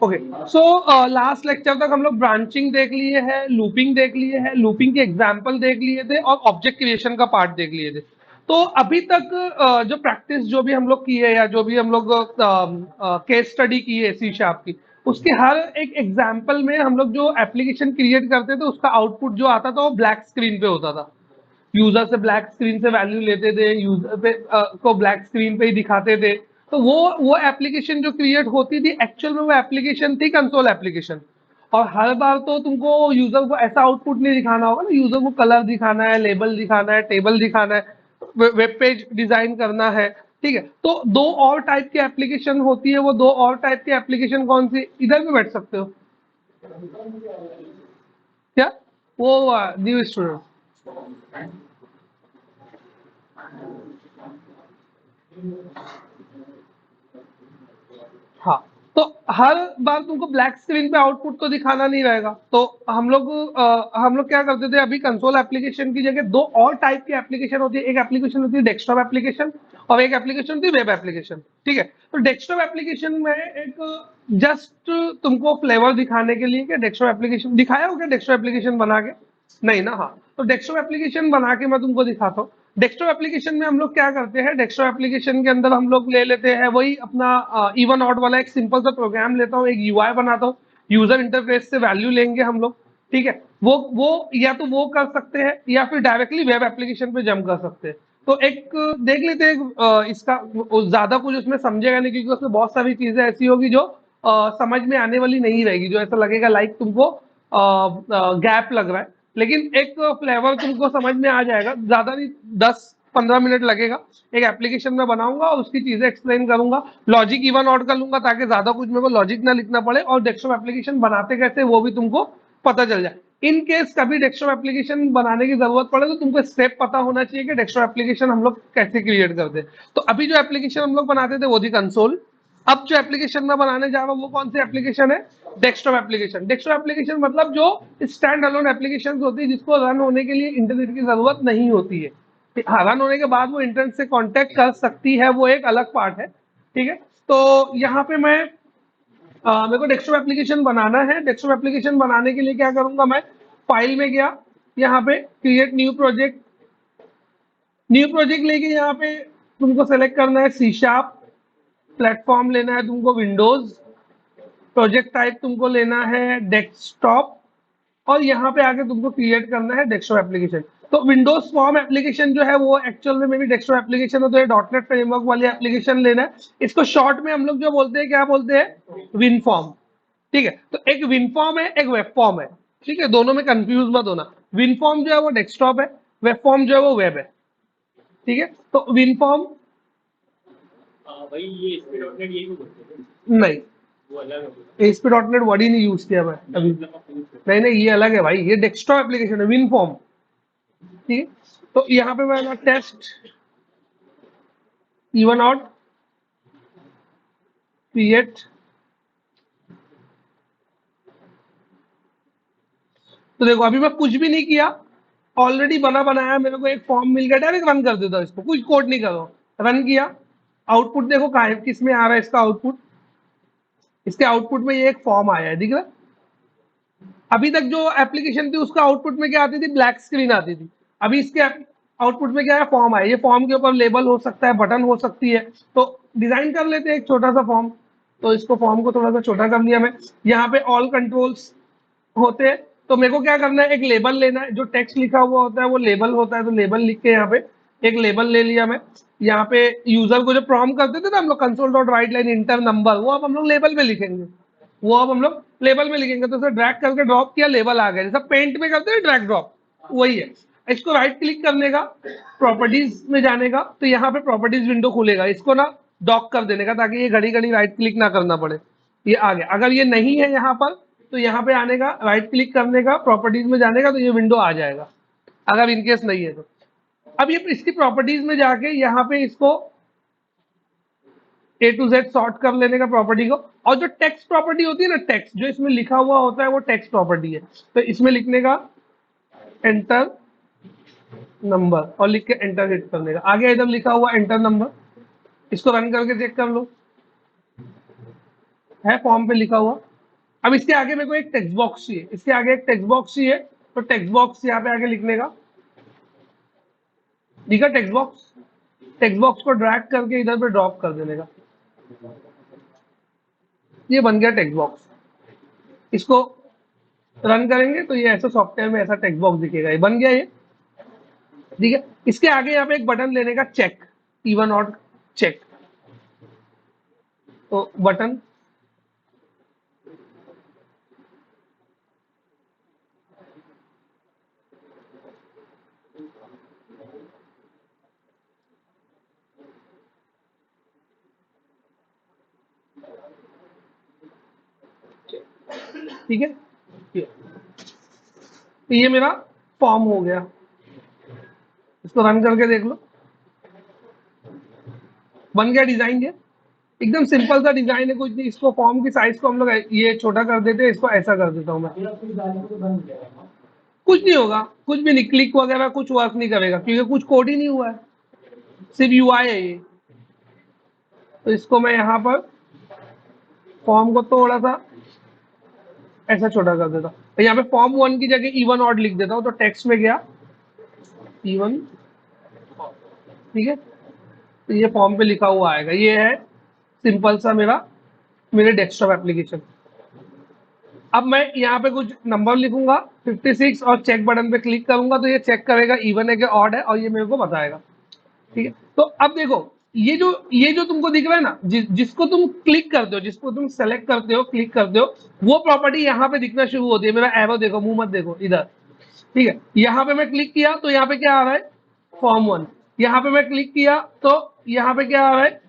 Okay, so last lecture तक हम लोग ब्रांचिंग देख लिए है, लूपिंग देख लिए है, लूपिंग के एग्जाम्पल देख लिए थे और ऑब्जेक्ट क्रिएशन का पार्ट देख लिए थे। तो अभी तक जो प्रैक्टिस जो भी हम लोग की है या जो भी हम लोग केस स्टडी की है सी शार्प की, उसके हर एक एग्जाम्पल में हम लोग जो एप्लीकेशन क्रिएट करते थे उसका आउटपुट जो आता था वो ब्लैक स्क्रीन पे होता था। यूजर से ब्लैक स्क्रीन से वैल्यू लेते थे, यूजर पे को ब्लैक स्क्रीन पे ही दिखाते थे। तो वो एप्लीकेशन जो क्रिएट होती थी एक्चुअल में वो एप्लीकेशन थी कंसोल एप्लीकेशन। और हर बार तो तुमको यूजर को ऐसा आउटपुट नहीं दिखाना होगा ना, यूजर को कलर दिखाना है, लेबल दिखाना है, टेबल दिखाना है, वेब पेज डिजाइन करना है। ठीक है, तो दो और टाइप की एप्लीकेशन होती है, वो दो और टाइप की एप्लीकेशन कौन सी, इधर भी बैठ सकते हो क्या, वो न्यू स्टूडेंट। हाँ, तो हर बार तुमको ब्लैक स्क्रीन पे आउटपुट तो दिखाना नहीं रहेगा, तो हम लोग क्या करते थे, अभी कंसोल एप्लीकेशन की जगह दो और टाइप की एप्लीकेशन होती है। एक एप्लीकेशन होती है डेस्कटॉप एप्लीकेशन और एक एप्लीकेशन होती है वेब एप्लीकेशन। ठीक है, तो डेस्कटॉप एप्लीकेशन में एक जस्ट तुमको फ्लेवर दिखाने के लिए कि डेस्कटॉप एप्लीकेशन दिखाया हो क्या, डेस्कटॉप एप्लीकेशन बना के नहीं ना। हाँ, तो डेस्कटॉप एप्लीकेशन बना के मैं तुमको दिखाता हूँ। डेस्कटॉप एप्लीकेशन में हम लोग क्या करते हैं, डेस्कटॉप एप्लीकेशन के अंदर हम लोग ले लेते हैं वही अपना इवन ऑड वाला एक सिंपल सा प्रोग्राम लेता हूँ, एक यूआई बनाता हूँ, यूजर इंटरफेस से वैल्यू लेंगे हम लोग। ठीक है, वो या तो वो कर सकते हैं या फिर डायरेक्टली वेब एप्लीकेशन पे जम कर सकते हैं। तो एक देख लेते हैं इसका, ज्यादा कुछ उसमें समझेगा नहीं क्योंकि उसमें बहुत सारी चीजें ऐसी होगी जो समझ में आने वाली नहीं रहेगी, जो ऐसा लगेगा लाइक तुमको गैप लग रहा है। लेकिन एक फ्लेवर तुमको समझ में आ जाएगा, ज्यादा नहीं, 10-15 मिनट लगेगा। एक एप्लीकेशन में बनाऊंगा और उसकी चीजें एक्सप्लेन करूंगा, लॉजिक इवन आउट कर लूंगा ताकि ज्यादा कुछ मेरे को लॉजिक ना लिखना पड़े, और डेस्कटॉप एप्लीकेशन बनाते कैसे वो भी तुमको पता चल जाए। इन केस कभी डेस्कटॉप एप्लीकेशन बनाने की जरूरत पड़े तो तुमको स्टेप पता होना चाहिए कि डेस्कटॉप एप्लीकेशन हम लोग कैसे क्रिएट करते हैं। तो अभी जो एप्लीकेशन हम लोग बनाते थे वो थी कंसोल। अब जो एप्लीकेशन मैं बनाने जा रहा हूँ वो कौन सी एप्लीकेशन है, डेस्कटॉप एप्लीकेशन। डेस्कटॉप एप्लीकेशन मतलब जो स्टैंड अलोन एप्लीकेशन होती है जिसको रन होने के लिए इंटरनेट की जरूरत नहीं होती है। हाँ, रन होने के बाद वो इंटरनेट से कांटेक्ट कर सकती है, वो एक अलग पार्ट है। ठीक है, तो यहाँ पे मेरे को डेस्कटॉप एप्लीकेशन बनाना है। डेस्कटॉप एप्लीकेशन बनाने के लिए क्या करूंगा, मैं फाइल में गया, यहाँ पे create new project, new project लेके यहाँ पे तुमको सेलेक्ट करना है सी शार्प, प्लेटफॉर्म लेना है तुमको विंडोज, प्रोजेक्ट टाइप तुमको लेना है डेस्कटॉप, और यहाँ पे आके तुमको क्रिएट करना है डेस्कटॉप एप्लीकेशन। तो विंडोज फॉर्म एप्लीकेशन जो है वो एक्चुअल में मेरी डेस्कटॉप एप्लीकेशन है, तो ये डॉटनेट फ्रेमवर्क वाली एप्लीकेशन लेना है। इसको शॉर्ट में हम लोग जो बोलते हैं, क्या बोलते हैं, विन फॉर्म। ठीक है, तो एक विन फॉर्म है, एक वेब फॉर्म है। ठीक है, दोनों में कंफ्यूज मत होना। विन फॉर्म जो है वो डेस्कटॉप है, वेब फॉर्म जो है वो वेब है। ठीक है, तो विन फॉर्म भाई ये स्पीड आउटलेट यही को बोलते हैं, नहीं, वो अलग है। एसपी डॉट नेट वर्ड ही नहीं यूज किया मैं अभी। नहीं नहीं, ये अलग है भाई, ये डेस्कटॉप एप्लीकेशन है, विन फॉर्म। ठीक है, तो यहाँ पे मैं टेस्ट इवन आउट क्रिएट, तो देखो अभी मैं कुछ भी नहीं किया, ऑलरेडी बना बनाया मेरे को एक फॉर्म मिल गया, डायरेक्ट रन कर देता हूं इसको, कुछ कोड नहीं करो, रन किया। आउटपुट देखो कहाँ है, किस में आ रहा है इसका आउटपुट, इसके आउटपुट में ये एक फॉर्म आया है, दिख रहा है। अभी तक जो एप्लीकेशन थी उसका आउटपुट में क्या आती थी, ब्लैक स्क्रीन आती थी। अभी इसके आउटपुट में क्या है, फॉर्म आया। ये फॉर्म के ऊपर लेबल हो सकता है, बटन हो सकती है, तो डिजाइन कर लेते हैं एक छोटा सा फॉर्म। तो इसको फॉर्म को थोड़ा सा छोटा कर लिया मैं। यहाँ पे ऑल कंट्रोल्स होते हैं, तो मेरे को क्या करना है, एक लेबल लेना है, जो टेक्स्ट लिखा हुआ होता है वो लेबल होता है, तो लेबल लिख के यहाँ पे एक लेबल ले लिया मैं। यहाँ पे यूजर को जो प्रॉम्प्ट करते थे ना हम लोग, console dot right line inter number, वो अब हम लोग लेबल में लिखेंगे, वो अब हम लोग लेबल में लिखेंगे। तो उसे ड्रैग करके ड्रॉप किया, लेबल आ गया, जैसा पेंट में करते हैं ड्रैग ड्रॉप, वही है। इसको राइट क्लिक करने का, प्रॉपर्टीज में जाने का, तो यहाँ पे प्रॉपर्टीज विंडो खुलेगा, इसको ना डॉक कर देने का ताकि ये घड़ी घड़ी राइट क्लिक ना करना पड़े। ये आ गया। अगर ये नहीं है यहाँ पर तो यहाँ पे आने का, राइट क्लिक करने का, प्रॉपर्टीज में जाने का, तो ये विंडो आ जाएगा अगर इनकेस नहीं है तो। अब ये इसकी प्रॉपर्टीज में जाके यहाँ पे इसको ए टू जेड सॉर्ट कर लेने का प्रॉपर्टी को। और जो टेक्स्ट प्रॉपर्टी होती है ना, टेक्स्ट जो इसमें लिखा हुआ होता है वो टेक्स्ट प्रॉपर्टी है, तो इसमें लिखने का एंटर नंबर, और लिख के एंटर हिट करने का, आगे इधर लिखा हुआ एंटर नंबर। इसको रन करके चेक कर लो, है फॉर्म पे लिखा हुआ। अब इसके आगे मेरे को एक टेक्स्ट बॉक्स चाहिए, इसके आगे एक टेक्स्ट बॉक्स चाहिए, तो टेक्स्ट बॉक्स यहाँ पे आगे लिखने का, ठीक है। टेक्स्ट बॉक्स को ड्रैग करके इधर पे ड्रॉप कर देने का, ये बन गया टेक्स्ट बॉक्स। इसको रन करेंगे तो ये ऐसा सॉफ्टवेयर में ऐसा टेक्स्ट बॉक्स दिखेगा, ये बन गया ये, ठीक है। इसके आगे यहाँ पे एक बटन लेने का, चेक, इवन ऑड चेक, तो बटन, ठीक है। तो ये मेरा फॉर्म हो गया, इसको रन करके देख लो, बन गया डिजाइन। ये एकदम सिंपल सा डिजाइन है, कुछ नहीं। इसको फॉर्म की साइज को हम लोग ये छोटा कर देते हैं, इसको ऐसा कर देता हूँ मैं, कुछ नहीं होगा, कुछ भी नहीं, क्लिक वगैरह कुछ वर्क नहीं करेगा क्योंकि कुछ कोड ही नहीं हुआ है, सिर्फ यूआई है ये। तो इसको मैं यहाँ पर फॉर्म को थोड़ा सा ऐसा छोटा कर देता हूँ, तो यहाँ पे फॉर्म 1 की जगह इवन ऑड लिख देता हूँ, तो टेक्स्ट में गया इवन, ठीक है। तो ये फॉर्म पे लिखा हुआ आएगा। ये है सिंपल सा मेरे डेस्कटॉप एप्लीकेशन। अब मैं यहाँ पे कुछ नंबर लिखूंगा 56 और चेक बटन पे क्लिक करूंगा तो ये चेक करेगा इवन है कि ऑड है, और ये मेरे को बताएगा, ठीक है। तो अब देखो ये जो तुमको दिख रहा है ना, जिसको तुम क्लिक करते हो, जिसको तुम सेलेक्ट करते हो, क्लिक करते हो, वो प्रॉपर्टी यहाँ पे दिखना शुरू होती है। मेरा एरो देखो, मुंह मत देखो इधर, ठीक है। यहाँ पे मैं क्लिक किया तो यहाँ पे क्या आ रहा है, फॉर्म 1। यहाँ पे मैं क्लिक किया तो यहाँ पे क्या आ रहा है,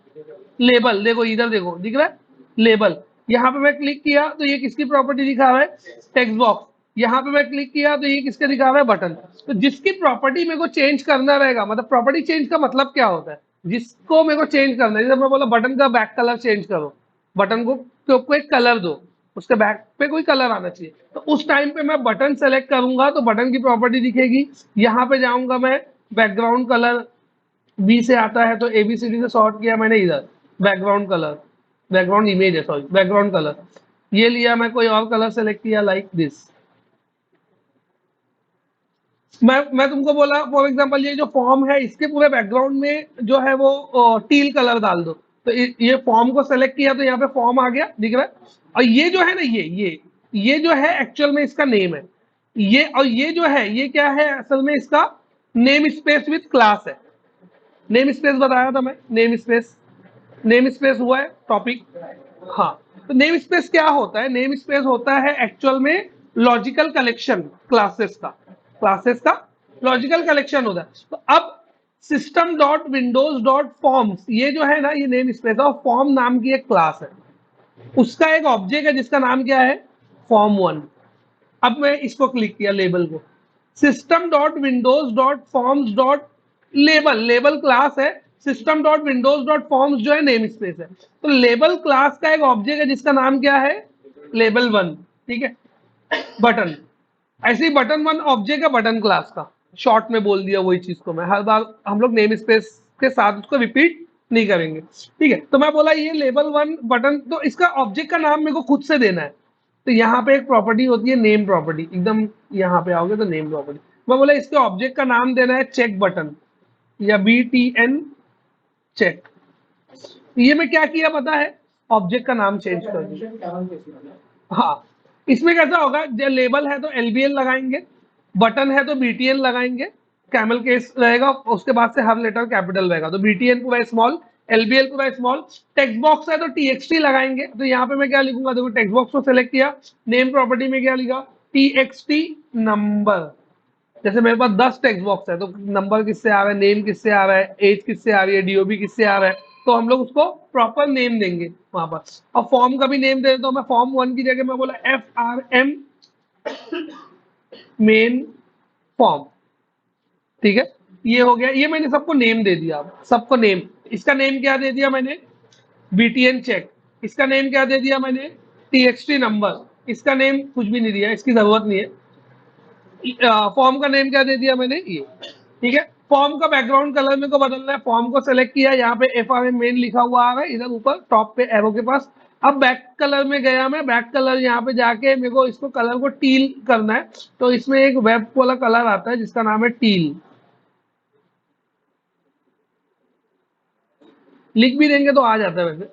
लेबल, देखो इधर देखो, दिख रहा है लेबल। यहाँ पे मैं क्लिक किया तो ये किसकी प्रॉपर्टी दिखा रहा है, टेक्स्ट बॉक्स। यहाँ पे मैं क्लिक किया तो ये किसके दिखा रहा है, बटन। तो जिसकी प्रॉपर्टी मेरे को चेंज करना रहेगा, मतलब प्रॉपर्टी चेंज का मतलब क्या होता है, जिसको मेरे को चेंज करना है, जैसे मैं बोला बटन का बैक कलर चेंज करो, बटन को एक कलर दो, उसके बैक पे कोई कलर आना चाहिए, तो उस टाइम पे मैं बटन सेलेक्ट करूंगा तो बटन की प्रॉपर्टी दिखेगी। यहाँ पे जाऊंगा मैं, बैकग्राउंड कलर बी से आता है तो एबीसीडी से सॉर्ट किया मैंने, इधर बैकग्राउंड कलर, बैकग्राउंड इमेज है, सॉरी बैकग्राउंड कलर ये लिया, मैं कोई और कलर सेलेक्ट किया लाइक दिस। मैं तुमको बोला फॉर एग्जांपल ये जो फॉर्म है इसके पूरे बैकग्राउंड में जो है वो टील कलर डाल दो, तो ये फॉर्म को सेलेक्ट किया तो यहाँ पे फॉर्म आ गया, दिख रहा है। और ये जो है ना, ये जो है एक्चुअल में इसका नेम है ये, और ये जो है ये क्या है, असल में इसका नेम स्पेस विथ क्लास है। नेम स्पेस बताया था मैं, नेम स्पेस हुआ है टॉपिक। हाँ, तो नेम स्पेस क्या होता है, नेम स्पेस होता है एक्चुअल में लॉजिकल कलेक्शन क्लासेस का लॉजिकल कलेक्शन होता है। तो अब system dot windows dot forms, ये जो है ना, ये नेम स्पेस है, और फॉर्म नाम की एक क्लास है, उसका एक ऑब्जेक्ट है जिसका नाम क्या है, फॉर्म 1। अब मैं इसको क्लिक किया, लेबल को, system dot windows dot forms dot label class है, system dot windows dot forms जो है नेम स्पेस है। तो लेबल क्लास का एक ऑब्जेक्ट है जिसका नाम क्या है, लेबल 1, ठीक है। बटन, ऐसे ही बटन 1 ऑब्जेक्ट है बटन क्लास का, शॉर्ट में बोल दिया वही चीज को मैं, हर बार हम लोग नेम स्पेस के साथ उसको रिपीट नहीं करेंगे, ठीक है। तो मैं बोला ये लेबल 1 बटन, तो इसका ऑब्जेक्ट का नाम मेरे को खुद से देना है, तो यहाँ पे एक प्रॉपर्टी होती है नेम प्रॉपर्टी, एकदम यहाँ पे आओगे तो नेम प्रॉपर्टी, मैं बोला इसके ऑब्जेक्ट का नाम देना है चेक बटन या BTN चेक। ये मैं क्या किया पता है, ऑब्जेक्ट का नाम चेंज कर दिया। हाँ, इसमें कैसा होगा, जो लेबल है तो LBL लगाएंगे, बटन है तो BTN लगाएंगे, कैमल केस रहेगा, उसके बाद से हर लेटर कैपिटल रहेगा, तो BTN पूरा स्मॉल, LBL पूरा स्मॉल। टेक्स्ट बॉक्स है तो TXT लगाएंगे, तो यहाँ पे मैं क्या लिखूंगा, देखो टेक्स्ट बॉक्स को सिलेक्ट किया, नेम प्रॉपर्टी में क्या लिखा, TXT नंबर। जैसे मेरे पास 10 टेक्स्ट बॉक्स है तो नंबर किससे आ रहा है, नेम किससे आ रहा है, एज किससे आ रही है, DOB किससे आ रहा है, तो हम लोग उसको प्रॉपर नेम देंगे वहां पर। और फॉर्म का भी नेम दे देता हूँ मैं, फॉर्म 1 की जगह मैं बोला FRM मेन फॉर्म, ठीक है। ये हो गया, ये मैंने सबको नेम दे दिया, सबको नेम। इसका नेम क्या दे दिया मैंने, BTN चेक। इसका नेम क्या दे दिया मैंने, TXT नंबर। इसका नेम कुछ भी नहीं दिया, इसकी जरूरत नहीं है। फॉर्म का नेम क्या दे दिया मैंने, ये, ठीक है। फॉर्म का बैकग्राउंड कलर मेरे को बदलना है, फॉर्म को सेलेक्ट किया, यहाँ पे FRM मेन लिखा हुआ आ रहा है, इधर ऊपर टॉप पे एरो के पास अब बैक कलर में गया मैं, बैक कलर यहाँ पे जाके मेरे को इसको कलर को टील करना है, तो इसमें एक वेब वाला कलर आता है जिसका नाम है टील। लिख भी देंगे तो आ जाता है वैसे।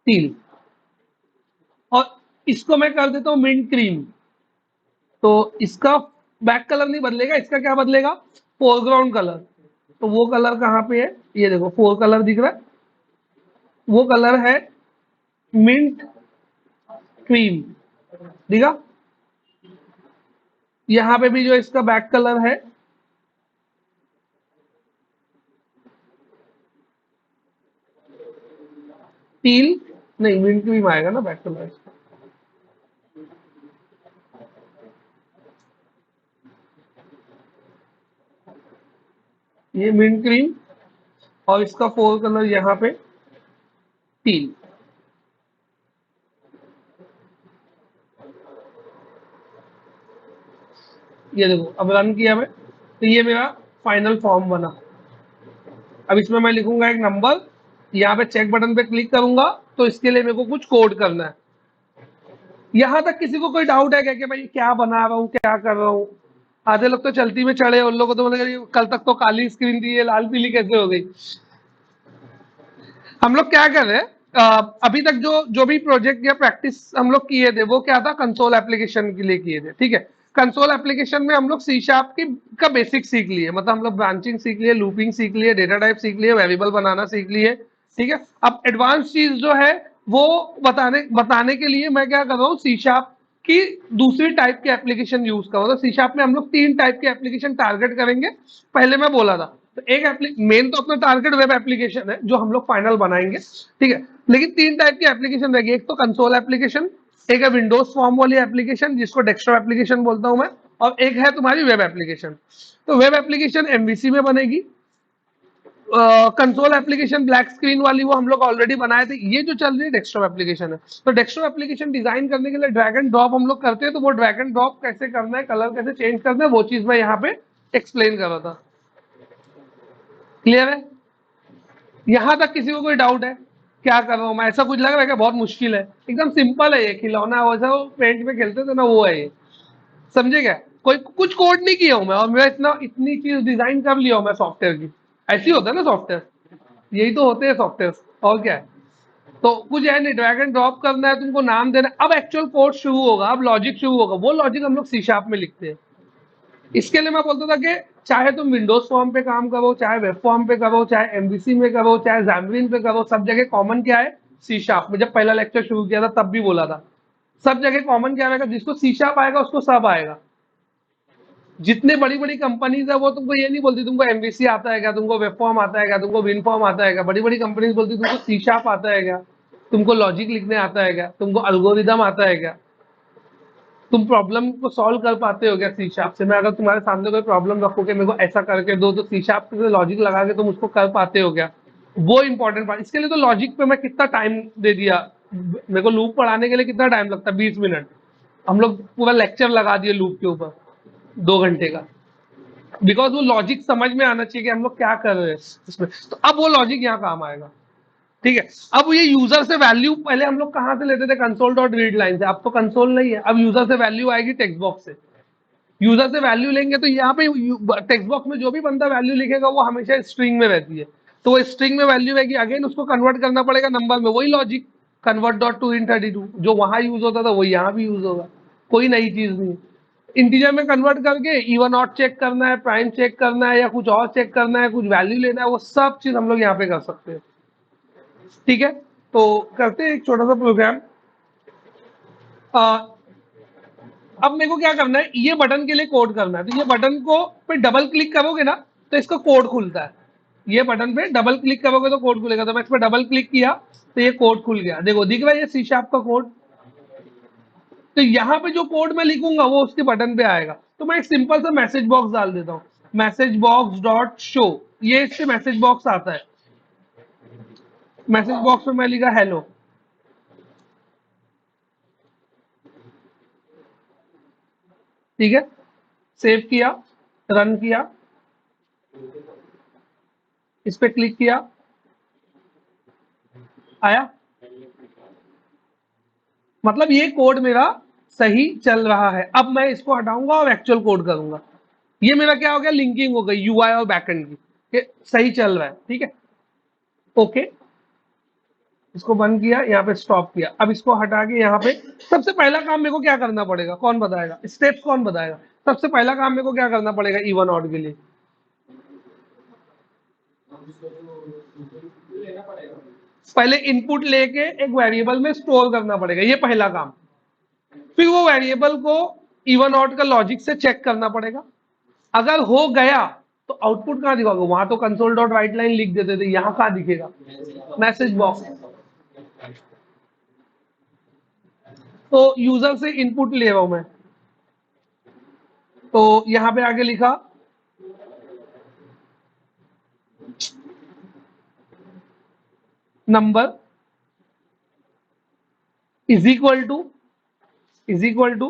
टील। और इसको मैं कर देता हूँ मिंट क्रीम। तो इसका बैक कलर नहीं बदलेगा, इसका क्या बदलेगा, फोरग्राउंड कलर। तो वो कलर कहाँ पे है, ये देखो फोर कलर दिख रहा है, वो कलर है मिंट क्रीम, दिखा। यहाँ पे भी जो इसका बैक कलर है, टील नहीं, मिंट क्रीम आएगा ना बैक कलर। ये मिंट क्रीम और इसका फोर कलर यहाँ पे टील। ये देखो अब रन किया मैं, तो ये मेरा फाइनल फॉर्म बना। अब इसमें मैं लिखूंगा एक नंबर, यहाँ पे चेक बटन पे क्लिक करूंगा, तो इसके लिए मेरे को कुछ कोड करना है। यहाँ तक किसी को कोई डाउट है क्या कि भाई क्या बना रहा हूँ, क्या कर रहा हूँ? आधे लोग तो चलती में चढ़े, उन लोगों को तो मतलब कल तक तो काली स्क्रीन थी, ये लाल पीली कैसे हो गई? हम लोग क्या कर रहे हैं, अभी तक जो जो भी प्रोजेक्ट या प्रैक्टिस हम लोग किए थे वो क्या था, कंसोल एप्लीकेशन के लिए किए थे, ठीक है। कंसोल एप्लीकेशन में हम लोग सी शार्प की का बेसिक सीख लिए, मतलब हम लोग ब्रांचिंग सीख लिए, लूपिंग सीख लिए, डेटा टाइप सीख लिए, वेरिएबल बनाना सीख लिए, ठीक है। अब एडवांस चीज जो है वो बताने बताने के लिए मैं क्या कर रहा हूँ, सी शार्प की दूसरी टाइप के एप्लीकेशन यूज करो। तो सी शार्प में हम लोग 3 टाइप के एप्लीकेशन टारगेट करेंगे, पहले मैं बोला था। तो एक मेन तो अपना टारगेट वेब एप्लीकेशन है जो हम लोग फाइनल बनाएंगे, ठीक है। लेकिन 3 टाइप की एप्लीकेशन रहेगी, एक तो कंसोल एप्लीकेशन, एक है विंडोज फॉर्म वाली एप्लीकेशन जिसको डेस्कटॉप एप्लीकेशन बोलता हूं मैं, और एक है तुम्हारी वेब एप्लीकेशन। तो वेब एप्लीकेशन एमवीसी में बनेगी, कंसोल एप्लीकेशन ब्लैक स्क्रीन वाली वो हम लोग ऑलरेडी बनाए थे। ये जो चल रही है डेस्कटॉप एप्लीकेशन है। तो डेस्कटॉप एप्लीकेशन डिजाइन करने के लिए ड्रैग एंड ड्रॉप हम लोग करते हैं, तो वो ड्रैग एंड ड्रॉप कैसे करना है, कलर कैसे चेंज करना है, वो चीज मैं यहाँ पे एक्सप्लेन कर रहा था। क्लियर है? यहां तक किसी को कोई डाउट है? क्या कर रहा हूं मैं, ऐसा कुछ लग रहा है कि बहुत मुश्किल है? एकदम सिंपल है, ये खिलौना वैसा वो पेंट में खेलते थे ना, वो है ये। समझे क्या? कोई कुछ कोड नहीं किया हूं मैं, और मैं इतनी चीज डिजाइन कर लिया हूं मैं सॉफ्टवेयर की। ऐसी होता है ना सॉफ्टवेयर, यही तो होते हैं सॉफ्टवेयर, और क्या है। तो कुछ है नहीं, ड्रैग एंड ड्रॉप करना है, तुमको नाम देना। अब एक्चुअल कोड शुरू होगा, अब लॉजिक शुरू होगा, वो लॉजिक हम लोग सी शार्प में लिखते हैं। इसके लिए मैं बोलता था कि चाहे तुम विंडोज फॉर्म पे काम करो, चाहे वेब फॉर्म पे करो, चाहे एमवीसी में करो, चाहे जैमलिन पे करो, सब जगह कॉमन क्या है, सी शार्प में। जब पहला लेक्चर शुरू किया था तब भी बोला था, सब जगह कॉमन क्या आएगा, जिसको सी शार्प आएगा उसको सब आएगा। जितने बड़ी बड़ी कंपनीज है वो तुमको ये नहीं बोलती तुमको एमवीसी आता है क्या, तुमको वेब फॉर्म आता है क्या, तुमको विन फॉर्म आता है क्या। बड़ी बड़ी कंपनीज बोलती तुमको सी शार्प आता है क्या, तुमको लॉजिक लिखने आता है क्या, तुमको अल्गोरिदम आता है क्या, तुम प्रॉब्लम को सॉल्व कर पाते हो क्या सी शार्प से। मैं अगर तुम्हारे सामने कोई प्रॉब्लम रखूं कि मेरे को ऐसा करके दो, तो सी शार्प से लॉजिक लगा के तुम उसको कर पाते हो क्या, वो इंपॉर्टेंट पार्ट। इसके लिए तो लॉजिक पे मैं कितना टाइम दे दिया, मेरे को लूप पढ़ाने के लिए कितना टाइम लगता है, 20 मिनट। हम लोग पूरा लेक्चर लगा दिए लूप के ऊपर, 2 घंटे का। बिकॉज वो लॉजिक समझ में आना चाहिए कि हम लोग क्या कर रहे हैं इसमें। तो अब वो लॉजिक यहाँ काम आएगा, ठीक है। अब ये यूजर से वैल्यू पहले हम लोग कहाँ से लेते थे, कंसोल डॉट रीड लाइन से। अब तो कंसोल नहीं है, अब यूजर से वैल्यू आएगी टेक्स्ट बॉक्स से। यूजर से वैल्यू लेंगे तो यहाँ पे टेक्स्ट बॉक्स में जो भी बंदा वैल्यू लिखेगा वो हमेशा स्ट्रिंग में रहती है, तो वो स्ट्रिंग में वैल्यू रहेगी। अगेन उसको कन्वर्ट करना पड़ेगा नंबर में, वही लॉजिक, कन्वर्ट डॉट टू इन 32 जो वहां यूज होता था वही यहाँ भी यूज होगा, कोई नई चीज नहीं। इंटीजर में कन्वर्ट करके इवन ऑट चेक करना है, प्राइम चेक करना है, या कुछ और चेक करना है, कुछ वैल्यू लेना है, वो सब चीज हम लोग यहाँ पे कर सकते हैं, ठीक है। तो करते हैं एक छोटा सा प्रोग्राम। अब मेरे को क्या करना है, ये बटन के लिए कोड करना है। तो ये बटन को पे डबल क्लिक करोगे ना तो इसका कोड खुलता है। ये बटन पे डबल क्लिक करोगे तो कोड खुलेगा। तो मैं इस पर डबल क्लिक किया तो ये कोड खुल गया, देखो दिख रहा है ये सी शार्प का कोड। तो यहाँ पे जो कोड मैं लिखूंगा वो उसके बटन पे आएगा। तो मैं एक सिंपल सा मैसेज बॉक्स डाल देता हूँ, मैसेज बॉक्स डॉट शो। ये इससे मैसेज बॉक्स आता है। मैसेज बॉक्स में मैं लिखा हेलो, ठीक है। सेव किया, रन किया, इस पे क्लिक किया, आया, मतलब ये कोड मेरा सही चल रहा है। अब मैं इसको हटाऊंगा और एक्चुअल कोड करूंगा। ये मेरा क्या हो गया, लिंकिंग हो गई यूआई और बैकएंड की, ये सही चल रहा है, ठीक है। ओके, इसको बंद किया, यहाँ पे स्टॉप किया। अब इसको हटा के यहाँ पे सबसे पहला काम मेरे को क्या करना पड़ेगा, कौन बताएगा, स्टेप्स कौन बताएगा? सबसे पहला काम मेरे को क्या करना पड़ेगा इवन ऑड के लिए? पहले इनपुट लेके एक वेरिएबल में स्टोर करना पड़ेगा, ये पहला काम। फिर वो वेरिएबल को इवन ऑड का लॉजिक से चेक करना पड़ेगा। अगर हो गया तो आउटपुट कहाँ दिखाओगे? वहां तो कंसोल डॉट राइट लाइन लिख देते थे, यहाँ कहाँ दिखेगा? Message box. तो यूजर से इनपुट ले रहा हूं मैं, तो यहां पे आगे लिखा नंबर इज इक्वल टू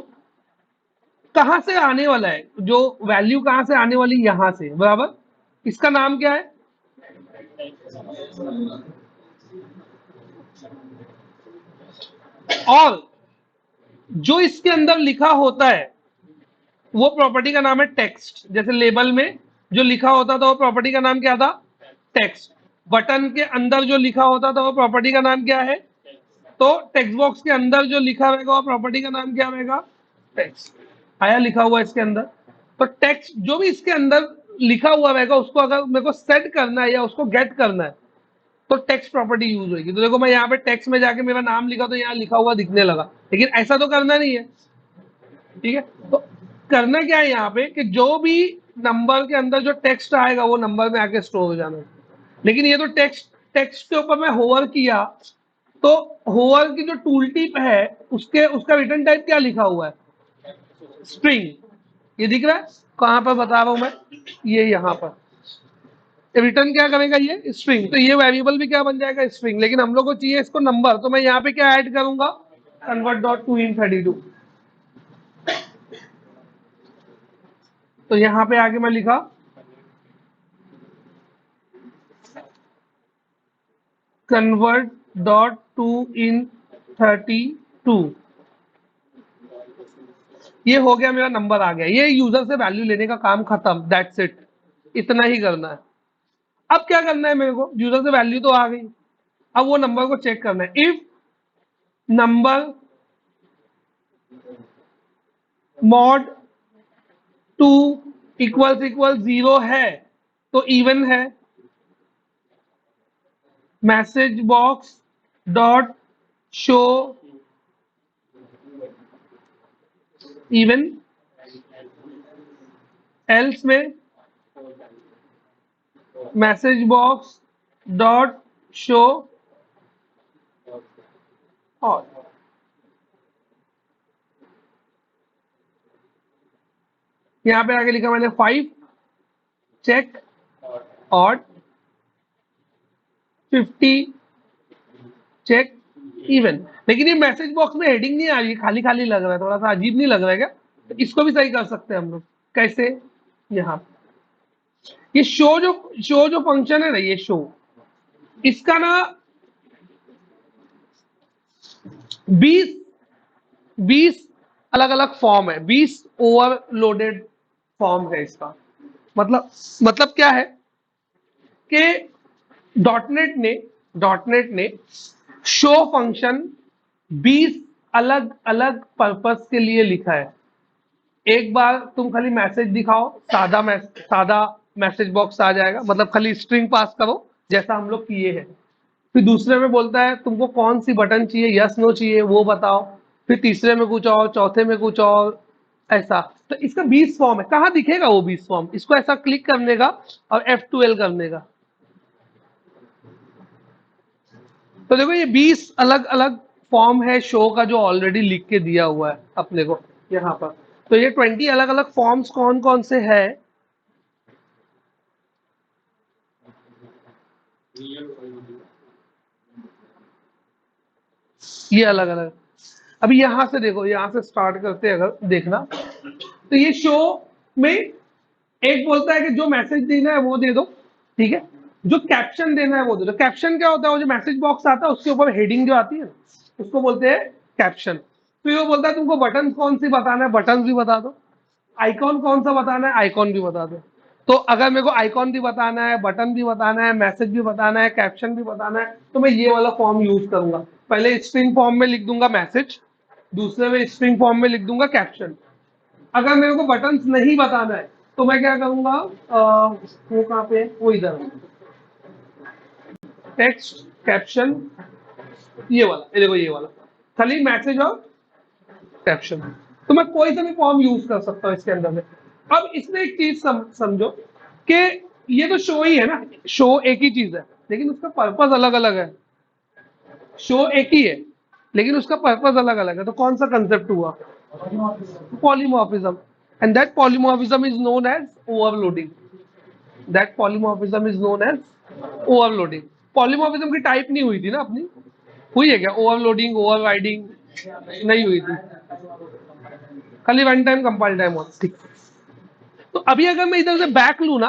कहां से आने वाला है, जो वैल्यू कहां से आने वाली, यहां से, बराबर। इसका नाम क्या है? और जो इसके अंदर लिखा होता है वो प्रॉपर्टी का नाम है टेक्स्ट। जैसे लेबल में जो लिखा होता था वो प्रॉपर्टी का नाम क्या था? टेक्स्ट। बटन के अंदर जो लिखा होता था वो प्रॉपर्टी का नाम क्या है? तो टेक्स्ट बॉक्स के अंदर जो लिखा रहेगा वो प्रॉपर्टी का नाम क्या रहेगा? टेक्स्ट। आया लिखा हुआ इसके अंदर। तो टेक्स्ट जो भी इसके अंदर लिखा हुआ रहेगा उसको अगर मेरे को सेट करना है या उसको गेट करना है तो टेक्स्ट प्रॉपर्टी यूज होगी। तो देखो मैं यहाँ पे टेक्स्ट में जाके मेरा नाम लिखा तो यहाँ लिखा हुआ दिखने लगा, लेकिन ऐसा तो करना नहीं है, ठीक है। तो करना क्या है यहाँ पे कि जो भी नंबर के अंदर जो टेक्स्ट आएगा वो नंबर में आके स्टोर हो जाना है। लेकिन ये तो टेक्स्ट के ऊपर मैं होवर किया, तो होवर की जो टूल टिप है उसका रिटर्न टाइप क्या लिखा हुआ है? स्ट्रिंग। ये दिख रहा है कहां पर बता रहा हूं मैं? ये यहाँ पर रिटर्न क्या करेगा? ये स्ट्रिंग। तो ये वेरिएबल भी क्या बन जाएगा? स्ट्रिंग। लेकिन हम लोग को चाहिए इसको नंबर, तो मैं यहाँ पे क्या ऐड करूंगा? कन्वर्ट डॉट टू इन 32। तो यहाँ पे आगे मैं लिखा कन्वर्ट डॉट टू इन 32। ये हो गया, मेरा नंबर आ गया। ये यूजर से वैल्यू लेने का काम खत्म, दैट्स इट, इतना ही करना है। अब क्या करना है मेरे को? यूजर से वैल्यू तो आ गई, अब वो नंबर को चेक करना है। इफ नंबर मॉड 2 इक्वल 0 है तो इवन है। Message box dot show even, else में मैसेज बॉक्स डॉट शो और। यहां पे आगे लिखा मैंने 5 चेक ऑड, 50 चेक इवन। लेकिन ये मैसेज बॉक्स में हेडिंग नहीं आ रही है, खाली खाली लग रहा है, थोड़ा सा अजीब नहीं लग रहा है क्या? तो इसको भी सही कर सकते हैं हम लोग। कैसे? यहाँ ये शो जो फंक्शन है ना, ये शो, इसका ना 20 अलग अलग फॉर्म है, 20 ओवरलोडेड फॉर्म है इसका। मतलब क्या है कि डॉटनेट ने शो फंक्शन 20 अलग अलग पर्पस के लिए लिखा है। एक बार तुम खाली मैसेज दिखाओ, सादा मैसेज बॉक्स आ जाएगा, मतलब खाली स्ट्रिंग पास करो जैसा हम लोग किए हैं। फिर दूसरे में बोलता है तुमको कौन सी बटन चाहिए, यस नो चाहिए वो बताओ। फिर तीसरे में कुछ और, चौथे में कुछ और, ऐसा। तो इसका 20 फॉर्म है। कहाँ दिखेगा वो 20 फॉर्म? इसको ऐसा क्लिक करने का और F12 करने का। तो देखो ये 20 अलग अलग फॉर्म है शो का, जो ऑलरेडी लिख के दिया हुआ है अपने को यहाँ पर। तो ये 20 अलग अलग फॉर्म्स कौन कौन से है? ये अलग अलग। अभी यहां से देखो, यहां से स्टार्ट करते हैं अगर देखना, तो ये शो में एक बोलता है कि जो मैसेज देना है वो दे दो, ठीक है। जो कैप्शन देना है वो दे दो। कैप्शन क्या होता है? वो जो मैसेज बॉक्स आता है उसके ऊपर हेडिंग जो आती है ना, उसको बोलते हैं कैप्शन। फिर वो बोलता है तुमको बटन कौन सी बताना है, बटन भी बता दो। आइकॉन कौन सा बताना है, आइकॉन भी बता दो। तो अगर मेरे को आइकॉन भी बताना है, बटन भी बताना है, मैसेज भी बताना है, कैप्शन भी बताना है, तो मैं ये वाला फॉर्म यूज करूंगा। पहले स्ट्रिंग फॉर्म में लिख दूंगा मैसेज, दूसरे में स्ट्रिंग फॉर्म में लिख दूंगा कैप्शन। अगर मेरे को बटन्स नहीं बताना है तो मैं क्या करूंगा, वो कहाँ पे है? वो इधर, टेक्स्ट कैप्शन, ये वाला, ये देखो ये वाला, खाली मैसेज और कैप्शन। तो मैं कोई सा भी फॉर्म यूज कर सकता हूँ इसके अंदर में। अब इसमें एक चीज समझो कि ये तो शो ही है ना, शो एक ही चीज है लेकिन उसका पर्पज अलग अलग है। शो एक ही है लेकिन उसका पर्पज अलग अलग है। तो कौन सा कंसेप्ट हुआ? Polymorphism. And that polymorphism is known as overloading. That polymorphism is known as overloading. Polymorphism की टाइप नहीं हुई थी ना अपनी, हुई है क्या? ओवरलोडिंग, ओवरराइडिंग नहीं हुई थी, खाली वन टाइम कंपाइल टाइम हुआ। ठीक। तो अभी अगर मैं इधर से बैक लू ना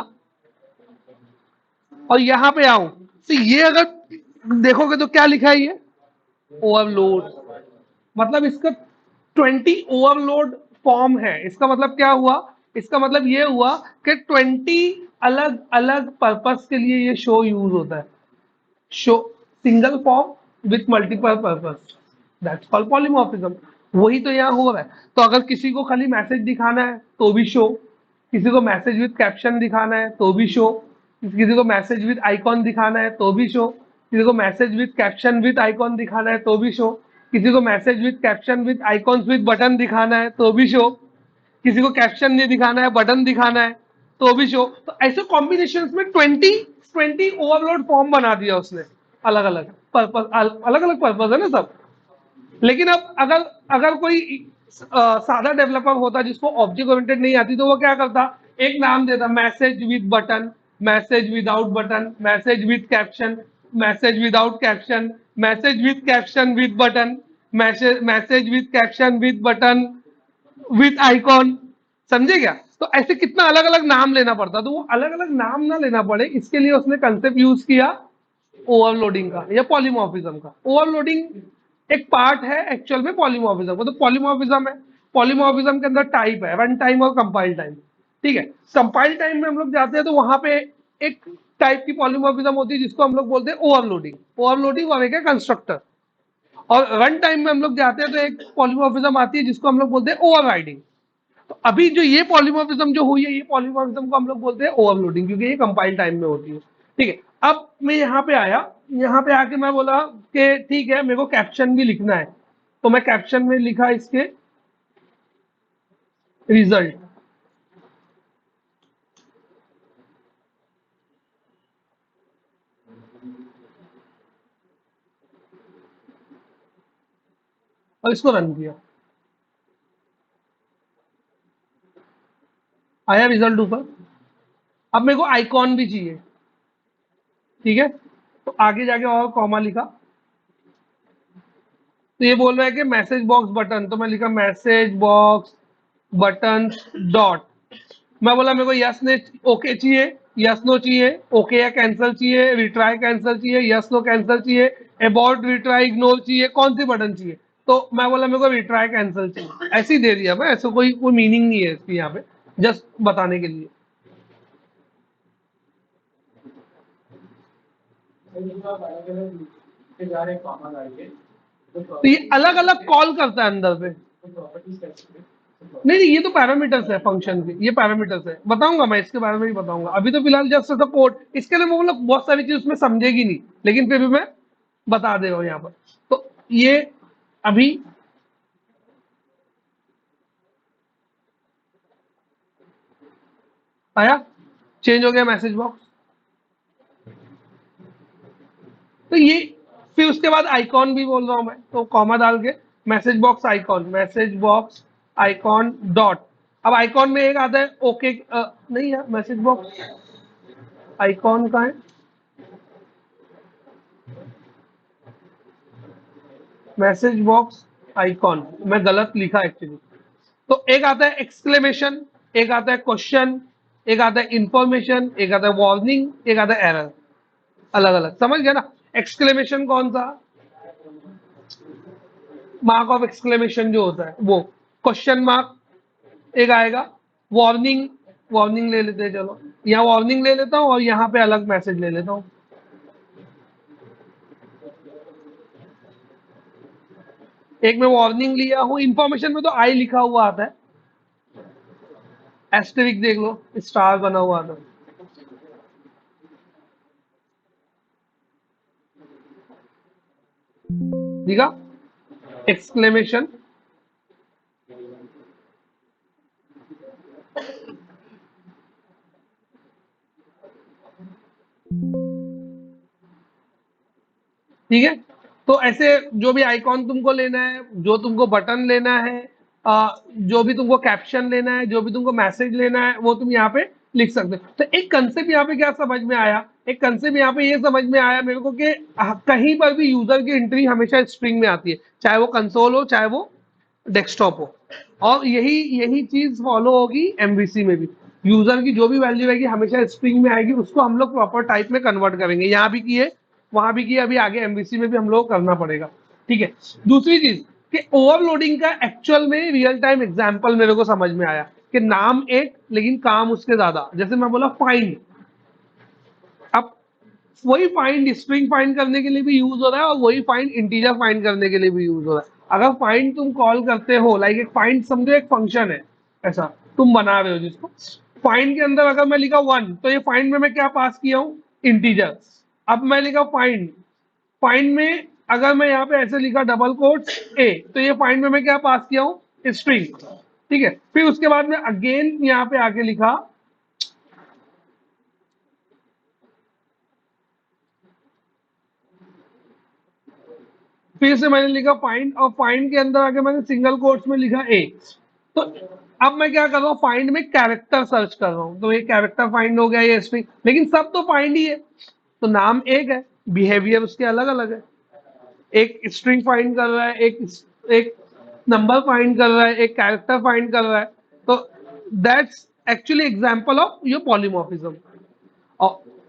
और यहां पे आऊं, तो ये अगर देखोगे तो क्या लिखा है? ये ओवरलोड। मतलब इसका 20 ओवरलोड फॉर्म है। इसका मतलब क्या हुआ? इसका मतलब ये हुआ कि 20 अलग अलग पर्पस के लिए ये शो यूज होता है। Show single form with multiple purpose, that's called polymorphism. वही तो यहाँ हो रहा है। तो अगर किसी को खाली मैसेज दिखाना है तो भी शो, किसी को मैसेज विथ कैप्शन दिखाना है तो भी शो, किसी को मैसेज विथ आइकॉन दिखाना है तो भी शो, किसी को message with caption with icon दिखाना है तो भी शो, किसी को message with caption with icons with button दिखाना है तो भी शो, किसी को कैप्शन नहीं दिखाना है, बटन दिखाना है तो भी शो। तो ऐसे कॉम्बिनेशन में 20 ओवरलोड फॉर्म बना दिया उसने, अलग अलग पर्पज, अलग अलग पर्पज है ना सब। लेकिन अब अगर अगर कोई सादा डेवलपर होता जिसको ऑब्जेक्ट ओरिएंटेड नहीं आती, तो वो क्या करता? एक नाम देता, message with button, message without button, message with caption, message without caption, message with caption with button, message message with caption with button with icon. समझे क्या? तो ऐसे कितना अलग अलग नाम लेना पड़ता। तो वो अलग अलग नाम ना लेना पड़े इसके लिए उसने कंसेप्ट यूज किया ओवरलोडिंग का या पॉलीमॉर्फिज्म का। ओवरलोडिंग एक पार्ट है एक्चुअल में पॉलीमॉर्फिज्म का। तो पॉलीमॉर्फिज्म है, पॉलीमॉर्फिज्म के अंदर टाइप है, रन टाइम और कंपाइल टाइम। ठीक है, कंपाइल टाइम में हम लोग जाते हैं तो वहां पे एक टाइप की पॉलीमॉर्फिज्म होती है जिसको हम लोग बोलते हैं ओवरलोडिंग। ओवरलोडिंग और एक है कंस्ट्रक्टर। और रन टाइम में हम लोग जाते हैं तो एक पॉलीमॉर्फिज्म आती है जिसको हम लोग बोलते हैं ओवरराइडिंग। तो अभी जो ये पॉलीमॉर्फिज्म जो हुई है, ये पॉलीमॉर्फिज्म को हम लोग बोलते हैं ओवरलोडिंग, क्योंकि ये कंपाइल टाइम में होती है। ठीक है, अब मैं यहाँ पे आया, यहाँ पे आके मैं बोला कि ठीक है मेरे को कैप्शन भी लिखना है, तो मैं कैप्शन में लिखा इसके रिजल्ट। और इसको रन किया, आया रिजल्ट ऊपर। अब मेरे को आइकॉन भी चाहिए। ठीक है, तो आगे जाके और कॉमा लिखा, तो ये बोल रहा है कि मैसेज बॉक्स बटन, तो मैं लिखा मैसेज बॉक्स बटन डॉट। मैं बोला मेरे को यस ने ओके चाहिए, यस नो चाहिए, ओके या कैंसिल चाहिए, रिट्राई कैंसिल चाहिए, यस नो कैंसिल चाहिए, अबाउट रिट्राई इग्नोर चाहिए, कौन सी बटन चाहिए? तो मैं बोला मेरे को रिट्राई कैंसिल चाहिए। ऐसे ही दे दिया मैं, ऐसा कोई मीनिंग नहीं है इसकी यहाँ पे, जस्ट बताने के लिए। तो ये अलग अलग कॉल करता है अंदर से। नहीं नहीं, ये तो पैरामीटर्स है फंक्शन के, ये पैरामीटर्स है, बताऊंगा मैं इसके बारे में भी बताऊंगा। अभी तो फिलहाल जस्ट ऐसा कोड, इसके लिए वो लोग बहुत सारी चीज उसमें समझेगी नहीं, लेकिन फिर भी मैं बता दे रहा हूँ यहाँ पर। तो ये अभी आया, चेंज हो गया मैसेज बॉक्स। तो ये फिर उसके बाद आइकॉन भी बोल रहा हूँ मैं, तो कॉमा डाल के message box icon, message box icon dot. अब आइकॉन में एक आता है ओके, नहीं है मैसेज बॉक्स आइकॉन का है, मैसेज बॉक्स आइकॉन मैं गलत लिखा एक्चुअली। तो एक आता है एक्सक्लेमेशन, एक आता है क्वेश्चन, एक आता है इंफॉर्मेशन, एक आता है वार्निंग, एक आता है एरर। अलग अलग, समझ गया ना। एक्सक्लेमेशन कौन सा, मार्क ऑफ एक्सक्लेमेशन जो होता है वो, क्वेश्चन मार्क एक आएगा, वार्निंग, वार्निंग ले लेते हैं, चलो यहाँ वार्निंग ले लेता हूँ और यहाँ पे अलग मैसेज ले लेता हूँ। एक में वार्निंग लिया हूँ, इंफॉर्मेशन में तो आई लिखा हुआ आता है, एस्टेरिक देख लो, स्टार बना हुआ आता है, ठीक है, एक्सक्लेमेशन, ठीक है। तो ऐसे जो भी आइकॉन तुमको लेना है, जो तुमको बटन लेना है, जो भी तुमको कैप्शन लेना है, जो भी तुमको मैसेज लेना है, वो तुम यहाँ पे लिख सकते हो। तो एक कंसेप्ट यहाँ पे क्या समझ में आया, एक कंसेप्ट यहाँ पे ये समझ में आया मेरे को कि कहीं पर भी यूजर की एंट्री हमेशा स्ट्रिंग में आती है, चाहे वो कंसोल हो चाहे वो डेस्कटॉप हो, और यही यही चीज फॉलो होगी एमवीसी में भी। यूजर की जो भी वैल्यू आएगी हमेशा स्ट्रिंग में आएगी, उसको हम लोग प्रॉपर टाइप में कन्वर्ट करेंगे, यहाँ भी किए वहां भी किए, अभी आगे एमवीसी में भी हम लोग करना पड़ेगा, ठीक है। दूसरी चीज कि ओवरलोडिंग का एक्चुअल में रियल टाइम एग्जांपल मेरे को समझ में आया कि नाम एक लेकिन काम उसके ज्यादा, जैसे मैं बोला फाइंड, अब वही फाइंड स्ट्रिंग फाइंड करने के लिए भी यूज हो रहा है और वही फाइंड इंटीजर फाइंड करने के लिए भी यूज हो रहा है। अगर फाइंड तुम कॉल करते हो, लाइक एक फाइंड समझो एक फंक्शन है, ऐसा तुम बना रहे हो जिसको फाइंड के अंदर अगर मैं लिखा 1 तो ये फाइंड में मैं क्या पास किया हूँ, इंटीजर। अब मैं लिखा फाइंड, फाइंड में अगर मैं यहाँ पे ऐसे लिखा डबल कोट्स ए, तो ये फाइंड में मैं क्या पास किया हूँ, स्ट्रिंग, ठीक है। फिर उसके बाद में अगेन यहाँ पे आके लिखा फिर से मैंने लिखा फाइंड, और फाइंड के अंदर आके मैंने सिंगल कोट्स में लिखा ए। तो अब मैं क्या कर रहा हूँ, फाइंड में कैरेक्टर सर्च कर रहा हूँ, तो ये कैरेक्टर फाइंड हो गया, ये स्ट्रिंग, लेकिन सब तो फाइंड ही है, तो नाम एक है, बिहेवियर उसके अलग अलग है, एक स्ट्रिंग फाइंड कर रहा है, एक नंबर फाइंड कर रहा है, एक कैरेक्टर फाइंड कर रहा है। तो that's actually example of your polymorphism.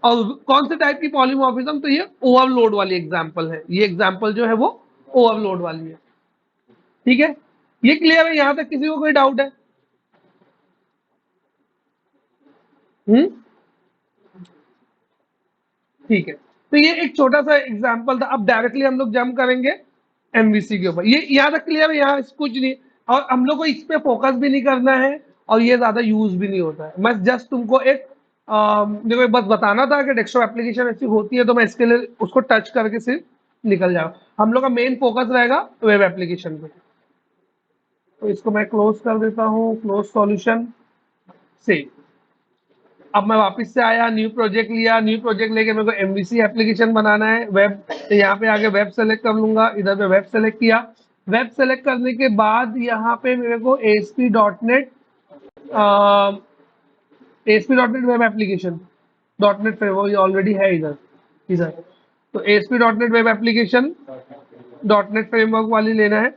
और कौन से टाइप की पॉलीमॉर्फिज्म, तो ये ओवरलोड वाली एग्जांपल है, ये एग्जांपल जो है वो ओवरलोड वाली है, ठीक है। ये क्लियर है, यहां तक किसी को कोई डाउट है? हम्म, ठीक है। तो ये एक छोटा सा एग्जांपल था, अब डायरेक्टली हम लोग जंप करेंगे एमवीसी के ऊपर। ये यहाँ तक क्लियर है, यहाँ कुछ नहीं, और हम लोग को इस पे फोकस भी नहीं करना है और ये ज्यादा यूज भी नहीं होता है। मैं जस्ट तुमको एक देखो बस बताना था कि डेस्कटॉप एप्लीकेशन ऐसी होती है, तो मैं इसके लिए उसको टच करके सिर्फ निकल जाऊँ। हम लोग का मेन फोकस रहेगा वेब एप्लीकेशन पे। तो इसको मैं क्लोज कर देता हूँ, क्लोज सॉल्यूशन से। अब मैं वापस से आया, न्यू प्रोजेक्ट लिया, न्यू प्रोजेक्ट लेके मेरे को एमवीसी एप्लीकेशन बनाना है वेब, तो यहाँ पे आगे वेब सेलेक्ट कर लूंगा, इधर पे वेब सेलेक्ट किया। वेब सेलेक्ट करने के बाद यहाँ पे मेरे को ASP.NET ASP.NEट वेब एप्लीकेशन .NEट पे वो ऑलरेडी है इधर इधर, तो ASP.NEट वेब एप्लीकेशन .NEट फ्रेमवर्क वाली लेना है।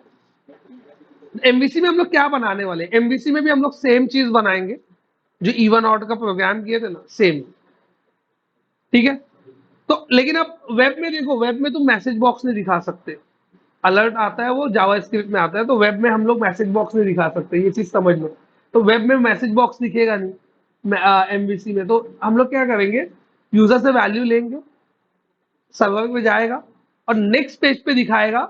एमवीसी में हम लोग क्या बनाने वाले, एमवीसी में भी हम लोग सेम चीज बनाएंगे जो इवन ऑड का प्रोग्राम किए थे ना, सेम, ठीक है। तो लेकिन अब वेब में देखो, वेब में तुम मैसेज बॉक्स नहीं दिखा सकते, अलर्ट आता है वो जावास्क्रिप्ट में आता है, तो वेब में हम लोग मैसेज बॉक्स नहीं दिखा सकते, ये चीज समझ लो। तो वेब में मैसेज बॉक्स दिखेगा नहीं एमवीसी में, तो हम लोग क्या करेंगे, यूजर से वैल्यू लेंगे, सर्वर पे जाएगा और नेक्स्ट पेज पे दिखाएगा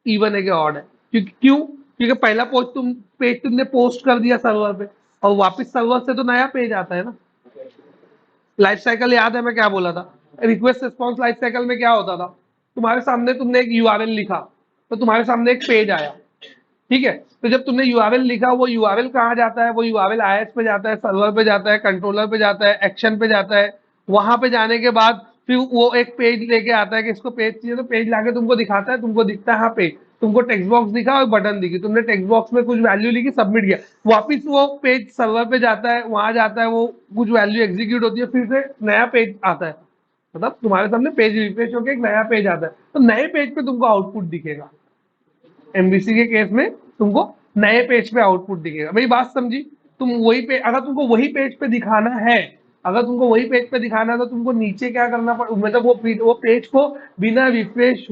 इवन है कि ऑड है, क्योंकि पहला पेज तुमने पोस्ट कर दिया सर्वर पे, और वापस सर्वर से तो नया पेज आता है ना। लाइफ साइकिल याद है मैं क्या बोला था, रिक्वेस्ट रिस्पॉन्स लाइफ साइकिल में क्या होता था, तुम्हारे सामने तुमने एक यूआरएल लिखा, तो तुम्हारे सामने एक पेज आया, ठीक है। तो जब तुमने यूआरएल लिखा, वो यूआरएल कहाँ जाता है, वो यूआरएल आईएस पे जाता है, सर्वर पे जाता है, कंट्रोलर पे जाता है, एक्शन पे जाता है। वहां पे जाने के बाद फिर वो एक पेज लेके आता है कि इसको पेज चाहिए, तो पेज लाके तुमको दिखाता है, तुमको दिखता है हाँ पेज, तुमको टेक्स्ट बॉक्स दिखा और बटन दिखी, तुमने टेक्स्ट बॉक्स में कुछ वैल्यू लिखी, सबमिट किया, वापिस वो पेज सर्वर पे जाता है, वहां जाता है, वो कुछ वैल्यू एग्जीक्यूट होती है, फिर से नया पेज आता है, मतलब तुम्हारे सामने पेज रिफ्रेश होकर एक नया पेज आता है, तो नए पेज पे तुमको आउटपुट दिखेगा। एमवीसी के केस में तुमको नए पेज पे आउटपुट दिखेगा, मेरी बात समझी? तुम वही पे, अगर तुमको वही पेज पे दिखाना है अगर तुमको वही पेज पे दिखाना है तो तुमको नीचे क्या करना पड़, मतलब वो पेज को बिना रिफ्रेश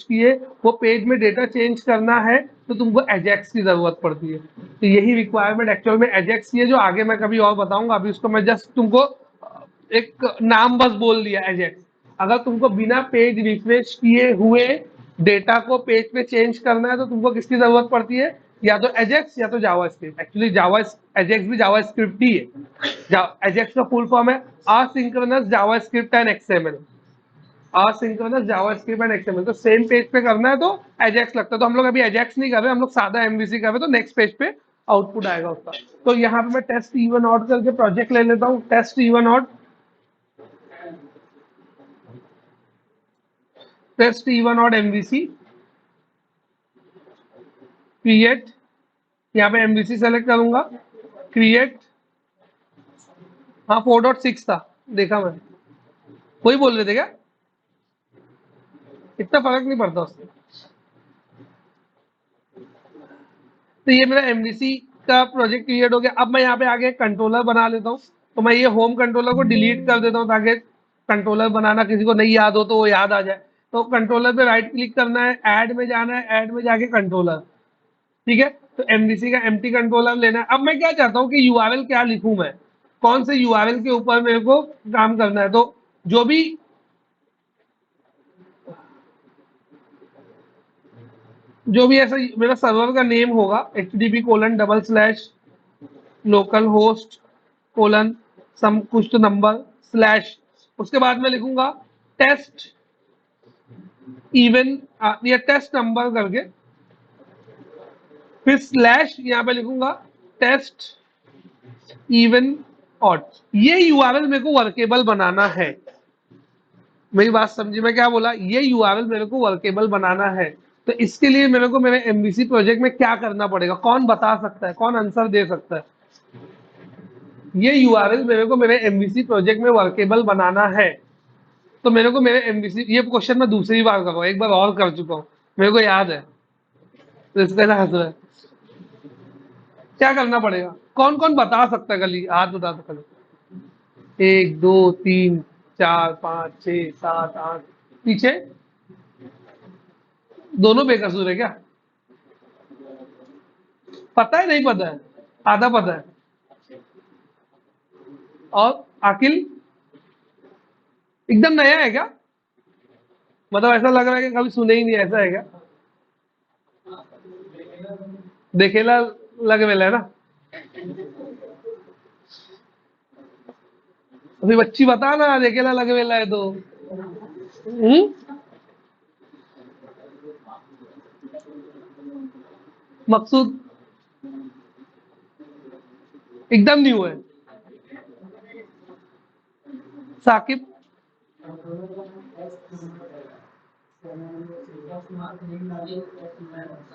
किए वो पेज में डेटा चेंज करना है तो तुमको एजेक्स की जरूरत पड़ती है। तो यही रिक्वायरमेंट एक्चुअल में एजेक्स की है, जो आगे मैं कभी और बताऊंगा। अभी उसको मैं जस्ट तुमको एक नाम बस बोल दिया एजेक्स। अगर तुमको बिना पेज रिफ्रेश किए हुए डेटा को पेज पे चेंज करना है तो तुमको किसकी जरूरत पड़ती है, या तो एजेक्स या तो जावास्क्रिप्ट। एक्चुअली एजेक्स भी जावास्क्रिप्ट ही है। एजेक्स का फुल फॉर्म है asynchronous JavaScript and XML. Asynchronous JavaScript and XML, तो सेम पेज पे करना है तो एजेक्स लगता है। तो हम लोग अभी एजेक्स नहीं कर रहे, हम लोग सादा एमवीसी कर रहे, तो नेक्स्ट पेज पे आउटपुट आएगा उसका। तो यहाँ पे मैं टेस्ट इवन ऑड करके प्रोजेक्ट ले लेता हूँ। Test even odd, test even odd MVC, create, यहाँ पे एमवीसी सेलेक्ट करूंगा, क्रिएट। हाँ 4.6 था, देखा मैं, कोई बोल रहे थे क्या, इतना फर्क नहीं पड़ता उससे। तो ये मेरा एमवीसी का प्रोजेक्ट क्रिएट हो गया। अब मैं यहाँ पे आगे कंट्रोलर बना लेता हूँ। तो मैं ये होम कंट्रोलर को डिलीट कर देता हूँ ताकि कंट्रोलर बनाना किसी को नहीं याद हो तो वो याद आ जाए। तो कंट्रोलर पे राइट क्लिक करना है, ऐड में जाना है, ऐड में जाके कंट्रोलर, ठीक है। तो एमवीसी का एम्प्टी कंट्रोलर लेना है। अब मैं क्या चाहता हूँ कि यूआरएल क्या लिखूं, मैं कौन से यूआरएल के ऊपर मेरे को काम करना है। तो जो भी ऐसा मेरा सर्वर का नेम होगा, http://localhost: सम कुछ तो नंबर स्लैश, उसके बाद में लिखूंगा टेस्ट इवन या टेस्ट नंबर करके, फिर स्लैश यहाँ पे लिखूंगा टेस्ट इवन ऑड। ये यूआरएल मेरे को वर्केबल बनाना है। मेरी बात समझी मैं क्या बोला, ये यूआरएल मेरे को वर्केबल बनाना है। तो इसके लिए मेरे को मेरे एमवीसी प्रोजेक्ट में क्या करना पड़ेगा, कौन बता सकता है, कौन आंसर दे सकता है। ये यूआरएल मेरे को मेरे एमवीसी प्रोजेक्ट में वर्केबल बनाना है। तो मेरे को मेरे एमवीसी, ये क्वेश्चन मैं दूसरी बार कर रहा हूँ, एक बार और कर चुका हूँ, मेरे को याद है, तो इसका हंस रहा है। क्या करना पड़ेगा, कौन कौन बता सकता है, गली हाथ बता सकता है। 1 2 3 4 5 6 7 8, पीछे दोनों बेकसूर है क्या, पता है नहीं पता है, आधा पता है, और आकिल एकदम नया है क्या, मतलब ऐसा लग रहा है कि कभी सुने ही नहीं, ऐसा है क्या। देखेला लग वेला है ना, अभी बच्ची बता ना, देखेला लग वेला है तो मकसूद एकदम न्यू है। साकिब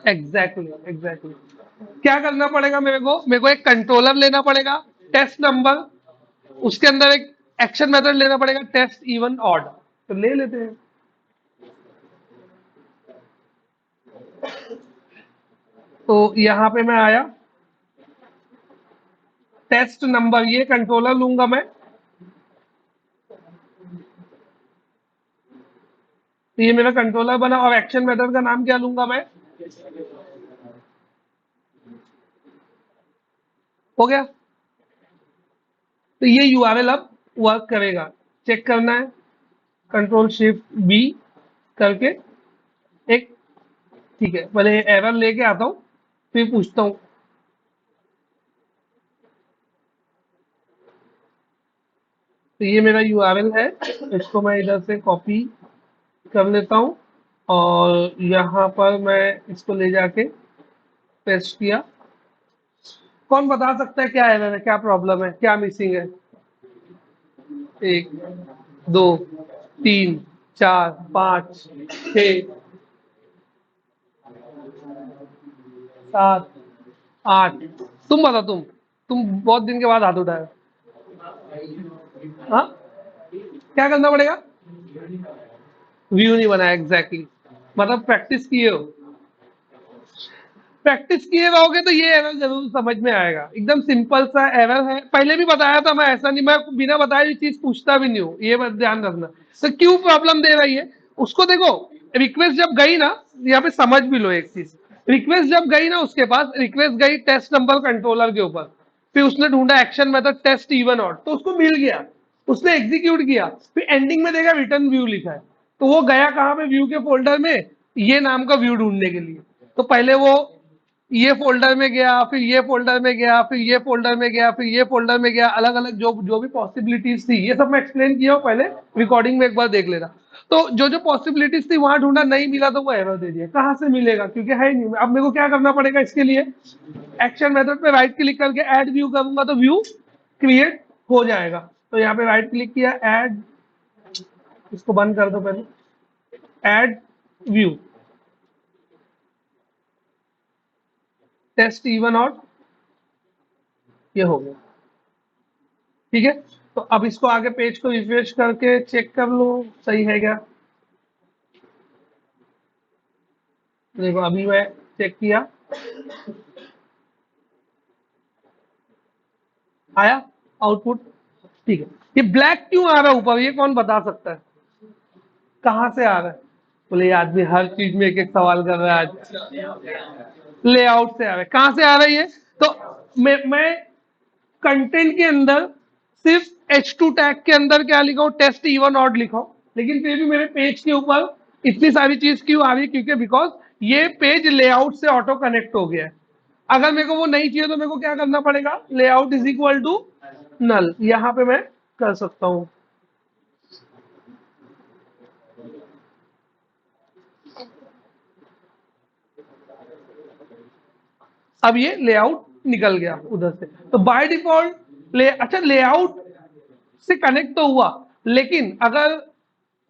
एग्जैक्टली। क्या करना पड़ेगा मेरे को एक कंट्रोलर लेना पड़ेगा, टेस्ट नंबर, उसके अंदर एक एक्शन मेथड लेना पड़ेगा टेस्ट इवन ऑड। तो ले लेते हैं। तो यहां पे मैं आया, टेस्ट नंबर, ये कंट्रोलर लूंगा मैं। तो ये मेरा कंट्रोलर बना, और एक्शन मेथड का नाम क्या लूंगा मैं, हो गया। तो ये यूआरएल अब वर्क करेगा, चेक करना है, कंट्रोल शिफ्ट बी करके एक, ठीक है, पहले एरर लेके आता हूं, फिर पूछता हूं। तो ये मेरा यूआरएल है, इसको मैं इधर से कॉपी कर लेता हूं, और यहाँ पर मैं इसको ले जाके पेस्ट किया। कौन बता सकता है क्या एरर है, क्या प्रॉब्लम है, क्या मिसिंग है। 1 2 3 4 5 6 7 8, तुम बता, तुम बहुत दिन के बाद हाथ उठाए। हाँ, क्या करना पड़ेगा, व्यू नहीं बनाया, एग्जैक्टली, मतलब प्रैक्टिस किए हो। प्रैक्टिस किए रहोगे तो ये एरर जरूर समझ में आएगा। एकदम सिंपल सा एरर है, पहले भी बताया था मैं, ऐसा नहीं मैं बिना बताए ये चीज पूछता भी नहीं हूँ, ये मत ध्यान रखना। तो क्यों प्रॉब्लम दे रही है उसको देखो। रिक्वेस्ट जब गई ना, यहाँ पे समझ भी लो एक चीज, रिक्वेस्ट जब गई ना उसके पास, रिक्वेस्ट गई टेस्ट नंबर कंट्रोलर के ऊपर, फिर उसने ढूंढा action method test even odd, तो उसको मिल गया, उसने एग्जीक्यूट किया, फिर एंडिंग में देखा रिटर्न व्यू लिखा है, तो वो गया कहाँ पे, व्यू के फोल्डर में, ये नाम का व्यू ढूंढने के लिए। तो पहले वो ये फोल्डर में गया, फिर ये फोल्डर में गया, फिर ये फोल्डर में गया, फिर ये फोल्डर में गया, अलग अलग जो जो भी पॉसिबिलिटीज थी, ये सब मैं एक्सप्लेन किया हूँ पहले, रिकॉर्डिंग में एक बार देख लेना। तो जो जो पॉसिबिलिटीज थी वहां ढूंढा, नहीं मिला तो वो एरर दे दिया। कहाँ से मिलेगा, क्योंकि है ही नहीं। अब मेरे को क्या करना पड़ेगा इसके लिए, एक्शन मेथड पे राइट क्लिक करके ऐड व्यू करूंगा तो व्यू क्रिएट हो जाएगा। तो यहाँ पे राइट क्लिक किया, ऐड, इसको बंद कर दो पहले, add view test even out, ये हो गया। ठीक है, तो अब इसको आगे पेज को रिफ्रेश करके चेक कर लो सही है क्या। देखो अभी मैं चेक किया, आया आउटपुट। ठीक है, ये ब्लैक क्यों आ रहा है ऊपर, ये कौन बता सकता है, कहाँ से आ रहा है। बोले ये आदमी हर चीज में एक एक सवाल कर रहा है आज। लेआउट से आ रहा है, कहाँ से आ रहा है ये। तो मैं कंटेंट के अंदर सिर्फ H2 टैग के अंदर क्या लिखा हूँ, टेस्ट इवन ऑड लिखा हूँ, लेकिन फिर भी मेरे पेज के ऊपर इतनी सारी चीज क्यों आ रही है, क्योंकि बिकॉज ये पेज लेआउट से ऑटो कनेक्ट हो गया है। अगर मेरे को वो नहीं चाहिए तो मेरे को क्या करना पड़ेगा, layout is equal to null, यहाँ पे मैं कर सकता हूँ। अब ये लेआउट निकल गया उधर से, तो बाय डिफॉल्ट अच्छा लेआउट से कनेक्ट तो हुआ, लेकिन अगर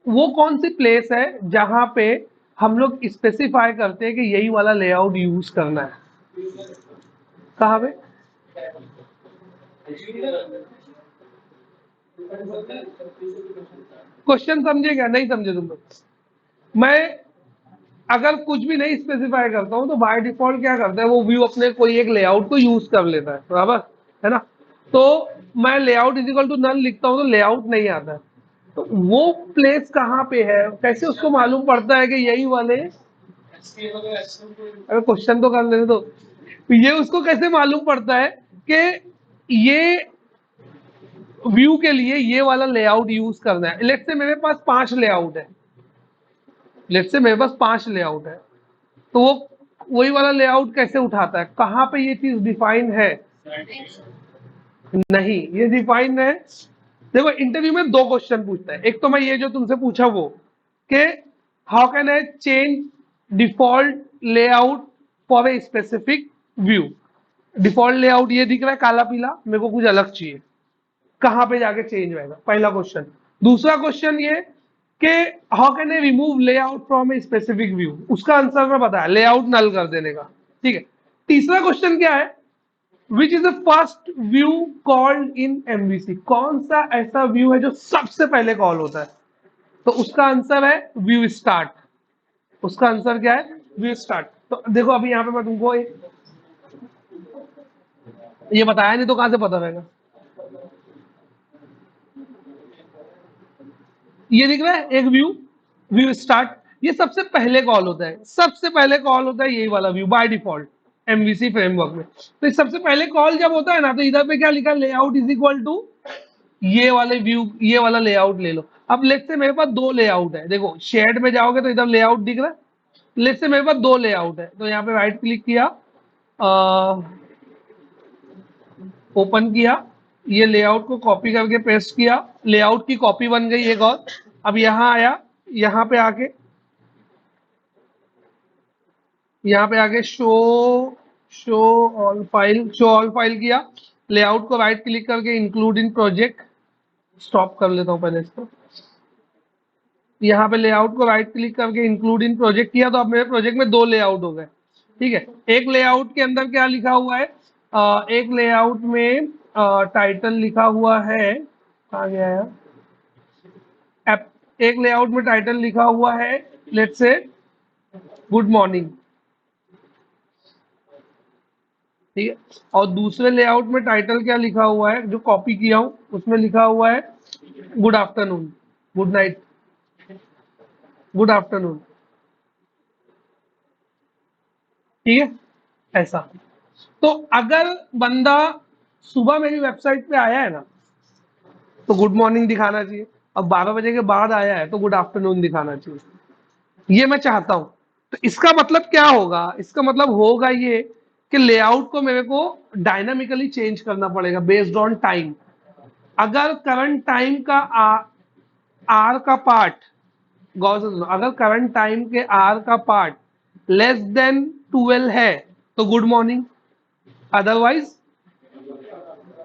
वो कौन सी प्लेस है जहां पे हम लोग स्पेसिफाई करते हैं कि यही वाला लेआउट यूज करना है, कहाँ पे। क्वेश्चन समझे क्या, नहीं समझे तुम लोग। मैं अगर कुछ भी नहीं स्पेसिफाई करता हूं तो बाय डिफॉल्ट क्या करता है, वो व्यू अपने कोई एक लेआउट को यूज कर लेता है, बराबर है ना। तो मैं लेआउट इजिकल टू नल लिखता हूं तो लेआउट नहीं आता है। तो वो प्लेस कहाँ पे है, कैसे उसको मालूम पड़ता है कि यही वाले, अरे क्वेश्चन तो कर लेने दो। ये उसको कैसे मालूम पड़ता है कि ये व्यू के लिए ये वाला लेआउट यूज करना है। लेट्स से मेरे पास 5 लेआउट है, लेट्स से मेरे पास 5 लेआउट है, तो वो वही वाला लेआउट कैसे उठाता है, कहाँ पे ये चीज डिफाइन है, नहीं ये डिफाइन है। देखो इंटरव्यू में 2 क्वेश्चन पूछता है, एक तो मैं ये जो तुमसे पूछा वो कि how can I change default layout for a specific view. Default layout ये दिख रहा है काला पीला, मेरे को कुछ अलग चाहिए, कहाँ पे जाके चेंज होगा, पहला क्वेश्चन। दूसरा क्वेश्चन ये कि how can I remove layout from a specific view, उसका आंसर मैं बताया, लेआउट नल कर देने का। ठीक है, तीसरा क्वेश्चन क्या है, which is the first view called in MVC, कौन सा ऐसा व्यू है जो सबसे पहले कॉल होता है। तो उसका आंसर है व्यू स्टार्ट, उसका आंसर क्या है, व्यू स्टार्ट। तो देखो अभी यहाँ पे मैं तुमको ये बताया नहीं तो कहां से पता रहेगा। ये दिख रहा है एक व्यू, व्यू स्टार्ट, ये सबसे पहले कॉल होता है, सबसे पहले कॉल होता है यही वाला view by default MVC framework में। तो सबसे पहले कॉल जब होता है ना, तो इधर पे क्या लिखा, लेआउट इज इक्वल टू ये वाले व्यू, ये वाला लेआउट ले लो। अब लेट्स से मेरे पास 2 लेआउट है, देखो शेड में जाओगे तो इधर लेआउट दिख रहा है, लेट्स से मेरे पास 2 लेआउट है, तो यहाँ पे राइट क्लिक किया, ओपन किया, ये लेआउट को कॉपी करके पेस्ट किया, लेआउट की कॉपी बन गई एक और। अब यहाँ आया, यहाँ पे आके, यहाँ पे आके शो शो ऑल फाइल किया, लेआउट को राइट क्लिक करके इंक्लूड इन प्रोजेक्ट, स्टॉप कर लेता हूँ पहले इसको। यहाँ पे लेआउट को राइट क्लिक करके इंक्लूड इन प्रोजेक्ट किया, तो अब मेरे प्रोजेक्ट में 2 लेआउट हो गए। ठीक है, एक लेआउट के अंदर क्या लिखा हुआ है, एक लेआउट में टाइटल लिखा हुआ है, कहाँ गया यार, एक लेआउट में टाइटल लिखा हुआ है लेट्स से गुड मॉर्निंग, ठीक है। और दूसरे लेआउट में टाइटल क्या लिखा हुआ है, जो कॉपी किया हूं उसमें लिखा हुआ है good afternoon, good night, good afternoon. ठीक है, ऐसा। तो अगर बंदा सुबह मेरी वेबसाइट पे आया है ना, तो गुड मॉर्निंग दिखाना चाहिए। अब 12 बजे के बाद आया है तो गुड आफ्टरनून दिखाना चाहिए। ये मैं चाहता हूं। तो इसका मतलब क्या होगा, इसका मतलब होगा ये कि लेआउट को मेरे को डायनामिकली चेंज करना पड़ेगा बेस्ड ऑन टाइम। अगर करंट टाइम का आर का पार्ट, गौर से सुनो, अगर करंट टाइम के आर का पार्ट लेस देन 12 है तो गुड मॉर्निंग, अदरवाइज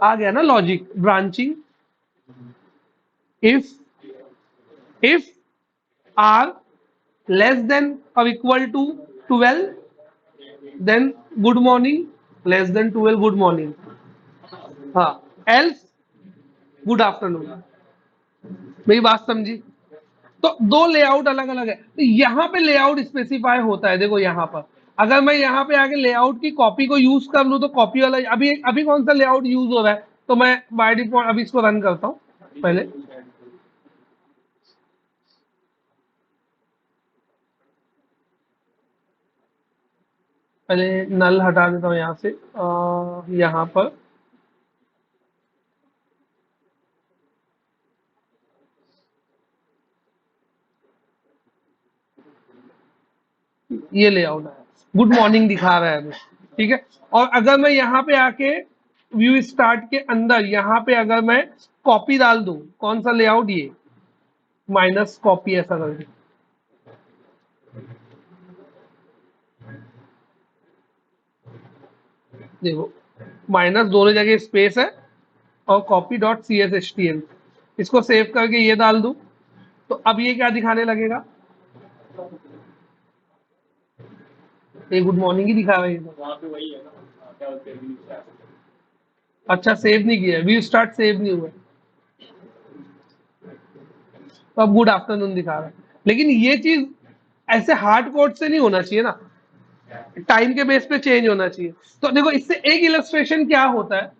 आ गया ना logic, branching. If hour less than और equal to 12 then good morning, less than 12 good morning, हाँ, एल्स गुड आफ्टरनून। मेरी बात समझी? तो दो लेआउट अलग अलग है। तो यहाँ पे लेआउट स्पेसिफाई होता है। देखो यहाँ पर अगर मैं यहाँ पे आके लेआउट की कॉपी को यूज कर लूं तो कॉपी वाला अभी अभी कौन सा लेआउट यूज हो रहा है, तो मैं बाय डिफॉल्ट अभी इसको रन करता हूँ। पहले नल हटा देता हूँ यहाँ से, यहाँ पर ये लेआउट है, गुड मॉर्निंग दिखा रहा है अभी। ठीक है। और अगर मैं यहाँ पे आके व्यू स्टार्ट के अंदर यहाँ पे अगर मैं कॉपी डाल दूं, कौन सा लेआउट, ये माइनस कॉपी, ऐसा करके देखो, माइनस दोनों जगह स्पेस है और copy dot C S H T L, इसको सेव करके ये डाल दूं तो अब ये क्या दिखाने लगेगा, ये गुड मॉर्निंग ही दिखा रहा है ये तो। वहाँ पे वही है ना, क्या बोलते हैं view start। अच्छा, सेव नहीं किया, व्यू स्टार्ट सेव नहीं हुआ, तो अब गुड आफ्टरनून दिखा रहा है। लेकिन ये चीज ऐसे हार्ड कोड से नहीं होना चाहिए ना, टाइम के बेस पे चेंज होना चाहिए। तो देखो, इससे एक इलस्ट्रेशन क्या होता है,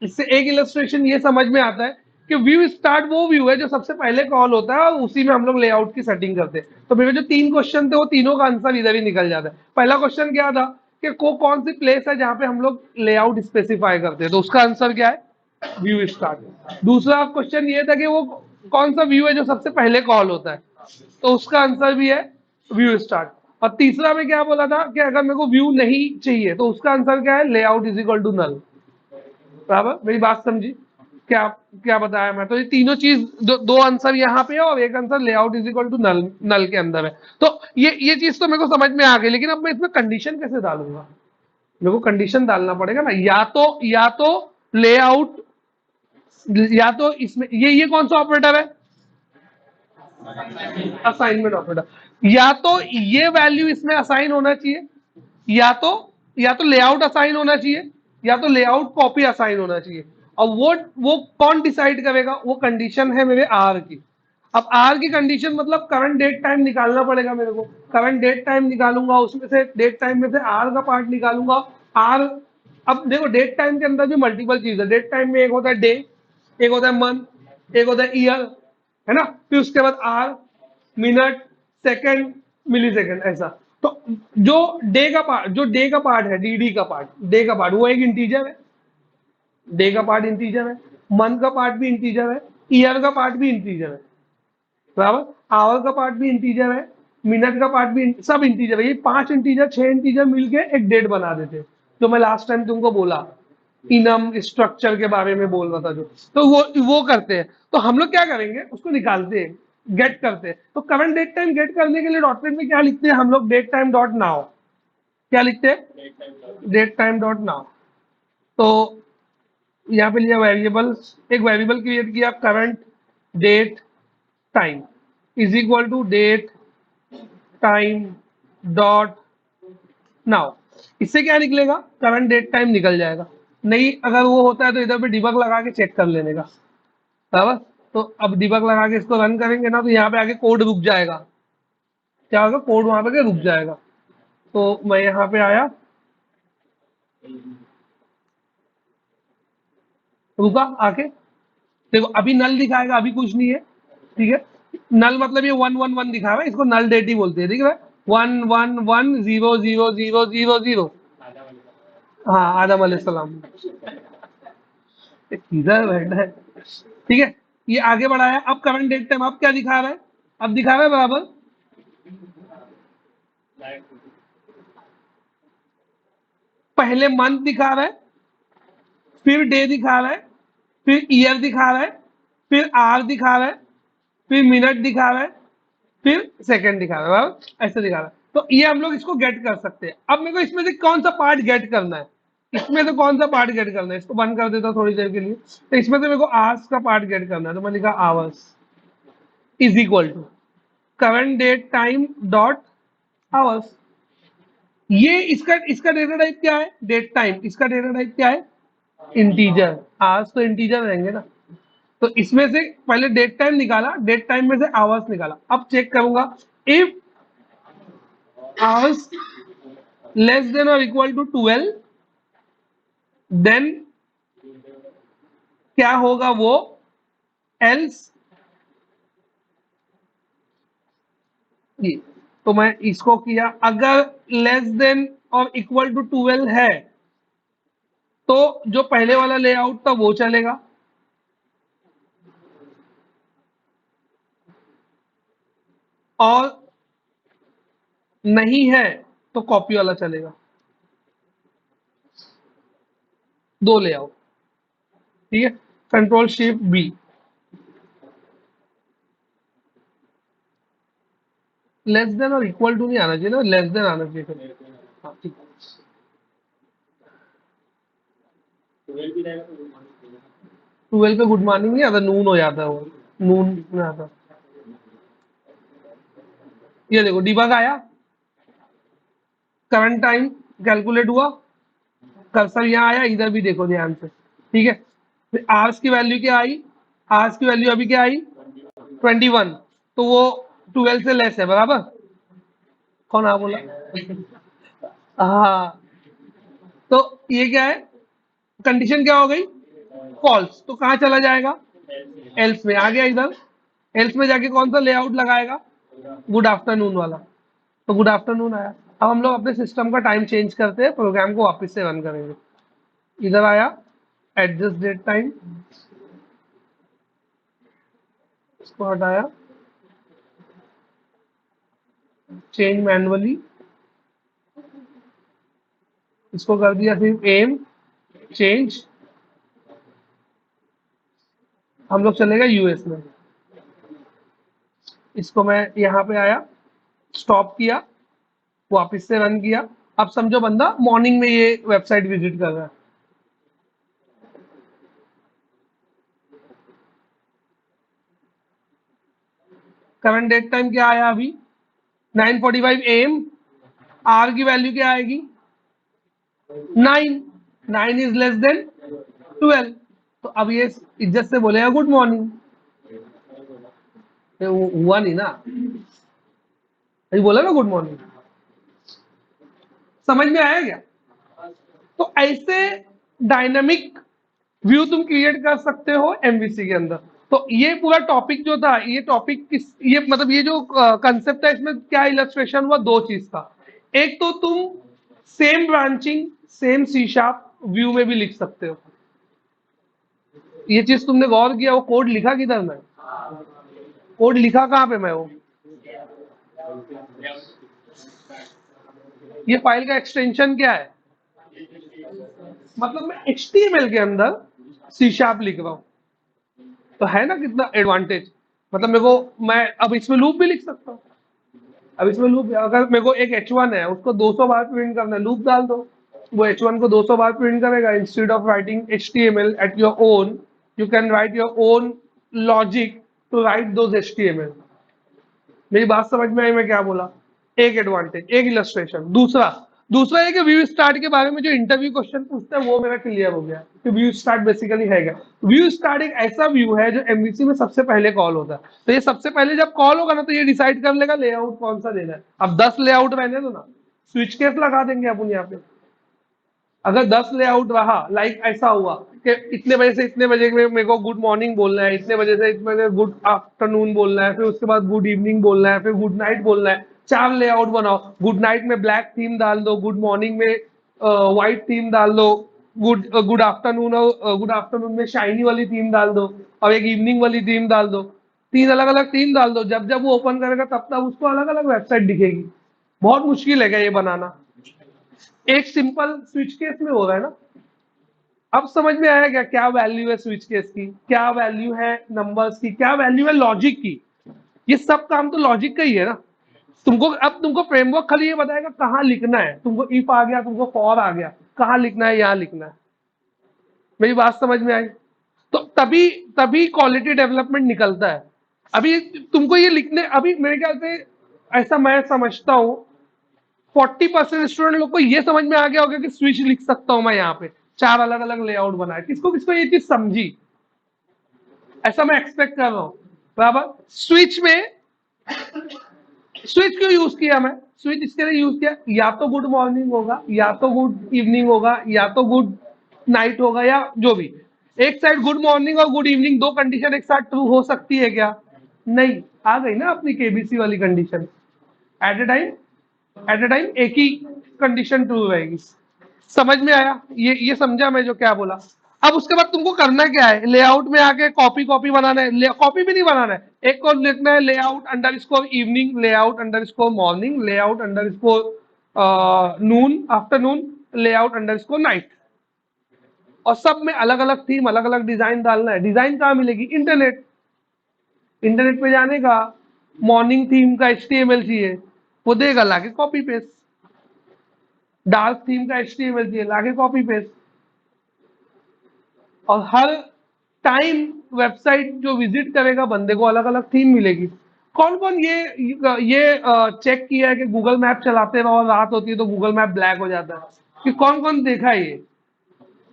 इससे एक इलस्ट्रेशन ये समझ में आता है कि व्यू स्टार्ट वो व्यू है जो सबसे पहले कॉल होता है और उसी में हम लोग लेआउट की सेटिंग करते हैं। तो मेरे जो 3 क्वेश्चन थे वो तीनों का आंसर इधर ही निकल जाता है। पहला क्वेश्चन क्या था कि कौन सी प्लेस है जहां पे हम लोग लेआउट स्पेसिफाई करते हैं, तो उसका आंसर क्या है, व्यू स्टार्ट। दूसरा क्वेश्चन ये था कि वो कौन सा व्यू है जो सबसे पहले कॉल होता है, तो उसका आंसर भी है व्यू स्टार्ट। और तीसरा में क्या बोला था कि अगर मेरे को व्यू नहीं चाहिए तो उसका आंसर क्या है, layout is equal to null. बराबर, मेरी बात समझी? क्या क्या बताया मैं? तो ये तीनों चीज, दो आंसर यहाँ पे है और एक answer layout is equal to null, null के अंदर है। तो ये चीज तो मेरे को समझ में आ गई, लेकिन अब मैं इसमें कंडीशन कैसे डालूंगा? मेरे को कंडीशन डालना पड़ेगा ना, या तो लेआउट, या तो इसमें ये कौन सा ऑपरेटर है, असाइनमेंट ऑपरेटर। या तो ये वैल्यू इसमें असाइन होना चाहिए, या तो लेआउट असाइन होना चाहिए, या तो लेआउट कॉपी असाइन होना चाहिए। और वो कौन डिसाइड करेगा? वो कंडीशन है मेरे आर की। अब आर की कंडीशन मतलब करंट डेट टाइम निकालना पड़ेगा मेरे को। करंट डेट टाइम निकालूंगा, उसमें से डेट टाइम में से आर का पार्ट निकालूंगा। आर, अब देखो डेट टाइम के अंदर भी मल्टीपल चीज है। डेट टाइम में एक होता है डे, एक होता है मंथ, एक होता है ईयर, है ना। फिर उसके बाद hour, minute, second, millisecond, ऐसा। तो जो डे का पार्ट है, डी का पार्ट, डे का पार्ट वो एक इंटीजर है, डे का पार्ट इंटीजर है, मंथ का पार्ट भी इंटीजर है, ईयर का पार्ट भी इंटीजर है, बराबर, आवर का पार्ट भी इंटीजर है, मिनट का पार्ट भी, सब इंटीजर है। ये 5 इंटीजर 6 इंटीजर मिलके एक डेट बना देते हैं, जो मैं लास्ट टाइम तुमको बोला, इनम स्ट्रक्चर के बारे में बोल रहा था जो। तो वो करते हैं। तो हम लोग क्या करेंगे, उसको निकालते हैं, गेट करते हैं। तो करंट डेट टाइम गेट करने के लिए डॉट नेट में क्या लिखते हैं हम लोग, डेट टाइम डॉट नाउ। क्या लिखते हैं, डेट टाइम डॉट नाउ। तो यहाँ पे लिया वेरिएबल, एक वेरिएबल क्रिएट किया, current date time is equal to date time dot now. इससे क्या निकलेगा, करंट डेट टाइम निकल जाएगा। नहीं अगर वो होता है तो इधर पे डिबग लगा के चेक कर लेने का, बराबर। तो अब डिबग लगा के इसको रन करेंगे ना, तो यहाँ पे आके कोड रुक जाएगा। क्या होगा, कोड वहां पे रुक जाएगा। तो मैं यहाँ पे आया, रुका आके देखो, अभी नल दिखाएगा, अभी कुछ नहीं है, ठीक है। नल मतलब ये 111 दिखा रहा है, इसको नल डेट ही बोलते हैं, ठीक है। 111000000। हाँ, आदम अलैहिस्सलाम, किधर बैठा है, ठीक है। ये आगे बढ़ा है, अब करंट डेट टाइम अब क्या दिखा रहा है, अब दिखा रहा है बराबर पहले मंथ दिखा रहा है, फिर डे दिखा रहा है, फिर ईयर दिखा रहा है, फिर आवर दिखा रहा है, फिर मिनट दिखा रहा है, फिर सेकंड दिखा रहा है, बराबर ऐसे दिखा रहा है। तो ये हम लोग इसको गेट कर सकते हैं। अब मेरे को इसमें से कौन सा पार्ट गेट करना है, इसमें से कौन सा पार्ट गेट करना है, इसको बंद कर देता हूं थोड़ी देर के लिए। तो इसमें से मेरे को आवर्स का पार्ट गेट करना है, तो मैं लिखा hours is equal to current date time dot hours. ये इसका इसका डेटा टाइप क्या है, डेट टाइम, इसका डेटा टाइप क्या है, इंटीजर। आवर्स तो इंटीजर रहेंगे ना, तो इसमें से पहले डेट टाइम निकाला, डेट टाइम में से आवर्स निकाला। अब चेक करूंगा, इफ आवर्स लेस देन और इक्वल टू 12, देन क्या होगा वो, एल्स ये। तो मैं इसको किया, अगर लेस देन और इक्वल टू 12 है तो जो पहले वाला लेआउट था वो चलेगा, और नहीं है तो कॉपी वाला चलेगा। दो लेआउट, ठीक है। Control shift B, less than और इक्वल टू नहीं आना चाहिए ना, लेस देन आना चाहिए फिर। हाँ, ठीक है। 12 पे गुड मॉर्निंग नहीं आता, नून हो जाता है वो, नून में आता। ये देखो डिबग आया, करंट टाइम कैलकुलेट हुआ, कर्सर यहाँ आया, इधर भी देखो ध्यान से, ठीक है। फिर आवर्स की वैल्यू क्या आई, आवर्स की वैल्यू अभी क्या आई 21, तो वो 12 से लेस है, बराबर। कौन आ बोला, हाँ। तो ये क्या है, कंडीशन क्या हो गई, फॉल्स, तो कहाँ चला जाएगा, एल्स में आ गया इधर। एल्स में जाके कौन सा लेआउट लगाएगा, गुड आफ्टरनून वाला, तो गुड आफ्टरनून आया। अब हम लोग अपने सिस्टम का टाइम चेंज करते हैं, प्रोग्राम को वापस से रन करेंगे। इधर आया, एडजस्ट डेट टाइम, इसको हटाया, चेंज मैनुअली, इसको कर दिया सिर्फ एम चेंज। हम लोग चलेगा यूएस में, इसको मैं यहाँ पे आया, स्टॉप किया, वापस से रन किया। अब समझो बंदा मॉर्निंग में ये वेबसाइट विजिट कर रहा है, करंट डेट टाइम क्या आया अभी 9:45 AM। आर की वैल्यू क्या आएगी 9, 9 इज लेस देन 12, तो अब ये इज्जत से बोलेगा गुड मॉर्निंग, हुआ नहीं ना, अभी बोला ना गुड मॉर्निंग। समझ में आया क्या, तो ऐसे डायनामिक व्यू तुम क्रिएट कर सकते हो एमवीसी के अंदर। तो ये पूरा टॉपिक जो था, ये टॉपिक किस, ये मतलब ये जो कंसेप्ट है, इसमें क्या इलस्ट्रेशन हुआ, दो चीज का। एक तो तुम same branching same C sharp view में भी लिख सकते हो, ये चीज तुमने गौर किया, वो कोड लिखा किधर मैं, कोड लिखा कहाँ पे मैं, वो ये फाइल का एक्सटेंशन क्या है, मतलब मैं HTML के अंदर सी शार्प लिख रहा हूं, तो है ना कितना एडवांटेज। मतलब मेरे को, मैं अब इसमें लूप भी लिख सकता हूँ। अब इसमें लूप, अगर मेरे को एक H1 है उसको 200 बार प्रिंट करना है, लूप डाल दो, वो H1 को 200 बार प्रिंट करेगा। Instead of writing HTML at your own, you can write your own logic to write those HTML। मेरी बात समझ में आई मैं क्या बोला, एक एडवांटेज, एक इलस्ट्रेशन। दूसरा दूसरा है कि व्यू स्टार्ट के बारे में जो इंटरव्यू क्वेश्चन पूछता है वो मेरा क्लियर हो गया कि व्यू स्टार्ट बेसिकली है क्या। व्यू स्टार्ट एक ऐसा व्यू है जो एमवीसी में सबसे पहले कॉल होता है, तो ये सबसे पहले जब कॉल होगा ना तो ये डिसाइड कर लेगा लेआउट कौन सा देना है। अब 10 लेआउट रहने दो ना, स्विच केस लगा देंगे अपन यहाँ पे, अगर 10 लेआउट रहा, लाइक ऐसा हुआ कि इतने बजे से इतने बजे में मेरे को गुड मॉर्निंग बोलना है, इतने बजे से इतने बजे गुड आफ्टरनून बोलना है, फिर उसके बाद गुड इवनिंग बोलना है, फिर गुड नाइट बोलना है, 4 लेआउट बनाओ। गुड नाइट में ब्लैक थीम डाल दो, गुड मॉर्निंग में व्हाइट थीम डाल दो, गुड आफ्टरनून और गुड आफ्टरनून में शाइनी वाली थीम डाल दो, और एक इवनिंग वाली थीम डाल दो। 3 अलग अलग थीम डाल दो। जब जब वो ओपन करेगा तब तब उसको अलग अलग वेबसाइट दिखेगी। बहुत मुश्किल है क्या ये बनाना? एक सिंपल स्विच केस में हो रहा है ना। अब समझ में आया क्या क्या वैल्यू है स्विच केस की, क्या वैल्यू है नंबर्स की, क्या वैल्यू है लॉजिक की। ये सब काम तो लॉजिक का ही है ना। तुमको फ्रेमवर्क खाली ये बताएगा कहाँ लिखना है। तुमको इफ आ गया, तुमको फॉर आ गया, कहाँ लिखना है, यहाँ लिखना है। मेरी बात समझ में आई? तो तभी तभी क्वालिटी डेवलपमेंट निकलता है। अभी तुमको ये लिखने, अभी मेरे ख्याल से ऐसा मैं समझता हूँ 40% स्टूडेंट लोग को ये समझ में आ गया होगा कि स्विच लिख सकता हूं मैं यहाँ पे। 4 अलग अलग लेआउट बनाए, किसको किसको ये चीज समझी, ऐसा मैं एक्सपेक्ट कर रहा हूँ। बराबर। स्विच में, स्विच क्यों यूज किया मैं? स्विच इसके लिए यूज किया, या तो गुड मॉर्निंग होगा, या तो गुड इवनिंग होगा, या तो गुड नाइट होगा, या जो भी। एक साइड गुड मॉर्निंग और गुड इवनिंग, दो कंडीशन एक साथ ट्रू हो सकती है क्या? नहीं। आ गई ना अपनी केबीसी वाली condition. At a time, at a time एक ही कंडीशन ट्रू रहेगी। समझ में आया? ये समझा मैं जो क्या बोला? अब उसके बाद तुमको करना क्या है, लेआउट में आके कॉपी कॉपी बनाना है। कॉपी भी नहीं बनाना है, एक को लिखना है layout underscore evening, layout underscore morning, layout underscore noon afternoon, layout underscore night. और सब में अलग अलग थीम, अलग अलग डिजाइन डालना है। डिजाइन कहाँ मिलेगी? इंटरनेट। इंटरनेट पे जाने का, मॉर्निंग थीम का HTML चाहिए, वो देगा, लाके कॉपी पेस्ट। डार्क थीम का HTML चाहिए, लाके कॉपी पेस्ट। और हर टाइम वेबसाइट जो विजिट करेगा बंदे को अलग अलग थीम मिलेगी। कौन कौन ये चेक किया है कि गूगल मैप चलाते रहो और रात होती है तो गूगल मैप ब्लैक हो जाता है? कि कौन कौन देखा है ये?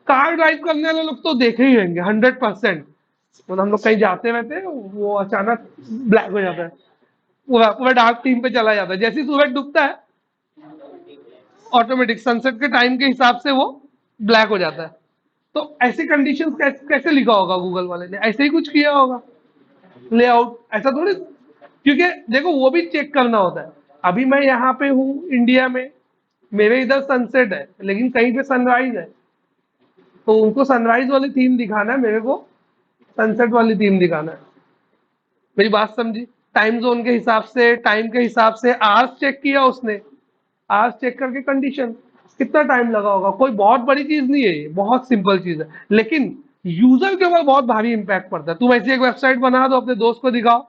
कार ड्राइव करने वाले लोग तो देखे ही होंगे 100%। मतलब हम लोग कहीं जाते रहते हैं, वो अचानक ब्लैक हो जाता है, पूरा पूरा डार्क थीम पे चला जाता है। जैसे ही सूरज डूबता है ऑटोमेटिक सनसेट के टाइम के हिसाब से वो ब्लैक हो जाता है। तो ऐसी कंडीशंस कैसे लिखा होगा गूगल वाले ने? ऐसे ही कुछ किया होगा लेआउट, ऐसा थोड़ी। क्योंकि देखो वो भी चेक करना होता है। अभी मैं यहाँ पे हूँ इंडिया में, मेरे इधर सनसेट है लेकिन कहीं पे सनराइज है, तो उनको सनराइज वाली थीम दिखाना है, मेरे को सनसेट वाली थीम दिखाना है। मेरी बात समझी? टाइम जोन के हिसाब से, टाइम के हिसाब से आवर्स चेक किया उसने, आवर्स चेक करके कंडीशन। कितना टाइम लगा होगा? कोई बहुत बड़ी चीज नहीं है ये, बहुत सिंपल चीज है, लेकिन यूजर के ऊपर बहुत भारी इंपैक्ट पड़ता है। तुम ऐसी एक वेबसाइट बना दो, अपने दोस्त को दिखाओ,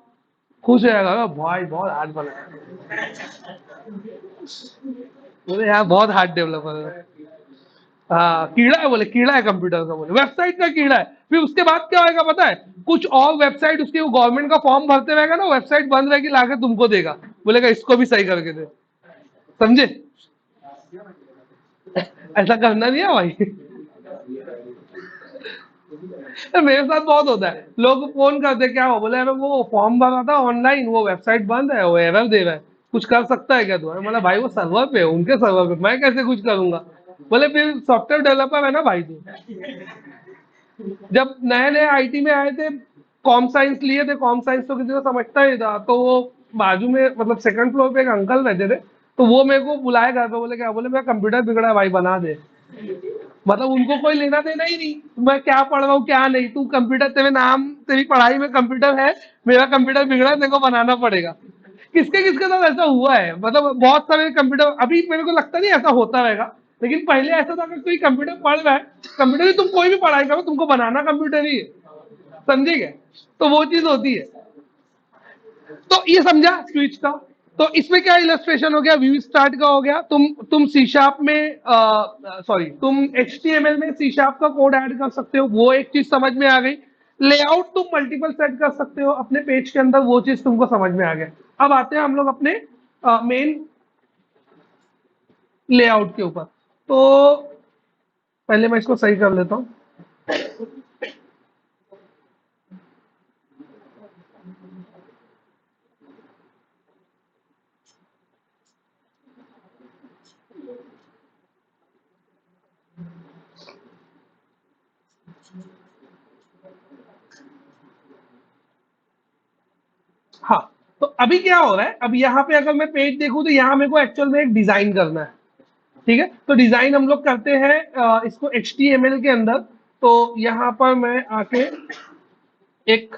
खुश हो जाएगा, भाई बहुत हार्ड बनाया, बोले यार बहुत हार्ड डेवलपर है। हाँ कीड़ा है, बोले कीड़ा है कंप्यूटर का, बोले वेबसाइट का कीड़ा है। फिर उसके बाद क्या होगा पता है? कुछ और वेबसाइट उसकी गवर्नमेंट का फॉर्म भरते रहेगा ना, वेबसाइट बंद रहेगी, लाके तुमको देगा, बोलेगा इसको भी सही करके दे। समझे? ऐसा करना नहीं है भाई। मेरे साथ बहुत होता है, लोग फोन करते क्या हो, बोले अरे वो फॉर्म भरा था ऑनलाइन, वो वेबसाइट बंद है, वो एरर दे रहा है, कुछ कर सकता है क्या तू? मतलब भाई वो सर्वर पे है, उनके सर्वर पे, मैं कैसे कुछ करूंगा? बोले फिर सॉफ्टवेयर डेवलपर है ना भाई तू। जब नए नए आईटी में आए थे, कॉम साइंस लिए थे, कॉम साइंस तो किसी को समझता ही था, तो वो बाजू में मतलब सेकंड फ्लोर पे एक अंकल रहते थे, तो वो मेरे को बुलाए घर पे, बोले क्या? बोले मेरा कंप्यूटर बिगड़ा है भाई, बना दे। मतलब उनको कोई लेना देना ही नहीं, मैं क्या पढ़ रहा हूँ क्या नहीं, तू कंप्यूटर, तेरे नाम तेरी पढ़ाई में कंप्यूटर है, मेरा कंप्यूटर बिगड़ा है, तेरे को बनाना पड़ेगा। किसके किसके साथ ऐसा हुआ है? मतलब बहुत सारे कंप्यूटर, अभी मेरे को लगता नहीं ऐसा होता रहेगा, लेकिन पहले ऐसा था कि कोई कंप्यूटर पढ़ रहा है, कंप्यूटर ही, तुम कोई भी पढ़ाई करो तुमको बनाना कंप्यूटर ही है। समझे क्या? तो वो चीज होती है। तो ये समझा स्विच का? तो इसमें क्या इलस्ट्रेशन हो गया, व्यू स्टार्ट का हो गया। तुम सी शार्प में, सॉरी, तुम HTML में सी शार्प का कोड ऐड कर सकते हो, वो एक चीज समझ में आ गई। लेआउट तुम मल्टीपल सेट कर सकते हो अपने पेज के अंदर, वो चीज तुमको समझ में आ गया। अब आते हैं हम लोग अपने मेन लेआउट के ऊपर। तो पहले मैं इसको सही कर लेता हूँ। हाँ, तो अभी क्या हो रहा है, अब यहाँ पे अगर मैं पेज देखूं तो यहाँ मेरे को एक्चुअल में एक डिजाइन करना है। ठीक है, तो डिजाइन हम लोग करते हैं इसको HTML के अंदर। तो यहाँ पर मैं आके एक,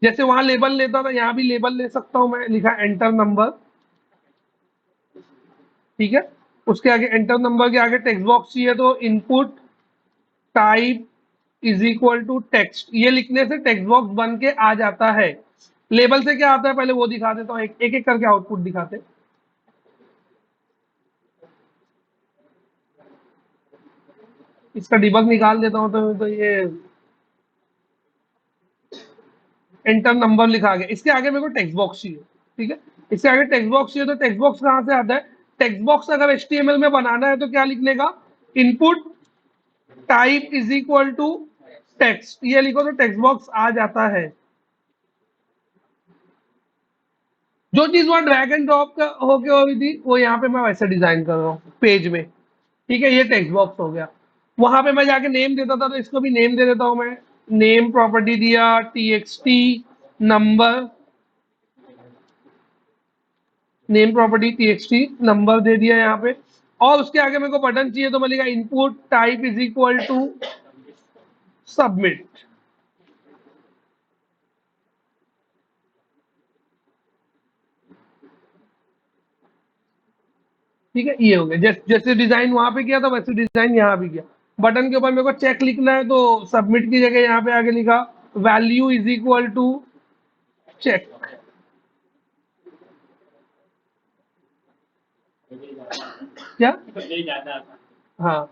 जैसे वहां लेबल लेता था, यहाँ भी लेबल ले सकता हूं मैं, लिखा एंटर नंबर। ठीक है, उसके आगे एंटर नंबर के आगे टेक्स्ट बॉक्स चाहिए, तो input type is equal to text, ये लिखने से टेक्स्ट बॉक्स बन के आ जाता है। लेबल से क्या आता है पहले वो दिखा देता हूँ, एक एक करके आउटपुट दिखाते हैं। इसका डिबग निकाल देता हूँ, तो ये एंटर नंबर लिखा गया, इसके आगे मेरे को टेक्स्ट बॉक्स चाहिए। ठीक है, इसके आगे टेक्स्ट बॉक्स चाहिए, तो टेक्स्ट बॉक्स कहाँ से आता है? टेक्स्ट बॉक्स अगर HTML में बनाना है तो क्या लिखने का? Input type is equal to text, ये लिखो तो टेक्स्ट बॉक्स आ जाता है। जो चीज वहां ड्रैग एंड ड्रॉप होके हो रही थी, वो यहाँ पे मैं वैसे डिजाइन कर रहा हूँ पेज में। ठीक है, ये टेक्स्ट बॉक्स हो गया। वहां पे मैं जाके नेम देता था, तो इसको भी नेम दे देता हूं मैं। नेम प्रॉपर्टी दिया txt number, name property txt number दे दिया यहाँ पे। और उसके आगे मेरे को बटन चाहिए, तो मैं लिखा input type is equal to submit. ठीक है, ये हो गया। जैसे डिजाइन वहां पे किया था वैसे डिजाइन यहाँ भी किया। बटन के ऊपर मेरे को चेक लिखना है, तो सबमिट की जगह यहाँ पे आगे लिखा value is equal to check. क्या? ये ज्यादा था। हाँ,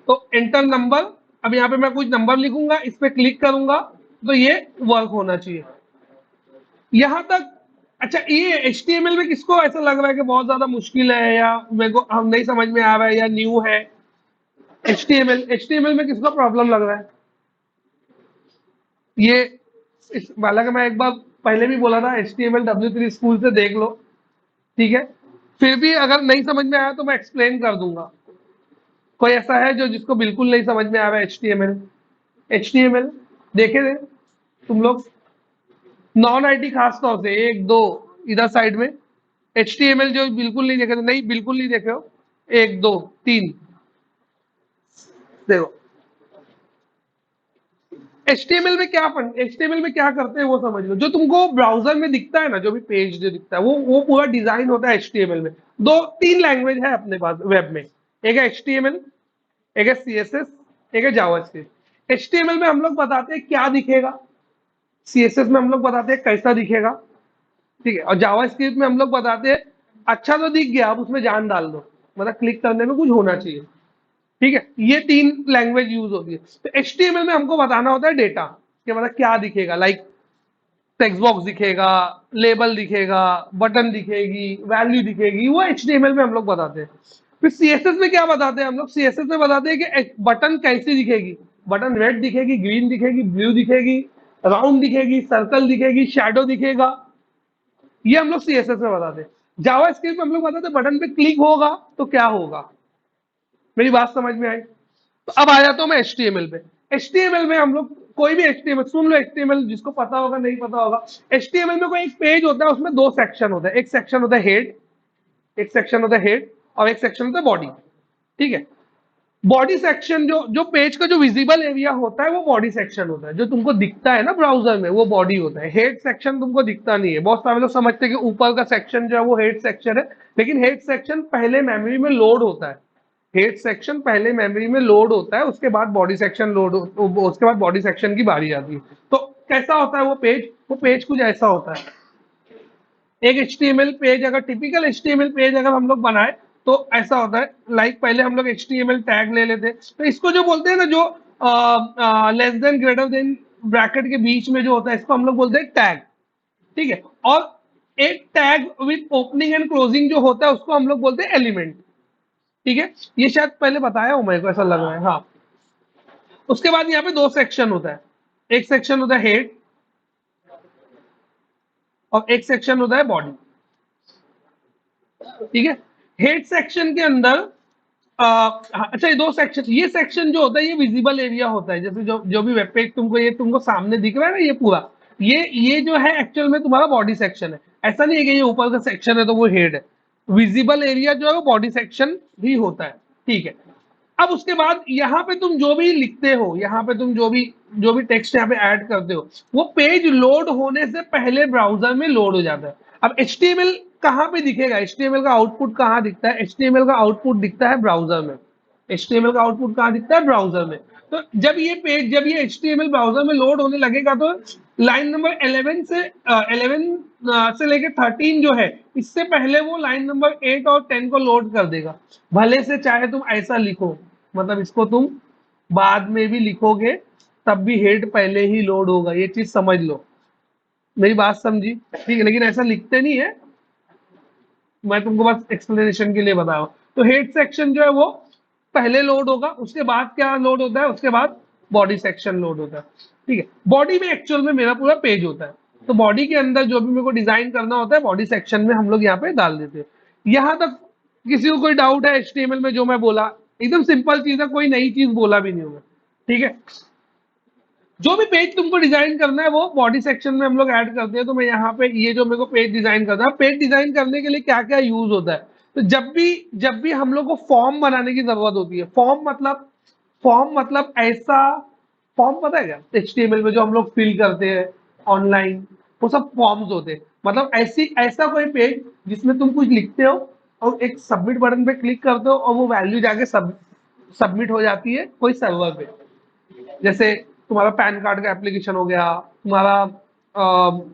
तो एंटर नंबर, अब यहाँ पे मैं कुछ नंबर लिखूंगा, इस पे क्लिक करूंगा, तो ये वर्क होना चाहिए यहां तक। अच्छा, ये HTML में किसको ऐसा लग रहा है कि बहुत ज्यादा मुश्किल है, या मेरे को हम नहीं समझ में आ रहा है, या न्यू है? HTML में किसको प्रॉब्लम लग रहा है? ये इस वाला का मैं एक बार पहले भी बोला था, HTML W3 स्कूल से देख लो। ठीक है, फिर भी अगर नहीं समझ में आया तो मैं एक्सप्लेन कर दूंगा। कोई ऐसा है जो जिसको बिल्कुल नहीं समझ में आ रहा है HTML देखे थे तुम लोग? नॉन IT खास तौर से एक दो इधर साइड में। HTML जो बिल्कुल नहीं देखे थे, नहीं बिल्कुल नहीं देखे हो, एक दो तीन, देखो HTML में क्या करते हैं वो समझ लो। जो तुमको ब्राउजर में दिखता है ना, जो भी पेज जो दिखता है, वो पूरा डिजाइन होता है HTML में। दो तीन लैंग्वेज है अपने पास वेब में, एक है HTML, एक है CSS, एक है जावास्क्रिप्ट। HTML में हम लोग बताते हैं क्या दिखेगा, CSS में हम लोग बताते हैं कैसा दिखेगा। ठीक है, और जावास्क्रिप्ट में हम लोग बताते हैं अच्छा तो दिख गया, अब उसमें जान डाल दो, मतलब क्लिक करने में कुछ होना चाहिए। ठीक है, ये तीन लैंग्वेज यूज होती है। तो HTML में हमको बताना होता है डेटा, कि मतलब क्या दिखेगा, लाइक टेक्स्ट बॉक्स दिखेगा, लेबल दिखेगा, बटन दिखेगी, वैल्यू दिखेगी, वो HTML में हम लोग बताते हैं। फिर CSS में क्या बताते हैं हम लोग? CSS में बताते हैं कि बटन कैसी दिखेगी। बटन रेड दिखेगी, ग्रीन दिखेगी, ब्लू दिखेगी, राउंड दिखेगी, सर्कल दिखेगी, शैडो दिखेगा, ये हम लोग CSS में बताते हैं। जावास्क्रिप्ट में हम लोग बताते हैं बटन पे क्लिक होगा तो क्या होगा। मेरी बात समझ में आई? तो अब आ जाता हूं मैं HTML पे। HTML में हम लोग कोई भी HTML सुन लो, HTML जिसको पता होगा नहीं पता होगा, HTML में कोई एक पेज होता है, उसमें दो सेक्शन होता है, एक सेक्शन होता है हेड, एक सेक्शन होता है हेड, और एक सेक्शन होता है बॉडी। ठीक है, बॉडी सेक्शन जो जो पेज का जो विजिबल एरिया होता है वो बॉडी सेक्शन होता है, जो तुमको दिखता है ना ब्राउजर में, वो बॉडी होता है। हेड सेक्शन तुमको दिखता नहीं है। बहुत सारे लोग समझते हैं कि ऊपर का सेक्शन जो है वो हेड सेक्शन है, लेकिन हेड सेक्शन पहले मेमोरी में लोड होता है। हेड सेक्शन पहले मेमोरी में लोड होता है, उसके बाद बॉडी सेक्शन उसके बाद बॉडी सेक्शन की बारी आती है। तो कैसा होता है वो पेज कुछ ऐसा होता है। एक HTML पेज, अगर टिपिकल HTML पेज अगर हम लोग बनाए तो ऐसा होता है। लाइक पहले हम लोग HTML टैग ले लेते, तो इसको जो बोलते हैं ना, जो less than greater than bracket के बीच में जो होता है, इसको हम लोग बोलते हैं टैग। ठीक है, और एक tag with opening and closing जो होता है उसको हम लोग बोलते हैं एलिमेंट। ठीक है, ये शायद पहले बताया हूं, मेरे को ऐसा लग रहा है। हाँ, उसके बाद यहाँ पे दो सेक्शन होता है, एक सेक्शन होता है हेड और एक सेक्शन होता है बॉडी। ठीक है, हेड सेक्शन के अंदर अच्छा, ये दो सेक्शन, ये सेक्शन जो होता है ये विजिबल एरिया होता है। जैसे जो जो भी वेब पेज तुमको ये तुमको सामने दिख रहा है ना, ये पूरा ये जो है एक्चुअल में तुम्हारा बॉडी सेक्शन है। ऐसा नहीं है कि ये ऊपर का सेक्शन है तो वो हेड है। विजिबल एरिया जो है वो बॉडी सेक्शन ही होता है, ठीक है। अब उसके बाद यहाँ पे तुम जो भी लिखते हो, यहाँ पे तुम जो भी टेक्स्ट यहाँ पे ऐड करते हो, वो पेज लोड होने से पहले ब्राउजर में लोड हो जाता है। अब HTML कहाँ पे दिखेगा, HTML का आउटपुट कहाँ दिखता है? HTML का आउटपुट दिखता है ब्राउजर में। HTML का आउटपुट कहाँ दिखता है? ब्राउजर में। तो जब ये HTML ब्राउजर में लोड होने लगेगा तो लाइन नंबर 11 से लेके 13 जो है, इससे पहले वो लाइन नंबर 8 और 10 को लोड कर देगा। भले से चाहे तुम ऐसा लिखो, मतलब इसको तुम बाद में भी लिखोगे तब भी हेड पहले ही लोड होगा, ये चीज समझ लो। मेरी बात समझी? ठीक है, लेकिन ऐसा लिखते नहीं है, मैं तुमको बस एक्सप्लेनेशन के लिए बता रहा हूँ। तो हेड सेक्शन जो है वो पहले लोड होगा, उसके बाद क्या लोड होता है? उसके बाद बॉडी सेक्शन लोड होता है, ठीक है। बॉडी में एक्चुअल में मेरा पूरा पेज होता है, तो बॉडी के अंदर जो भी मेरे को डिजाइन करना होता है बॉडी सेक्शन में हम लोग यहाँ पे डाल देते हैं। यहाँ तक किसी को कोई डाउट है HTML में जो मैं बोला? एकदम सिंपल चीज है, कोई नई चीज बोला भी नहीं होगा, ठीक है। जो भी पेज तुमको डिजाइन करना है वो बॉडी सेक्शन में हम लोग ऐड करते हैं। तो मैं यहाँ पे ये जो मेरे को पेज डिजाइन करना है, पेज डिजाइन करने के लिए क्या क्या यूज होता है? तो जब भी हम लोग को फॉर्म बनाने की जरूरत होती है, फॉर्म मतलब ऐसा फॉर्म, पता है क्या HTML में जो हम लोग फिल करते हैं ऑनलाइन, वो सब फॉर्म्स होते हैं। मतलब ऐसा कोई पेज जिसमें तुम कुछ लिखते हो और एक सबमिट बटन पे क्लिक करते हो और वो वैल्यू जाके सबमिट हो जाती है कोई सर्वर पे। जैसे तुम्हारा पैन कार्ड का एप्लीकेशन हो गया, तुम्हारा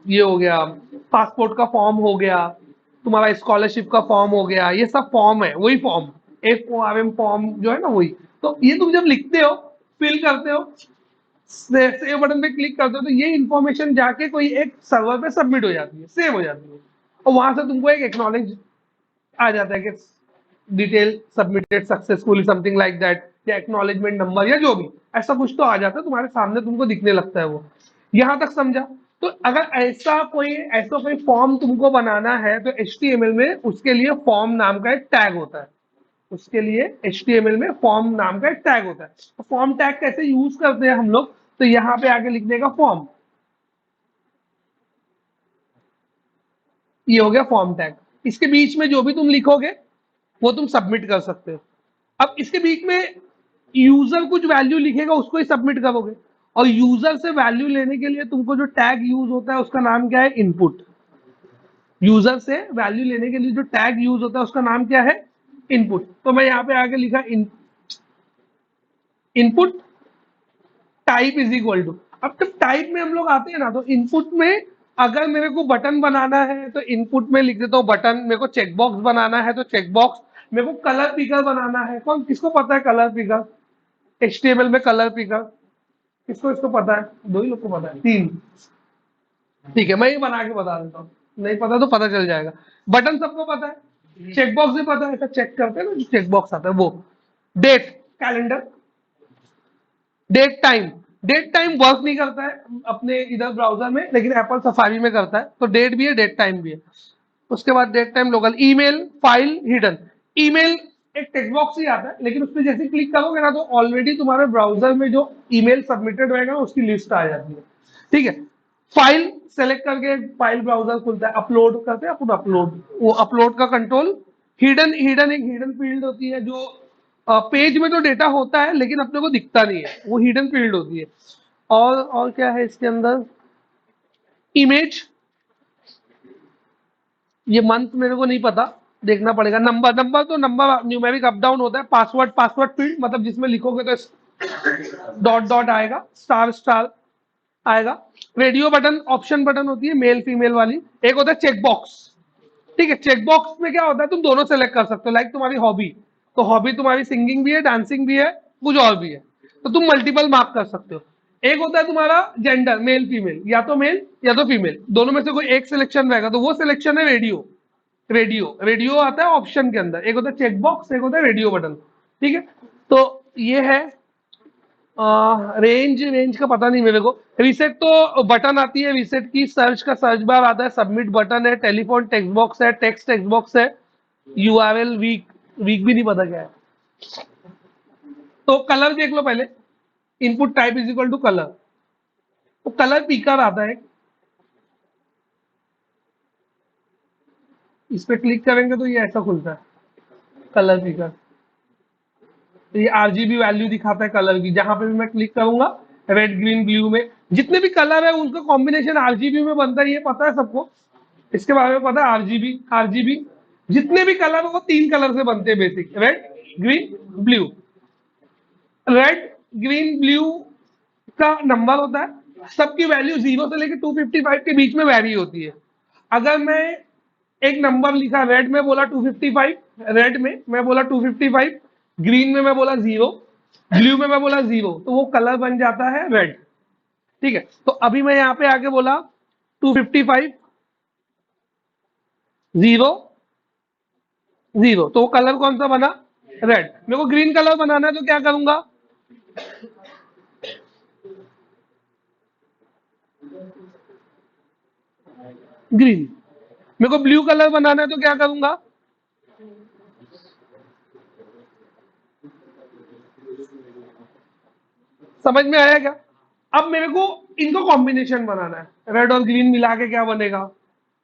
ये हो गया, पासपोर्ट का फॉर्म हो गया, तुम्हारा स्कॉलरशिप का फॉर्म हो गया, ये सब फॉर्म है, वही फॉर्म FORM फॉर्म जो है ना, वही। तो ये तुम जब लिखते हो, फिल करते हो, सेव बटन पे क्लिक करते हो, तो ये इंफॉर्मेशन जाके कोई एक सर्वर पे सबमिट हो जाती है, सेव हो जाती है, और वहां से तुमको एक एक्नॉलेज आ जाता है कि detail submitted successfully, something like that, या एक्नॉलेजमेंट नंबर या जो भी ऐसा कुछ तो आ जाता है तुम्हारे सामने, तुमको दिखने लगता है वो। यहां तक समझा? तो अगर ऐसा कोई फॉर्म तुमको बनाना है तो HTML में उसके लिए फॉर्म नाम का एक टैग होता है। उसके लिए HTML में फॉर्म नाम का एक टैग होता है। तो फॉर्म टैग कैसे यूज करते हैं हम लोग? तो यहाँ पे आगे लिखने का फॉर्म, ये हो गया फॉर्म टैग। इसके बीच में जो भी तुम लिखोगे वो तुम सबमिट कर सकते हो। अब इसके बीच में यूजर कुछ वैल्यू लिखेगा, उसको ही सबमिट करोगे। और यूजर से वैल्यू लेने के लिए तुमको जो टैग यूज होता है उसका नाम क्या है? इनपुट। यूजर से वैल्यू लेने के लिए जो टैग यूज होता है उसका नाम क्या है? इनपुट। तो मैं यहाँ पे आगे लिखा input type is equal to. अब जब टाइप में हम लोग आते हैं ना, तो इनपुट में अगर मेरे को बटन बनाना है तो इनपुट में लिख देता हूँ बटन। मेरे को चेकबॉक्स बनाना है तो चेकबॉक्स। मेरे को कलर पिकर बनाना है, कौन किसको पता है कलर पिकर? HTML में कलर पिकर किसको इसको पता है? दो ही लोग को पता है, तीन। ठीक है, मैं ये बना के बता देता हूँ, नहीं पता तो पता चल जाएगा। बटन सबको पता है, चेकबॉक्स भी पता है, ऐसा चेक करते हैं ना जो चेकबॉक्स आता है वो। Date, calendar, date time work नहीं करता है अपने इधर ब्राउजर में, लेकिन एप्पल सफारी में करता है। तो डेट भी है, डेट टाइम भी है। उसके बाद date time local, email, file, hidden. Email एक टेक्स्ट बॉक्स ही आता है, लेकिन उस पर जैसे क्लिक करोगे ना तो ऑलरेडी तुम्हारे ब्राउजर में जो ईमेल सबमिटेड रहेगा उसकी लिस्ट आ जाती है, ठीक है। फाइल सेलेक्ट करके फाइल ब्राउजर खुलता है, अपलोड करते हैं अपन, अपलोड, वो अपलोड का कंट्रोल। हिडन एक हिडन फील्ड होती है जो पेज में जो डेटा होता है लेकिन अपने को दिखता नहीं है, वो हिडन फील्ड होती है। और क्या है इसके अंदर? इमेज, ये मंथ मेरे को नहीं पता, देखना पड़ेगा। नंबर तो नंबर न्यूमेरिक अप डाउन होता है। पासवर्ड फील्ड मतलब जिसमें लिखोगे तो डॉट डॉट आएगा, स्टार स्टार आएगा। रेडियो बटन ऑप्शन बटन होती है मेल फीमेल वाली। एक होता है चेकबॉक्स, ठीक है। चेकबॉक्स में क्या होता है, तुम दोनों सेलेक्ट कर सकते हो। लाइक तुम्हारी हॉबी, तो हॉबी तुम्हारी सिंगिंग भी है, डांसिंग भी है, कुछ और भी है, तो तुम मल्टीपल मार्क कर सकते हो। एक होता है तुम्हारा जेंडर, मेल फीमेल, या तो मेल या तो फीमेल, दोनों में से कोई एक सिलेक्शन रहेगा, तो वो सिलेक्शन है रेडियो। रेडियो आता है ऑप्शन के अंदर। एक होता है चेकबॉक्स, एक होता है रेडियो बटन, ठीक है। तो ये है रेंज का पता नहीं मेरे को। रीसेट तो बटन आती है रीसेट की, सर्च का सर्च बार आता है, सबमिट बटन है, टेलीफोन टेक्स्ट बॉक्स है, टेक्स्ट टेक्स्ट बॉक्स है, URL वीक भी नहीं पता क्या है, तो कलर देख लो पहले, input type is equal to colour, तो कलर पिकर आता है, इस पे क्लिक करेंगे तो ये ऐसा खुलता है कलर पिकर। तो ये आरजीबी वैल्यू दिखाता है कलर की, जहां पे भी मैं क्लिक करूंगा रेड ग्रीन ब्लू में जितने भी कलर है उनका कॉम्बिनेशन आरजीबी में बनता है, ये पता है सबको, इसके बारे में पता है। आरजीबी आरजीबी जितने भी कलर वो 3 कलर से बनते हैं basic, red green blue. Red green blue का नंबर होता है, सबकी वैल्यू 0 से लेकर 255 के बीच में वैरी होती है। अगर मैं एक नंबर लिखा रेड में बोला 255, रेड में मैं बोला 255, ग्रीन में मैं बोला 0, ब्लू में मैं बोला 0, तो वो कलर बन जाता है रेड। ठीक है, तो अभी मैं यहाँ पे आके बोला 255 0 0, तो वो कलर कौन सा बना, रेड। मेरे को ग्रीन कलर बनाना है तो क्या करूंगा, ग्रीन। मेरे को ब्लू कलर बनाना है तो क्या करूंगा, समझ में आया क्या। अब मेरे को इनको कॉम्बिनेशन बनाना है, रेड और ग्रीन मिला के क्या बनेगा,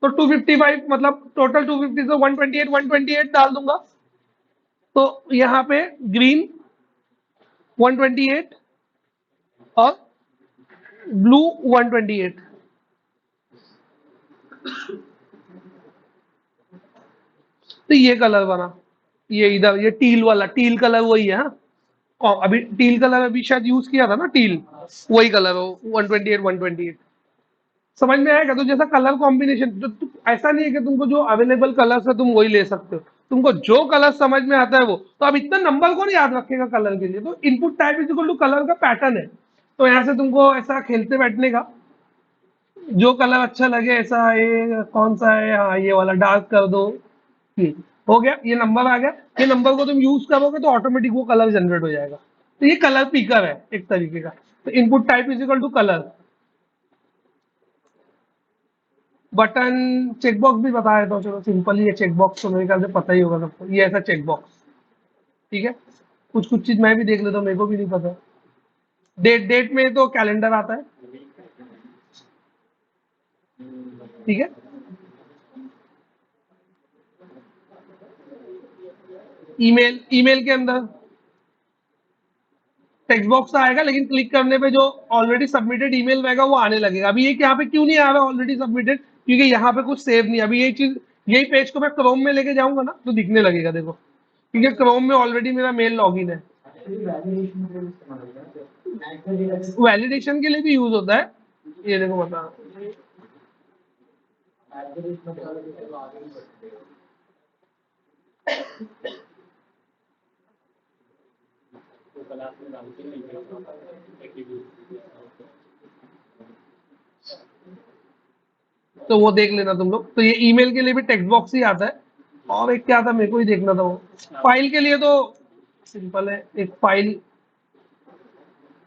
तो 255 मतलब टोटल 250 से 128 128 डाल दूंगा, तो यहाँ पे ग्रीन 128 और ब्लू 128, तो ये कलर बना, ये इधर ये टील वाला, टील कलर वही है। हाँ, अभी टील कलर अभी शायद यूज किया था ना, टील वही कलर हो 128 128। समझ में आएगा। तो जैसा कलर कॉम्बिनेशन ऐसा नहीं है कि तुमको जो अवेलेबल कलर्स है तुम वही ले सकते हो, तुमको जो कलर समझ में आता है वो। तो अब इतना नंबर कौन याद रखेगा कलर के लिए, तो input type is equal to colour का पैटर्न है। तो यहाँ से तुमको ऐसा खेलते बैठने का, जो कलर अच्छा लगे, ऐसा ये कौन सा है, हाँ ये वाला डार्क कर दो, ये हो गया, ये नंबर आ गया। ये नंबर को तुम यूज करोगे तो ऑटोमेटिक वो कलर जनरेट हो जाएगा। तो ये कलर पिकर है एक तरीके का। तो input type is equal to colour. Button checkbox भी बता देता हूँ, चलो सिंपल ही है चेकबॉक्स, तो मेरे ख्याल से पता ही होगा सबको, ये ऐसा चेकबॉक्स। ठीक है, कुछ कुछ चीज मैं भी देख लेता हूँ, मेरे को भी नहीं पता। डेट, डेट में तो कैलेंडर आता है। ठीक है, ईमेल, ईमेल के अंदर टेक्स्ट बॉक्स आएगा, लेकिन क्लिक करने पे जो ऑलरेडी सबमिटेड ईमेल रहेगा वो आने लगेगा। अभी ये यहाँ पे क्यों नहीं आ रहा ऑलरेडी सबमिटेड, क्योंकि यहाँ पे कुछ सेव नहीं। अभी ये चीज, यही पेज को मैं क्रोम में लेके जाऊंगा ना तो दिखने लगेगा, देखो, क्योंकि क्रोम में ऑलरेडी मेरा मेल लॉगिन है। वैलिडेशन के लिए भी यूज होता है, ये देखो बता, तो क्लास में डालते हैं एक्टिविटी। तो वो देख लेना तुम लोग। तो ये ईमेल के लिए भी टेक्स्ट बॉक्स ही आता है। और एक क्या था मेरे को ही देखना था, वो फाइल के लिए तो सिंपल है, एक फाइल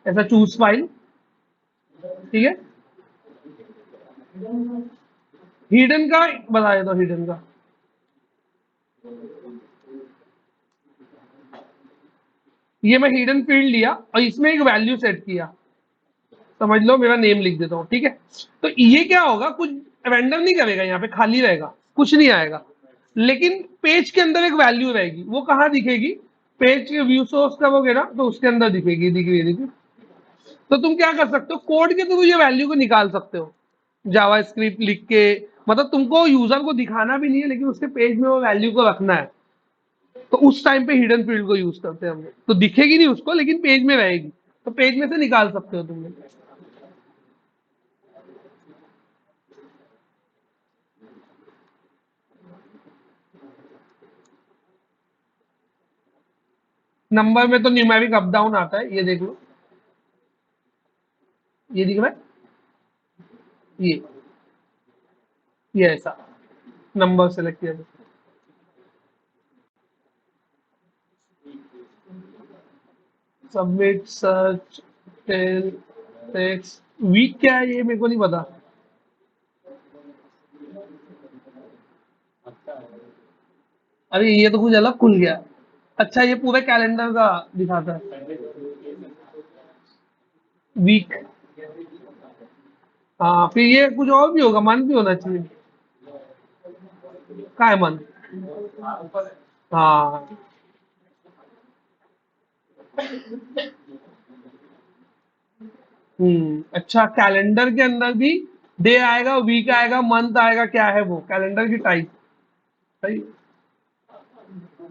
ऐसा चूज फाइल। ठीक है, हिडन का बता देता हूँ, हिडन का ये मैं हिडन फील्ड लिया और इसमें एक वैल्यू सेट किया, समझ लो मेरा नेम लिख देता हूँ। ठीक है, तो ये क्या होगा, कुछ रैंडम नहीं करेगा, यहाँ पे खाली रहेगा, कुछ नहीं आएगा, लेकिन पेज के अंदर एक वैल्यू रहेगी। वो कहाँ दिखेगी, पेज के व्यू सोर्स करोगे ना तो उसके अंदर दिखेगी, दिखेगी, दिखेगी। तो तुम क्या कर सकते हो, कोड के थ्रू ये वैल्यू को निकाल सकते हो, जावा स्क्रिप्ट लिख के। मतलब तुमको यूजर को दिखाना भी नहीं है, लेकिन उसके पेज में वो वैल्यू को रखना है। तो उस टाइम पे हिडन फील्ड को यूज करते हैं हम लोग। तो दिखेगी नहीं उसको, लेकिन पेज में रहेगी, तो पेज में से निकाल सकते हो तुम लोग। नंबर में तो न्यूमेरिक अप डाउन आता है, ये देख लो, ये दिख रहा है, ये ऐसा नंबर सेलेक्ट किया। Submit search tel text week क्या है ये मेरे को नहीं पता। अरे ये तो कुछ अलग खुल गया, अच्छा ये पूरे कैलेंडर का दिखाता है, वीक। हाँ फिर ये कुछ और भी होगा, मंथ भी होना चाहिए। कहाँ है मंथ? हाँ अच्छा कैलेंडर के अंदर भी डे आएगा, वीक आएगा, मंथ आएगा, क्या है वो कैलेंडर की टाइप। सही,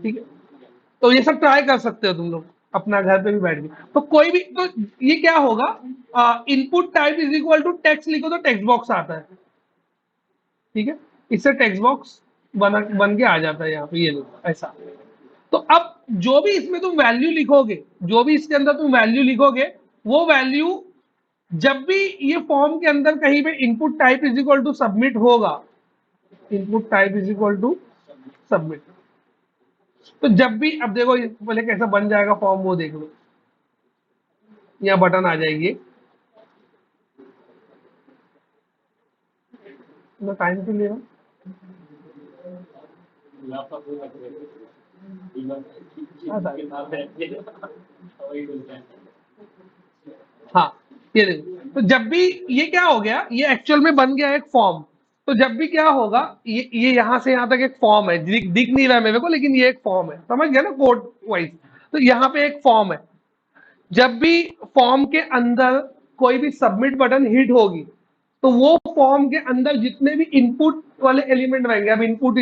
ठीक है। तो ये सब ट्राई कर सकते हो तुम लोग अपना घर पे भी बैठ के। तो कोई भी तो ये क्या होगा, input type is equal to text लिखो तो टेक्स्ट बॉक्स आता है, ठीक है। इससे टेक्स्ट बॉक्स बन के आ जाता है यहाँ पे, ये देखो ऐसा। तो अब जो भी इसमें तुम वैल्यू लिखोगे, जो भी इसके अंदर तुम वैल्यू लिखोगे, वो वैल्यू जब भी ये फॉर्म के अंदर कहीं पे input type is equal to submit होगा, input type is equal to submit, तो जब भी अब देखो ये पहले कैसा बन जाएगा फॉर्म, वो देख लो, यहाँ बटन आ जाएगी, टाइम के लिए हाँ ये देखो। तो जब भी ये क्या हो गया, ये एक्चुअल में बन गया एक फॉर्म। तो जब भी क्या होगा, ये यहां से यहां तक एक फॉर्म है, दिख नहीं रहा है मेरे को, लेकिन ये एक फॉर्म है, समझ गया ना कोड वाइज। तो यहाँ पे एक फॉर्म है, जब भी फॉर्म के अंदर कोई भी सबमिट बटन हिट होगी, तो वो फॉर्म के अंदर जितने भी इनपुट वाले एलिमेंट रहेंगे, अब input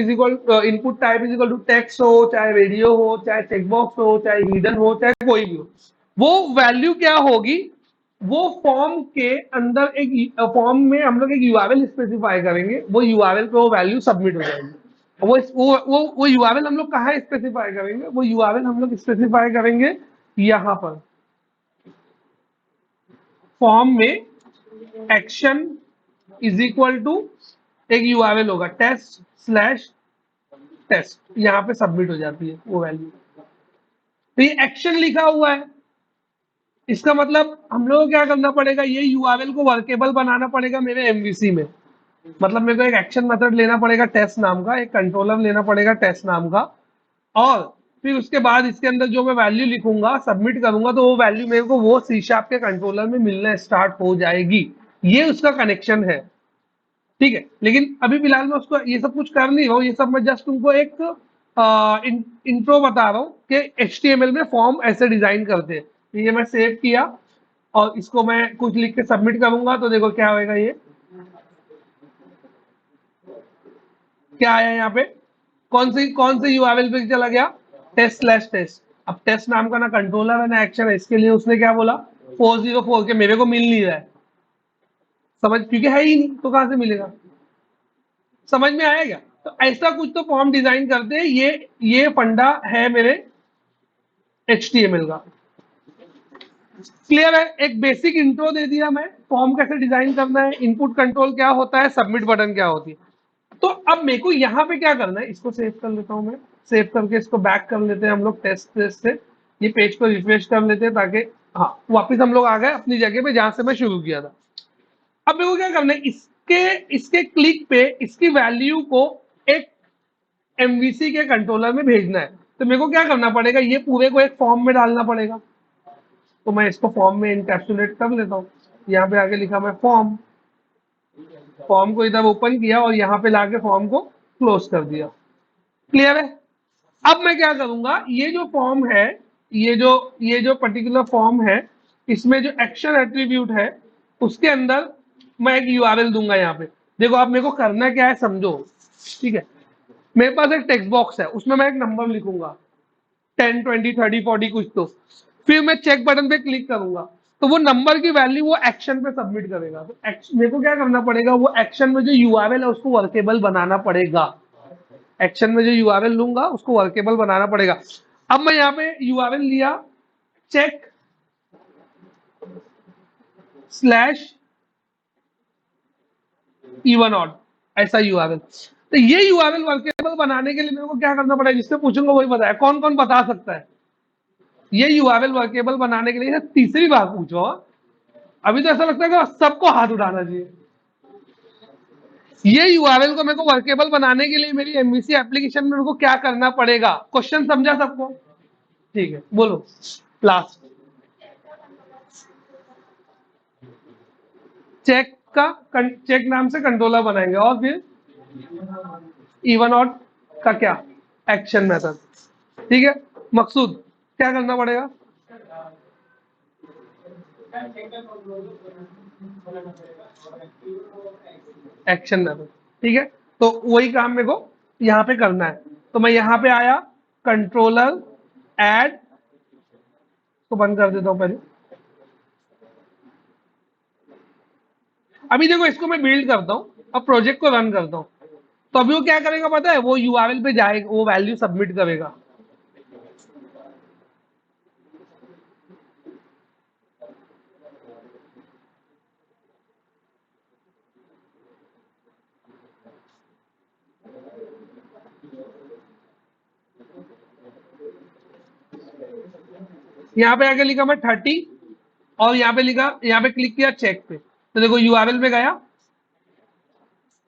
type is equal to text हो, चाहे रेडियो हो, चाहे चेकबॉक्स हो, चाहे हिडन हो, चाहे कोई भी हो, वो वैल्यू क्या होगी, वो फॉर्म के अंदर एक फॉर्म में हम लोग एक यूआरएल स्पेसिफाई करेंगे, वो यूआरएल पे वो वैल्यू सबमिट हो जाएगी। वो यूआरएल हम लोग कहाँ स्पेसिफाई करेंगे, वो यूआरएल हम लोग स्पेसिफाई करेंगे यहाँ पर फॉर्म में, एक्शन इज इक्वल टू एक यूआरएल होगा टेस्ट/टेस्ट, यहाँ पे सबमिट हो जाती है वो वैल्यू। तो ये एक्शन लिखा हुआ है, इसका मतलब हम लोगों को क्या करना पड़ेगा, ये यूआरएल को वर्केबल बनाना पड़ेगा मेरे एमवीसी में। मतलब मेरे को एक एक्शन मेथड लेना पड़ेगा टेस्ट नाम का, एक कंट्रोलर लेना पड़ेगा टेस्ट नाम का, और फिर उसके बाद इसके अंदर जो मैं वैल्यू लिखूंगा, सबमिट करूंगा, तो वो वैल्यू मेरे को वो सी शार्प के कंट्रोलर में मिलना स्टार्ट हो जाएगी। ये उसका कनेक्शन है, ठीक है। लेकिन अभी फिलहाल मैं उसको ये सब कुछ कर नहीं रहा हूँ, ये सब मैं जस्ट तुमको एक इंट्रो बता रहा हूँ कि HTML में फॉर्म ऐसे डिजाइन करते हैं। तो ये मैं सेव किया और इसको मैं कुछ लिख के सबमिट करूंगा, तो देखो क्या होएगा, ये क्या आया यहाँ पे, कौन से यूआरएल पे चला गया, टेस्ट/टेस्ट। अब टेस्ट नाम का ना कंट्रोलर है ना एक्शन है, इसके लिए उसने क्या बोला 404 के मेरे को मिल नहीं रहा है, समझ, क्योंकि है ही नहीं तो कहां से मिलेगा, समझ में आया क्या। तो ऐसा कुछ तो फॉर्म डिजाइन करते हैं, ये फंडा है मेरे HTML का। क्लियर है, एक बेसिक इंट्रो दे दिया मैं, फॉर्म कैसे डिजाइन करना है, इनपुट कंट्रोल क्या होता है, सबमिट बटन क्या होती है। तो अब मेरे को यहाँ पे क्या करना है, इसको सेव कर लेता हूं मैं, सेव करके इसको बैक कर लेते हैं हम लोग टेस्ट से, ये पेज को रिफ्रेश कर लेते हैं ताकि हाँ वापस हम लोग आ गए अपनी जगह पे जहां से मैं शुरू किया था। अब मेरे को क्या करना है, इसके क्लिक पे इसकी वैल्यू को एक एमवीसी के कंट्रोलर में भेजना है। तो मेरे को क्या करना पड़ेगा, ये पूरे को एक फॉर्म में डालना पड़ेगा। तो मैं इसको फॉर्म में इनकैप्सुलेट कर लेता हूँ, यहाँ पे आगे लिखा मैं फॉर्म को इधर ओपन किया और यहाँ पे लाके फॉर्म को क्लोज कर दिया। क्लियर है। अब मैं क्या करूंगा, ये जो फॉर्म है, ये जो पर्टिकुलर फॉर्म है, इसमें जो एक्शन एट्रीब्यूट है उसके अंदर मैं एक यूआरएल दूंगा यहाँ पे। देखो आप मेरे को करना क्या है समझो, ठीक है। मेरे पास एक टेक्स्ट बॉक्स है, उसमें मैं एक नंबर लिखूंगा 10 20 30 40 कुछ तो, फिर मैं चेक बटन पे क्लिक करूंगा, तो वो नंबर की वैल्यू वो एक्शन पे सबमिट करेगा। तो मेरे को क्या करना पड़ेगा, वो एक्शन में जो यूआरएल है उसको वर्केबल बनाना पड़ेगा। एक्शन में जो यूआरएल लूंगा उसको वर्केबल बनाना पड़ेगा। अब मैं यहाँ पे यूआरएल लिया चेक स्लैश इवन ऑड, ऐसा यूआरएल। तो ये यूआरएल वर्केबल बनाने के लिए मेरे को क्या करना पड़ेगा, जिससे पूछूंगा वही बताया, कौन कौन बता सकता है ये यूआरएल वर्केबल बनाने के लिए। तीसरी बार पूछो, अभी तो ऐसा लगता है कि सबको हाथ उठाना चाहिए। ये यूआरएल को मेरे को वर्केबल बनाने के लिए मेरी एमवीसी एप्लीकेशन में मेरे को क्या करना पड़ेगा, क्वेश्चन समझा सबको। ठीक है, बोलो लास्ट। चेक चेक नाम से कंट्रोलर बनाएंगे और फिर इवन ऑड का क्या एक्शन मेथड। ठीक है मकसूद, क्या करना पड़ेगा? Action method. ठीक है, तो वही काम मेरे को यहाँ पे करना है। तो मैं यहाँ पे आया, कंट्रोलर ऐड, तो बंद कर देता हूँ पहले। अभी देखो इसको मैं बिल्ड करता हूँ, अब प्रोजेक्ट को रन करता हूँ। तो अभी वो क्या करेगा पता है? वो यूआरएल पे जाएगा, वो वैल्यू सबमिट करेगा। यहाँ पे आके लिखा मैं 30 और यहाँ पे लिखा, यहाँ पे क्लिक किया चेक पे, तो देखो यूआरएल पे गया।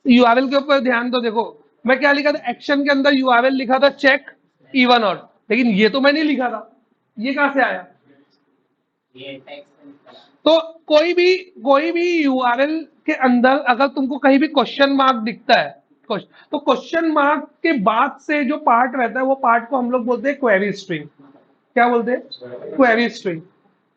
यूआरएल के ऊपर ध्यान दो, देखो मैं क्या लिखा था, एक्शन के अंदर यूआरएल लिखा था चेक इवन ऑड, लेकिन ये तो मैं नहीं लिखा था, ये कहां से आया? तो कोई भी यूआरएल के अंदर अगर तुमको कहीं भी क्वेश्चन मार्क दिखता है, तो क्वेश्चन मार्क के बाद से जो पार्ट रहता है वो पार्ट को हम लोग बोलते हैं क्वेरी स्ट्रिंग। क्या बोलते हैं? Query string.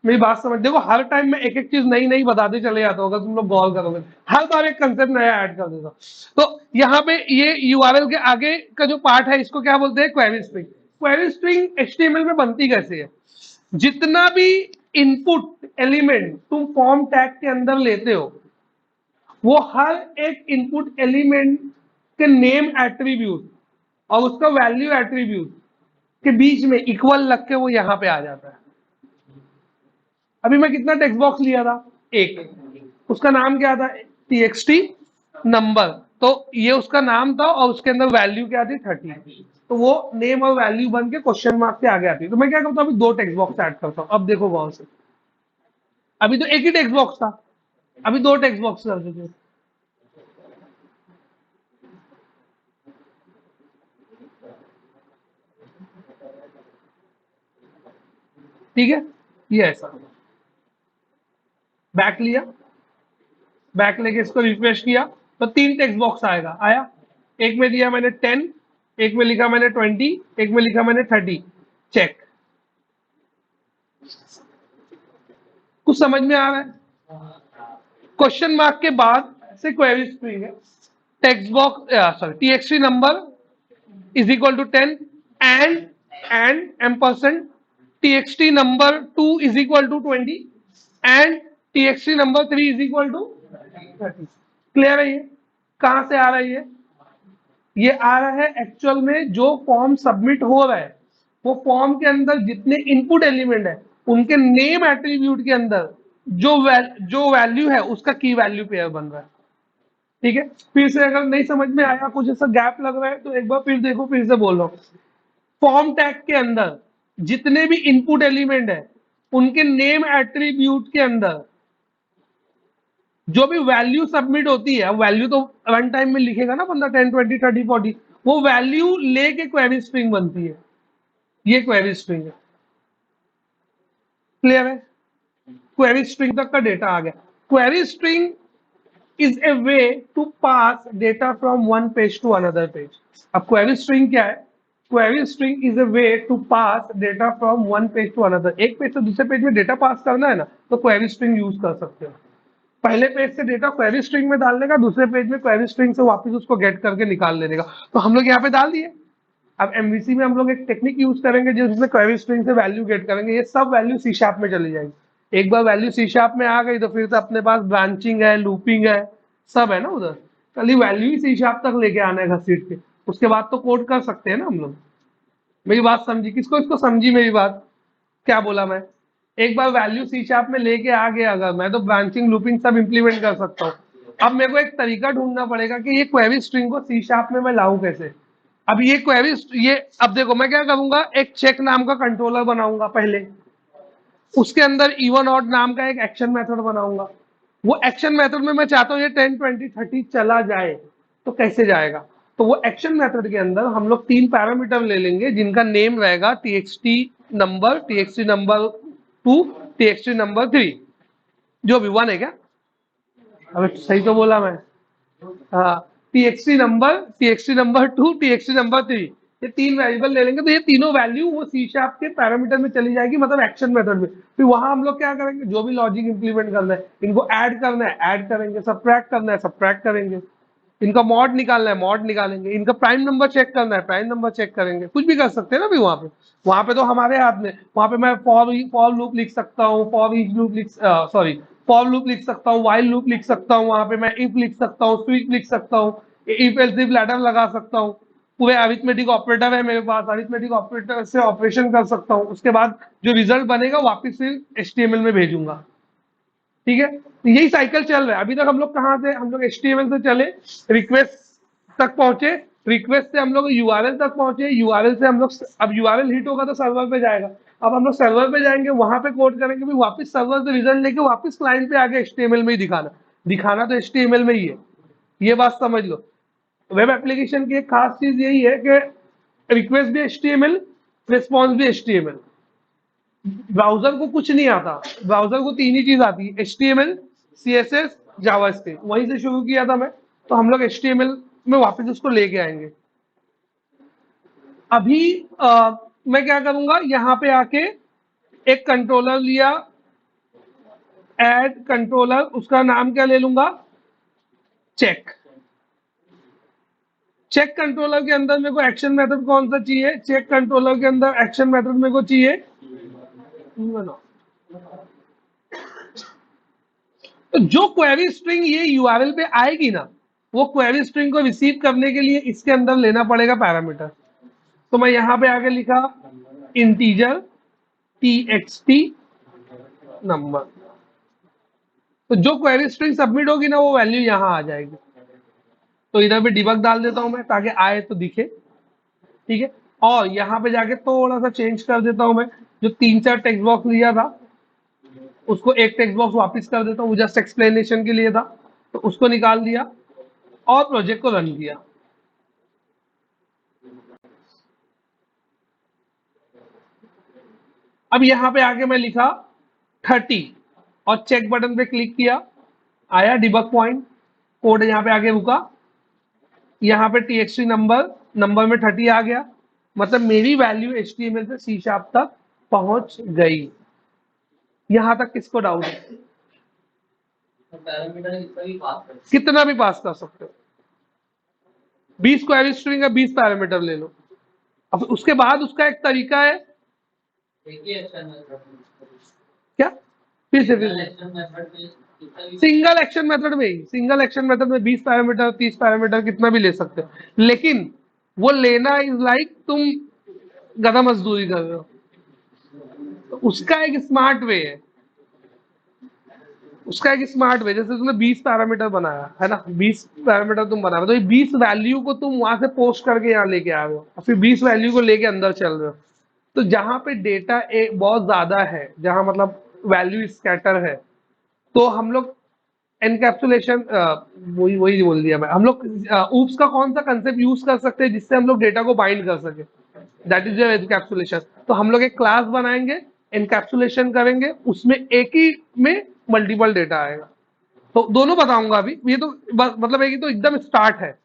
मेरी बात समझ, देखो हर टाइम मैं एक एक चीज नई नई बताते चले जाता हूँ, अगर तुम लोग गौर करोगे हर बार एक कंसेप्ट नया ऐड कर देता। तो यहाँ पे ये यूआरएल के आगे का जो पार्ट है इसको क्या बोलते हैं? Query string. Query string HTML में बनती कैसे है? जितना भी इनपुट एलिमेंट तुम फॉर्म टैग के अंदर लेते हो, वो हर एक इनपुट एलिमेंट के नेम एट्रीब्यूट और उसका वैल्यू एट्रीब्यूट के बीच में इक्वल लग के वो यहां पे आ जाता है। अभी मैं कितना टेक्स्ट बॉक्स लिया था? एक, उसका नाम क्या था? txt number. तो ये उसका नाम था और उसके अंदर वैल्यू क्या थी? 30। तो वो नेम और वैल्यू बन के क्वेश्चन मार्क से आगे आती है। तो मैं क्या करता हूँ, अभी दो टेक्स्ट बॉक्स ऐड करता हूँ। अब देखो गौर से, अभी तो एक ही टेक्स्ट बॉक्स था, अभी दो टेक्स्ट बॉक्स कर देते। ठीक है, ये ऐसा बैक लिया, बैक लेके इसको रिफ्रेश किया तो तीन टेक्स्ट बॉक्स आएगा। आया, एक में दिया मैंने 10, एक में लिखा मैंने 20, एक में लिखा मैंने 30। चेक। कुछ समझ में आ रहा है? क्वेश्चन मार्क के बाद से क्वेरी स्ट्रिंग है। Text box sorry txt number is equal to 10 and ampersand txt number 2 is equal to 20 and txt number 3 is equal to 30। Clear है? ये कहां से आ रहा है? ये आ रहा है एक्चुअल में जो फॉर्म सबमिट हो रहा है, वो फॉर्म के अंदर जितने इनपुट एलिमेंट है उनके नेम एट्रीब्यूट के अंदर जो वैल्यू है उसका की वैल्यू पेयर बन रहा है। ठीक है, फिर से अगर नहीं समझ में आया, कुछ ऐसा गैप लग रहा है तो एक बार फिर देखो, फिर से बोल रहा हूं। फॉर्म टैग के अंदर जितने भी इनपुट एलिमेंट है उनके नेम एट्रीब्यूट के अंदर जो भी वैल्यू सबमिट होती है, वैल्यू तो रन टाइम में लिखेगा ना बंदा 10, 20, 30, 40, वो वैल्यू लेके क्वेरी स्ट्रिंग बनती है। ये क्वेरी स्ट्रिंग है। क्लियर है? क्वेरी स्ट्रिंग तक का डेटा आ गया। Query string is a way to pass data from one page to another page. अब query string क्या है? Query string is a way to pass data from one page to another. एक page से दूसरे page में data pass करना है ना, तो query string यूज कर सकते हो। पहले पेज से डेटा query string में डालने का, दूसरे पेज में query string से वापस उसको गेट करके निकाल लेने का। तो हम लोग यहाँ पे डाल दिए। अब MVC में हम लोग एक टेक्निक यूज करेंगे जिसमें query string से वैल्यू गेट करेंगे। ये सब वैल्यू C# में चली जाएगी। एक बार वैल्यू C# में आ गई तो फिर तो अपने पास ब्रांचिंग है, लूपिंग है, सब है ना उधर। खाली वैल्यू ही C# तक लेके आना है घसीट के, उसके बाद तो कोड कर सकते हैं ना हम लोग। मेरी बात समझी? किसको इसको समझी मेरी बात? क्या बोला मैं? एक बार वैल्यू C# में लेके आ गया अगर मैं, तो ब्रांचिंग लूपिंग सब इंप्लीमेंट कर सकता हूँ। अब मेरे को एक तरीका ढूंढना पड़ेगा कि ये क्वेरी स्ट्रिंग को C# में मैं लाऊं कैसे। अब ये क्वेरी, ये अब देखो मैं क्या करूंगा, एक चेक नाम का कंट्रोलर बनाऊंगा पहले, उसके अंदर इवन ऑड नाम का एक एक्शन मेथड बनाऊंगा। वो एक्शन मेथड में मैं चाहता हूँ ये 10, 20, 30 चला जाए, तो कैसे जाएगा? तो वो एक्शन मेथड के अंदर हम लोग तीन पैरामीटर ले लेंगे जिनका नेम रहेगा txt number, txt number 2, txt number 3, जो भी 1 है क्या? अबे सही तो बोला मैं। हाँ, txt नंबर 2, txt नंबर 3, ये 3 वेरिएबल ले लेंगे तो ये तीनों वैल्यू वो सी शार्प के पैरामीटर में चली जाएगी, मतलब एक्शन मेथड में। फिर वहां हम लोग क्या करेंगे, जो भी लॉजिक इंप्लीमेंट करना है, इनको ऐड करना है ऐड करेंगे, सब्ट्रैक्ट करना है सब्ट्रैक्ट करेंगे, इनका मॉड निकालना है मॉड निकालेंगे, इनका प्राइम नंबर चेक करना है प्राइम नंबर चेक करेंगे, कुछ भी कर सकते हैं ना भी वहां पे तो हमारे हाथ में, वहां पे मैं फॉर लूप लिख सकता हूँ, फॉर ईच लूप लिख सॉरी फॉर लूप लिख सकता हूँ, व्हाइल लूप लिख सकता हूँ, वहां पे मैं इफ लिख सकता हूँ, स्विच लिख सकता हूँ, इफ एल्स इफ लैडर लगा सकता हूँ, पूरे अरिथमेटिक ऑपरेटर है मेरे पास, अरिथमेटिक ऑपरेटर से ऑपरेशन कर सकता हूँ, उसके बाद जो रिजल्ट बनेगा वापिस फिर एचटीएमएल में भेजूंगा। ठीक है, तो यही साइकिल चल रहा है। अभी तक हम लोग कहाँ थे, हम लोग एचटीएमएल से चले, रिक्वेस्ट तक पहुंचे, रिक्वेस्ट से हम लोग यूआरएल तक पहुंचे, यूआरएल से हम लोग, अब यूआरएल हिट होगा तो सर्वर पे जाएगा, अब हम लोग सर्वर पे जाएंगे, वहां पे कोड करेंगे, फिर वापस सर्वर से रिजल्ट लेके वापस क्लाइंट पे आगे एचटीएमएल में ही दिखाना, दिखाना तो एचटीएमएल में ही है, ये बात समझ लो। वेब एप्लीकेशन की एक खास चीज यही है कि रिक्वेस्ट भी एचटीएमएल, रिस्पॉन्स भी एचटीएमएल। ब्राउजर को कुछ नहीं आता, ब्राउजर को 3 ही चीज आती है, HTML, CSS, जावास्क्रिप्ट, वहीं से शुरू किया था मैं, तो हम लोग HTML में वापस उसको लेके आएंगे। अभी मैं क्या करूंगा, यहाँ पे आके एक कंट्रोलर लिया, ऐड कंट्रोलर, उसका नाम क्या ले लूंगा, चेक। चेक कंट्रोलर के अंदर मेरे को एक्शन मेथड कौन सा चाहिए, चेक कंट्रोलर के अंदर एक्शन मेथड मेरे को चाहिए, तो जो क्वेरी स्ट्रिंग ये यूआरएल पे आएगी ना, वो क्वेरी स्ट्रिंग को रिसीव करने के लिए इसके अंदर लेना पड़ेगा पैरामीटर। तो मैं यहाँ पे आगे लिखा इंटीजर txt नंबर, तो जो क्वेरी स्ट्रिंग सबमिट होगी ना वो वैल्यू यहाँ आ जाएगी। तो इधर पे डिबग डाल देता हूं मैं ताकि आए तो दिखे, ठीक है। और यहाँ पे जाके थोड़ा सा चेंज कर देता हूं मैं, जो 3-4 टेक्स्ट बॉक्स लिया था उसको एक टेक्स्ट बॉक्स वापस कर देता हूँ, जस्ट एक्सप्लेनेशन के लिए था, तो उसको निकाल दिया और प्रोजेक्ट को रन किया। अब यहाँ पे आके मैं लिखा 30 और चेक बटन पे क्लिक किया, आया डिबग पॉइंट, कोड यहाँ पे आके रुका, यहाँ पे txt नंबर में 30 आ गया, मतलब मेरी वैल्यू HTML से C# तक पहुंच गई। यहां तक किसको डाउट है? कितना भी पास कर सकते हो, 20 क्वेरी स्ट्रिंग है, 20 पैरामीटर ले लो। अब उसके बाद उसका एक तरीका है, क्या फिर से सिंगल एक्शन मेथड में ही, सिंगल एक्शन मेथड में 20 पैरामीटर 30 पैरामीटर कितना भी ले सकते हो, लेकिन वो लेना इज लाइक तुम गधा मजदूरी कर रहे हो। तो उसका एक स्मार्ट वे है, उसका एक स्मार्ट वे, जैसे तुमने 20 पैरामीटर बनाया है ना, 20 पैरामीटर तुम बना रहे हो, तो ये 20 वैल्यू को तुम वहां से पोस्ट करके यहाँ लेके आ रहे हो और फिर 20 वैल्यू को लेके अंदर चल रहे हो। तो जहां पे डेटा बहुत ज्यादा है, जहां मतलब वैल्यू स्कैटर है, तो हम लोग एनकैप्सुलेशन, वही वही बोल दिया मैं, हम लोग ऊप्स का कौन सा कंसेप्ट यूज कर सकते हैं जिससे हम लोग डेटा को बाइंड कर सके, दैट इज एनकैप्सुलेशन। तो हम लोग एक क्लास बनाएंगे, एनकैप्सुलेशन करेंगे, उसमें एक ही में मल्टीपल डेटा आएगा। तो दोनों बताऊंगा अभी, ये तो मतलब एक तो एकदम स्टार्ट है,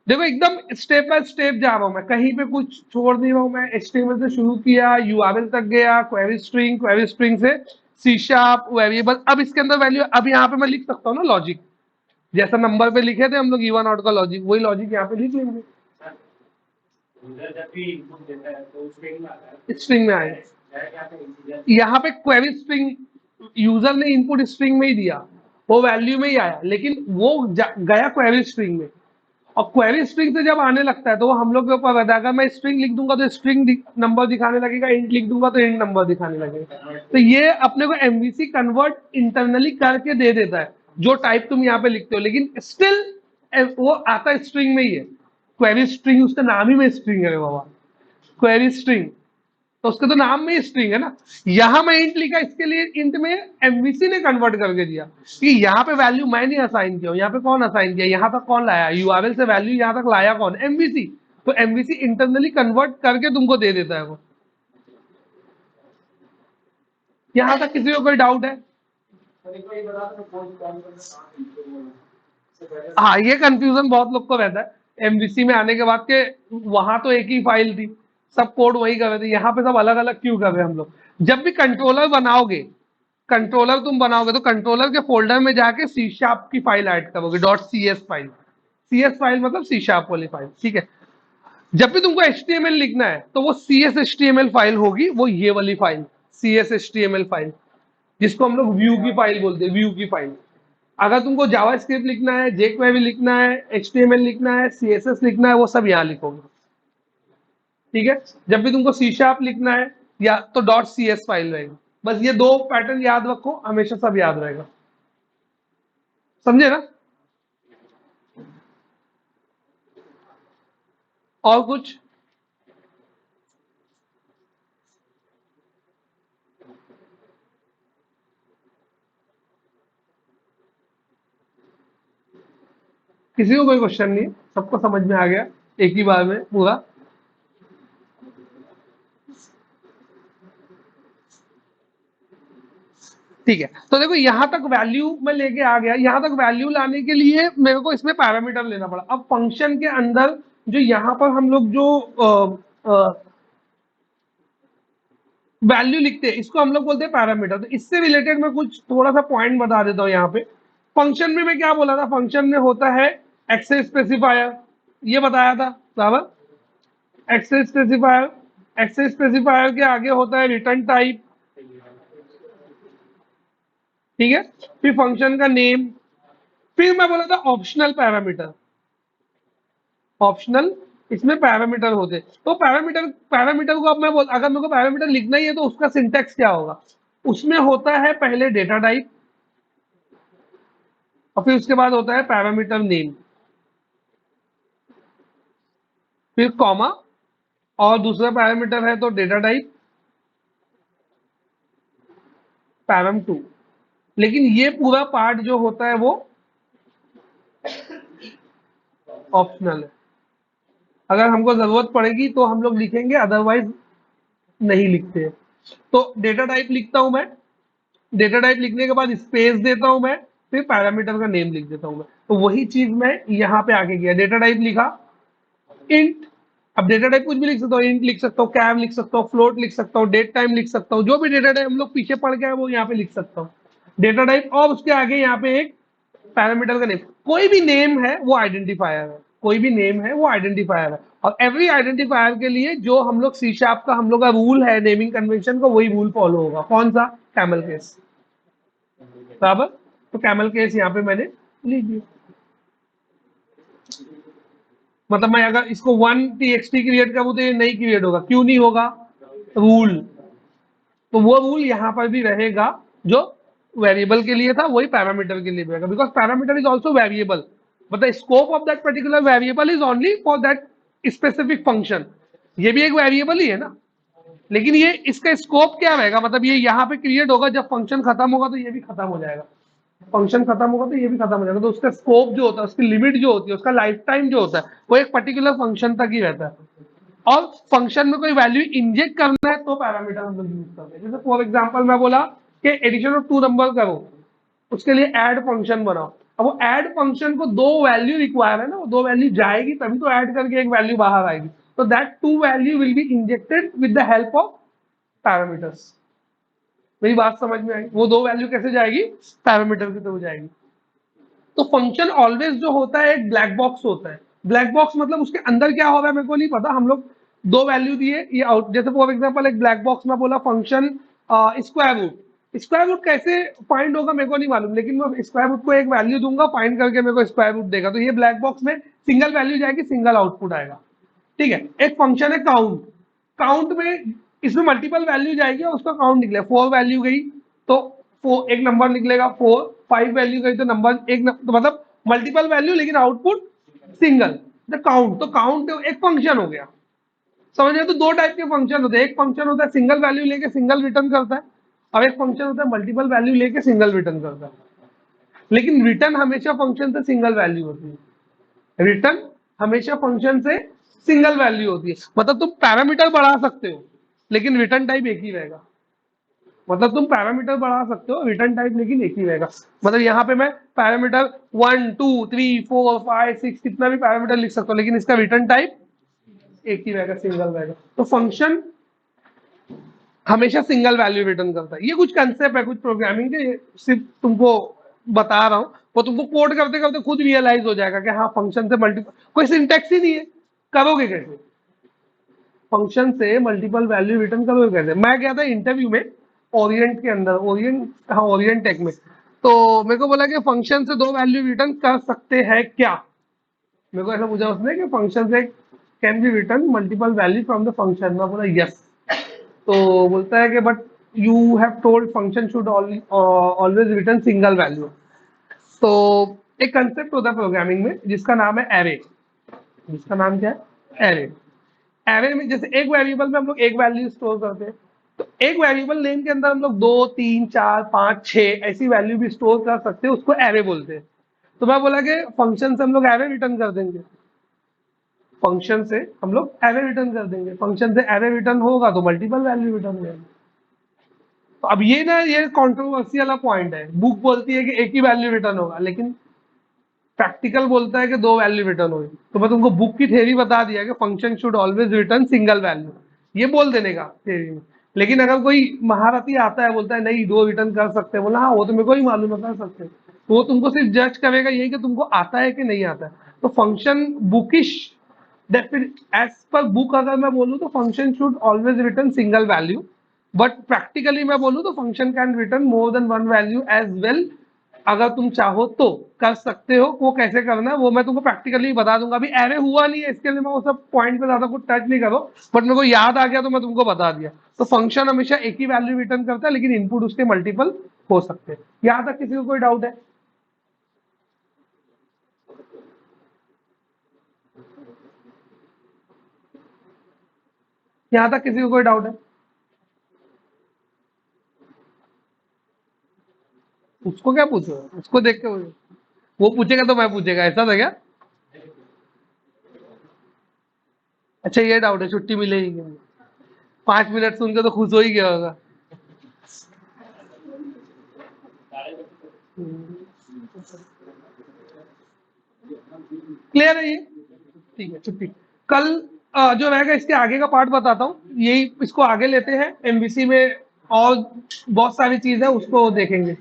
देखो एकदम स्टेप बाय स्टेप जा रहा हूं मैं, कहीं पे कुछ छोड़ नहीं रहा हूं मैं। HTML से शुरू किया, यूआरएल तक गया, क्वेरी स्ट्रिंग से C# वेरिएबल, अब इसके अंदर वैल्यू, अब यहाँ पे मैं लिख सकता हूँ ना लॉजिक, जैसा नंबर पे लिखे थे हम लोग इवन आउट का लॉजिक, वही लॉजिक यहाँ पे लिख लेंगे, स्ट्रिंग में आए। यहाँ पे क्वेरी स्ट्रिंग यूजर ने इनपुट स्ट्रिंग में ही दिया, वो वैल्यू में ही आया, लेकिन वो गया क्वेरी स्ट्रिंग में, और क्वेरी स्ट्रिंग से जब आने लगता है तो वो हम लोग के ऊपर रहता है, अगर मैं स्ट्रिंग लिख दूंगा तो स्ट्रिंग नंबर दिखाने लगेगा, इंट लिख दूंगा तो इंट नंबर दिखाने लगेगा। तो ये अपने को एमवीसी कन्वर्ट इंटरनली करके दे देता है, जो टाइप तुम यहाँ पे लिखते हो, लेकिन स्टिल वो आता स्ट्रिंग में ही है। क्वेरी स्ट्रिंग, उसका नाम ही में स्ट्रिंग है बाबा, क्वेरी स्ट्रिंग, तो उसके तो नाम में ही स्ट्रिंग है ना। यहां मैं इंट लिखा, इसके लिए इंट में एमवीसी ने कन्वर्ट करके दिया कि यहाँ पे वैल्यू मैं नहीं असाइन किया, यहाँ पे कौन असाइन किया, यहाँ तक कौन लाया, यूआरएल से वैल्यू यहाँ तक लाया कौन, एमवीसी। तो एमवीसी इंटरनली कन्वर्ट करके तुमको दे देता है वो। यहाँ तक किसी को कोई डाउट है? हाँ, ये कंफ्यूजन बहुत लोग को रहता है एमवीसी में आने के बाद के, वहां तो एक ही फाइल थी, सब कोड वही कर रहे थे, यहाँ पे सब अलग अलग क्यों कर रहे हैं हम लोग? जब भी कंट्रोलर बनाओगे, कंट्रोलर तुम बनाओगे तो कंट्रोलर के फोल्डर में जाके सी शार्प की फाइल ऐड करोगे, .cs फाइल। cs फाइल मतलब सी शार्प वाली फाइल, ठीक है? जब भी तुमको HTML लिखना है तो वो CS HTML फाइल होगी, वो ये वाली फाइल CS HTML फाइल, जिसको हम लोग व्यू की फाइल बोलते हैं, व्यू की फाइल। अगर तुमको जावास्क्रिप्ट लिखना है, jQuery लिखना है, HTML लिखना है, CSS लिखना है, वो सब यहाँ लिखोगे, ठीक है? जब भी तुमको सी शार्प लिखना है या तो .cs फाइल रहेगी। बस ये दो पैटर्न याद रखो, हमेशा सब याद रहेगा, समझे ना? और कुछ? किसी को कोई क्वेश्चन नहीं है? सबको समझ में आ गया एक ही बार में पूरा? ठीक है, तो देखो यहाँ तक वैल्यू में लेके आ गया। यहाँ तक वैल्यू लाने के लिए मेरे को इसमें पैरामीटर लेना पड़ा। अब फंक्शन के अंदर जो यहाँ पर हम लोग जो वैल्यू लिखते हैं, इसको हम लोग बोलते हैं पैरामीटर। तो इससे रिलेटेड मैं कुछ थोड़ा सा पॉइंट बता देता हूँ। यहाँ पे फंक्शन में मैं क्या बोला था, फंक्शन में होता है एक्सेस स्पेसिफायर, ये बताया था बराबर। एक्सेस स्पेसिफायर, एक्सेस स्पेसिफायर के आगे होता है रिटर्न टाइप, ठीक है? फिर फंक्शन का नेम, फिर मैं बोला था ऑप्शनल पैरामीटर। ऑप्शनल इसमें पैरामीटर होते, तो पैरामीटर पैरामीटर को अब मैं बोल, अगर मेरे को पैरामीटर लिखना ही है तो उसका सिंटेक्स क्या होगा? उसमें होता है पहले डेटा टाइप, और फिर उसके बाद होता है पैरामीटर नेम, फिर कॉमा, और दूसरा पैरामीटर है तो डेटा टाइप पैराम 2। लेकिन ये पूरा पार्ट जो होता है वो ऑप्शनल है। अगर हमको जरूरत पड़ेगी तो हम लोग लिखेंगे, अदरवाइज नहीं लिखते हैं। तो डेटा टाइप लिखता हूं मैं, डेटा टाइप लिखने के बाद स्पेस देता हूं मैं, फिर पैरामीटर का नेम लिख देता हूं मैं। तो वही चीज मैं यहाँ पे आके किया, डेटा टाइप लिखा इंट। अब डेटा टाइप कुछ भी लिख सकता हूँ, इंट लिख सकता हूँ, कैव लिख सकता हूँ, फ्लोट लिख सकता हूँ, डेट टाइम लिख सकता हूँ, जो भी डेटा टाइप हम लोग पीछे पढ़ के आए वो यहाँ पे लिख सकता हूँ, डेटा टाइप। और उसके आगे यहाँ पे एक पैरामीटर का नेम। कोई भी नेम है वो आइडेंटिफायर है, कोई भी नेम है वो आइडेंटिफायर है। और एवरी आइडेंटिफायर के लिए जो हम लोग सी शार्प का हम लोग का रूल है नेमिंग कन्वेंशन का, वही रूल फॉलो होगा। कौन सा? कैमल केस, बराबर। तो कैमल केस यहाँ पे मैंने लीजिए, मतलब मैं अगर इसको 1txt क्रिएट करूं तो ये नहीं क्रिएट होगा। क्यों नहीं होगा? रूल। तो वो रूल यहाँ पर भी रहेगा, जो वेरिएबल के लिए था वही पैरामीटर के लिए भी रहेगा, because parameter is also variable, but the scope of that particular variable is only for that specific function. ये भी एक वेरिएबल ही है ना, लेकिन ये इसका स्कोप क्या रहेगा, मतलब ये यहाँ पे क्रिएट होगा, जब फंक्शन खत्म होगा तो ये भी खत्म हो जाएगा, फंक्शन खत्म होगा तो ये भी खत्म हो जाएगा। तो उसका स्कोप जो होता है, उसकी लिमिट जो होती है, उसका लाइफ टाइम जो होता है, वो एक पर्टिकुलर फंक्शन तक ही रहता है। और फंक्शन में कोई वैल्यू इंजेक्ट करना है तो पैरामीटर हम लोग यूज करते हैं। जैसे फॉर एग्जांपल मैं बोला कि एडिशन ऑफ 2 नंबर करो, उसके लिए ऐड फंक्शन बनाओ। अब वो ऐड फंक्शन को 2 वैल्यू रिक्वायर है ना, वो 2 वैल्यू जाएगी तभी तो ऐड करके एक वैल्यू बाहर आएगी। तो that 2 value will be injected with the help of parameters. मेरी बात समझ में आई? वो 2 वैल्यू कैसे जाएगी? पैरामीटर के थ्रू जाएगी। तो फंक्शन ऑलवेज जो होता है एक ब्लैक बॉक्स होता है। ब्लैक बॉक्स मतलब उसके अंदर क्या हो रहा है मेरे को नहीं पता। हम लोग 2 वैल्यू दिए, ये आउट, जैसे फॉर एग्जांपल एक ब्लैक बॉक्स में बोला function square root. Square root कैसे फाइंड होगा मेरे को नहीं मालूम, लेकिन मैं स्क्वायर रूट को एक वैल्यू दूंगा, फाइंड करके मेरे को स्क्वायर रूट देगा। तो ये ब्लैक बॉक्स में सिंगल वैल्यू जाएगी, सिंगल आउटपुट आएगा, ठीक है? एक फंक्शन है काउंट। काउंट में इसमें मल्टीपल वैल्यू जाएगी और उसका काउंट निकलेगा। 4 वैल्यू गई तो 4 एक नंबर निकलेगा, 4 5 वैल्यू गई तो नंबर एक तो मतलब मल्टीपल वैल्यू लेकिन आउटपुट सिंगल, द काउंट। तो काउंट एक फंक्शन हो गया, समझ रहे? तो 2 टाइप के फंक्शन होते हैं। एक फंक्शन होता है सिंगल वैल्यू लेके सिंगल रिटर्न करता है, और एक फंक्शन होता है मल्टीपल वैल्यू लेके सिंगल रिटर्न करता है। लेकिन रिटर्न हमेशा फंक्शन से सिंगल वैल्यू होती है, रिटर्न हमेशा फंक्शन से सिंगल वैल्यू होती है। मतलब तुम पैरामीटर बढ़ा सकते हो लेकिन रिटर्न टाइप एक ही रहेगा। मतलब तुम पैरामीटर बढ़ा सकते हो, रिटर्न टाइप लेकिन एक ही रहेगा। मतलब यहाँ पे मैं पैरामीटर 1 2 3 4 5 6 कितना भी पैरामीटर लिख सकता हूँ, लेकिन इसका रिटर्न टाइप एक ही रहेगा, सिंगल रहेगा। तो फंक्शन हमेशा सिंगल वैल्यू रिटर्न करता है। ये कुछ कंसेप्ट है, कुछ प्रोग्रामिंग के, सिर्फ तुमको बता रहा हूँ, वो तुमको कोड करते करते खुद रियलाइज हो जाएगा कि हाँ फंक्शन से मल्टीपल, कोई सिंटेक्स ही नहीं है, करोगे कैसे? फंक्शन से मल्टीपल वैल्यू रिटर्न करोगे कैसे? मैं गया था इंटरव्यू में ओरिएंट के अंदर, ओरिएंट, हाँ ओरिएंट टेक में, तो मेरे को बोला कि फंक्शन से 2 वैल्यू रिटर्न कर सकते हैं क्या? मेरे को ऐसा पूछा उसने कि फंक्शन से can be return multiple value from the function. मैं बोला यस। तो बोलता है कि but you have told function should always return single value. तो एक कंसेप्ट होता है प्रोग्रामिंग में जिसका नाम है एरे। जिसका नाम क्या है? एरे। एरे में जैसे एक वेरिएबल में हम लोग एक वैल्यू स्टोर करते हैं, तो एक वेरिएबल नेम के अंदर हम लोग 2 3 4 5 6 ऐसी वैल्यू भी स्टोर कर सकते हैं, उसको एरे बोलते हैं। तो मैं बोला कि फंक्शन से हम लोग एरे रिटर्न कर देंगे, फंक्शन से हम लोग एरे रिटर्न कर देंगे, फंक्शन से एरे रिटर्न होगा तो मल्टीपल वैल्यू रिटर्न होगा। तो अब ये ना, ये कंट्रोवर्सी वाला पॉइंट है। बुक बोलती है कि एक ही वैल्यू रिटर्न होगा, लेकिन प्रैक्टिकल बोलता है कि 2 वैल्यू रिटर्न होगी। तो मैं तुमको बुक की थ्योरी बता दिया कि function should always return single value, ये बोल देने का थ्योरी में। लेकिन अगर कोई महारथी आता है बोलता है नहीं 2 रिटर्न कर सकते हैं, बोला हाँ वो तो मेरे को ही मालूम है कर सकते हैं, तो वो तुमको सिर्फ जज करेगा यही कि तुमको आता है कि नहीं आता है। तो function bookish, as per book अगर मैं बोलूँ तो function should always return single value, but practically मैं बोलूँ तो function can return more than 1 value as well. अगर तुम चाहो तो कर सकते हो। वो कैसे करना है वो मैं तुमको प्रैक्टिकली बता दूंगा। अभी एरे हुआ नहीं है, इसके लिए मैं वो सब पॉइंट पे ज्यादा कुछ टच नहीं करो, बट मेरे को याद आ गया तो मैं तुमको बता दिया। तो फंक्शन हमेशा एक ही वैल्यू रिटर्न करता है, लेकिन इनपुट उसके मल्टीपल हो सकते हैं। यहां तक किसी को कोई डाउट है? यहां तक किसी को कोई डाउट है? उसको क्या पूछो, उसको देख के वो पूछेगा तो मैं पूछेगा, ऐसा था क्या? अच्छा ये डाउट है छुट्टी मिलेगी क्या? 5 मिनट सुन के तो खुश हो ही गया होगा। क्लियर है ये? ठीक है छुट्टी। कल जो रहेगा इसके आगे का पार्ट बताता हूँ, यही इसको आगे लेते हैं एमबीसी में, और बहुत सारी चीज है उसको देखेंगे।